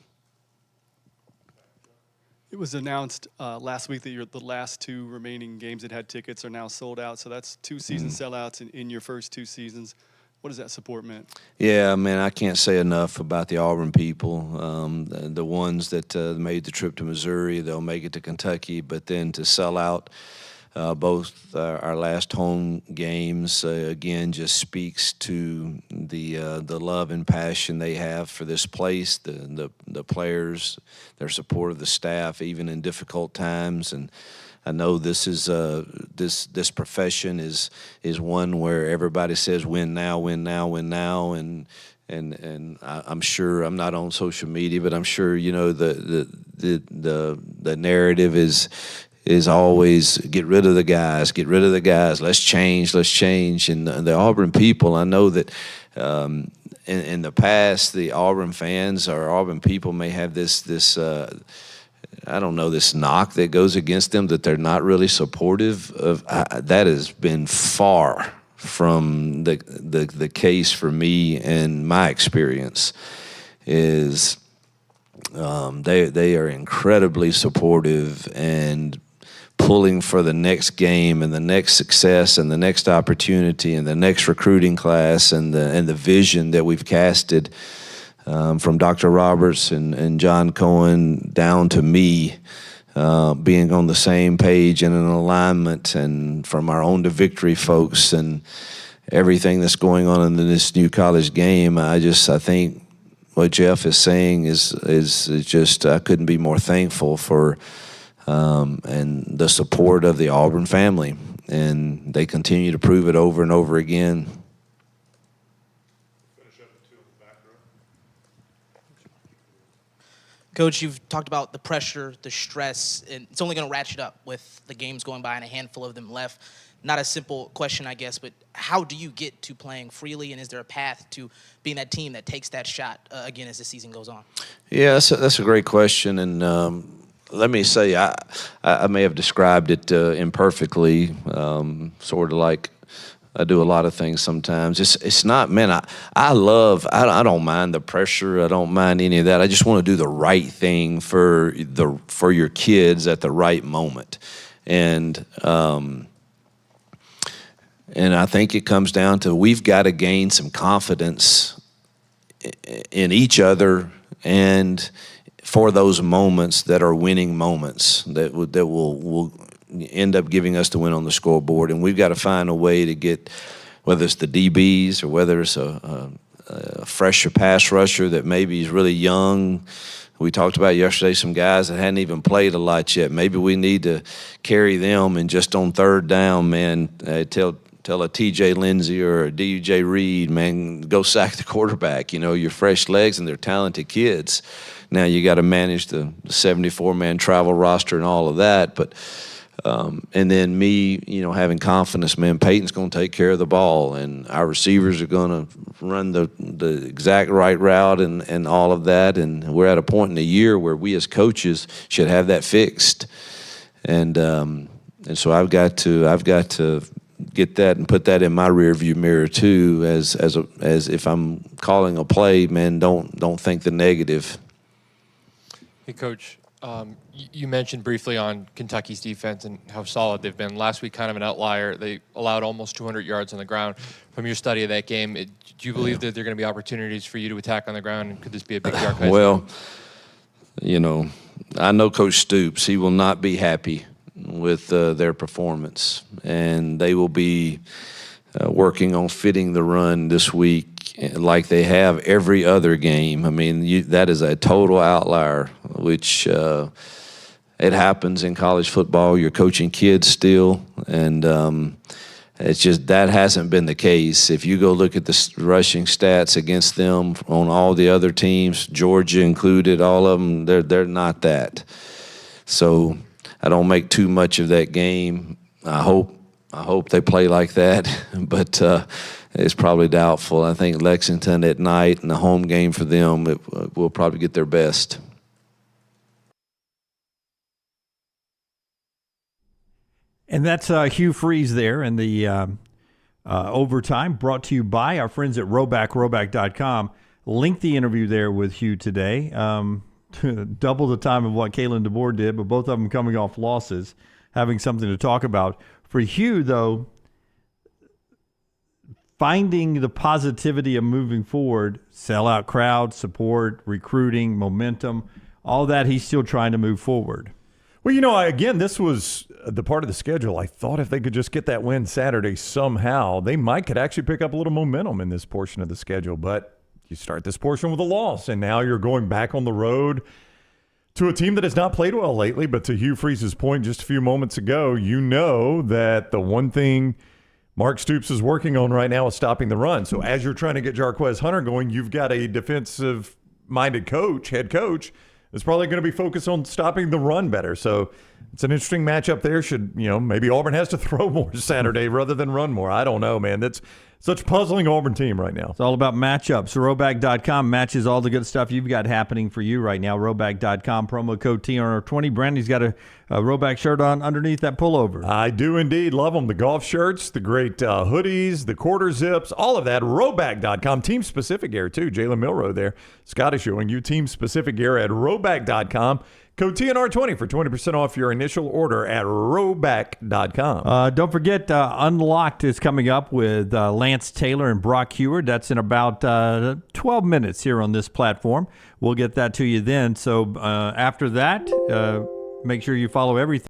It was announced last week that the last 2 remaining games that had tickets are now sold out. So that's 2 season sellouts in your first 2 seasons. What does that support mean? Yeah, man, I can't say enough about the Auburn people. The ones that made the trip to Missouri, they'll make it to Kentucky, but then to sell out both our last home games, again, just speaks to the love and passion they have for this place, the players, their support of the staff, even in difficult times. And I know this is this profession is one where everybody says win now, win now, win now, and I'm sure, I'm not on social media, but I'm sure the narrative is always get rid of the guys, let's change. And the Auburn people, I know that in the past, the Auburn fans or Auburn people may have this I don't know, this knock that goes against them, that they're not really supportive of. That has been far from the case for me, and my experience is they are incredibly supportive and pulling for the next game and the next success and the next opportunity and the next recruiting class and the vision that we've casted. From Dr. Roberts and John Cohen down to me, being on the same page and in alignment, and from our Own to Victory folks and everything that's going on in this new college game, I think what Jeff is saying is just, I couldn't be more thankful for and the support of the Auburn family, and they continue to prove it over and over again. Coach, you've talked about the pressure, the stress, and it's only going to ratchet up with the games going by and a handful of them left. Not a simple question, I guess, but how do you get to playing freely, and is there a path to being that team that takes that shot again as the season goes on? Yeah, that's a great question, and let me say I may have described it imperfectly, sort of like I do a lot of things sometimes. It's not, man, I don't mind the pressure. I don't mind any of that. I just want to do the right thing for your kids at the right moment. And I think it comes down to we've got to gain some confidence in each other and for those moments that are winning moments that will end up giving us the win on the scoreboard. And we've got to find a way to get, whether it's the DBs or whether it's a fresher pass rusher that maybe is really young. We talked about yesterday some guys that hadn't even played a lot yet. Maybe we need to carry them and just on third down, man, tell a TJ Lindsey or a DJ Reed, man, go sack the quarterback. You know, you're fresh legs and they're talented kids. Now you got to manage the 74-man travel roster and all of that. But and then me, you know, having confidence, man, Peyton's going to take care of the ball, and our receivers are going to run the exact right route and all of that. And we're at a point in the year where we as coaches should have that fixed. And so I've got to get that and put that in my rearview mirror too. As if I'm calling a play, man, don't think the negative. Hey, Coach. You mentioned briefly on Kentucky's defense and how solid they've been. Last week, kind of an outlier. They allowed almost 200 yards on the ground. From your study of that game, do you believe that there are going to be opportunities for you to attack on the ground? And could this be a big yard? Well, you know, I know Coach Stoops. He will not be happy with their performance, and they will be working on fitting the run this week like they have every other game. I mean, that is a total outlier, which it happens in college football. You're coaching kids still, and it's just that hasn't been the case. If you go look at the rushing stats against them on all the other teams, Georgia included, all of them, they're not that. So I don't make too much of that game. I hope they play like that, but it's probably doubtful. I think Lexington at night and the home game for them, will probably get their best. And that's Hugh Freeze there in the overtime, brought to you by our friends at roback.com. Lengthy interview there with Hugh today. Double the time of what Kalen DeBoer did, but both of them coming off losses, having something to talk about. For Hugh, though, finding the positivity of moving forward, sellout crowd, support, recruiting, momentum, all that, he's still trying to move forward. Well, you know, again, this was the part of the schedule. I thought if they could just get that win Saturday somehow, they could actually pick up a little momentum in this portion of the schedule. But you start this portion with a loss, and now you're going back on the road to a team that has not played well lately. But to Hugh Freeze's point just a few moments ago, you know that the one thing Mark Stoops is working on right now is stopping the run. So as you're trying to get Jarquez Hunter going, you've got a defensive-minded head coach, is probably going to be focused on stopping the run better. So it's an interesting matchup there. Maybe Auburn has to throw more Saturday rather than run more. I don't know, man. That's such a puzzling Auburn team right now. It's all about matchups. Roback.com matches all the good stuff you've got happening for you right now. Roback.com, promo code TNR20. Brandy's got a Roback shirt on underneath that pullover. I do indeed love them. The golf shirts, the great hoodies, the quarter zips, all of that. Roback.com. Team-specific gear, too. Jalen Milroe there. Scott is showing you team-specific gear at Roback.com. Code TNR20 for 20% off your initial order at roback.com. Don't forget, Unlocked is coming up with Lance Taylor and Brock Heward. That's in about 12 minutes here on this platform. We'll get that to you then. So after that, make sure you follow everything.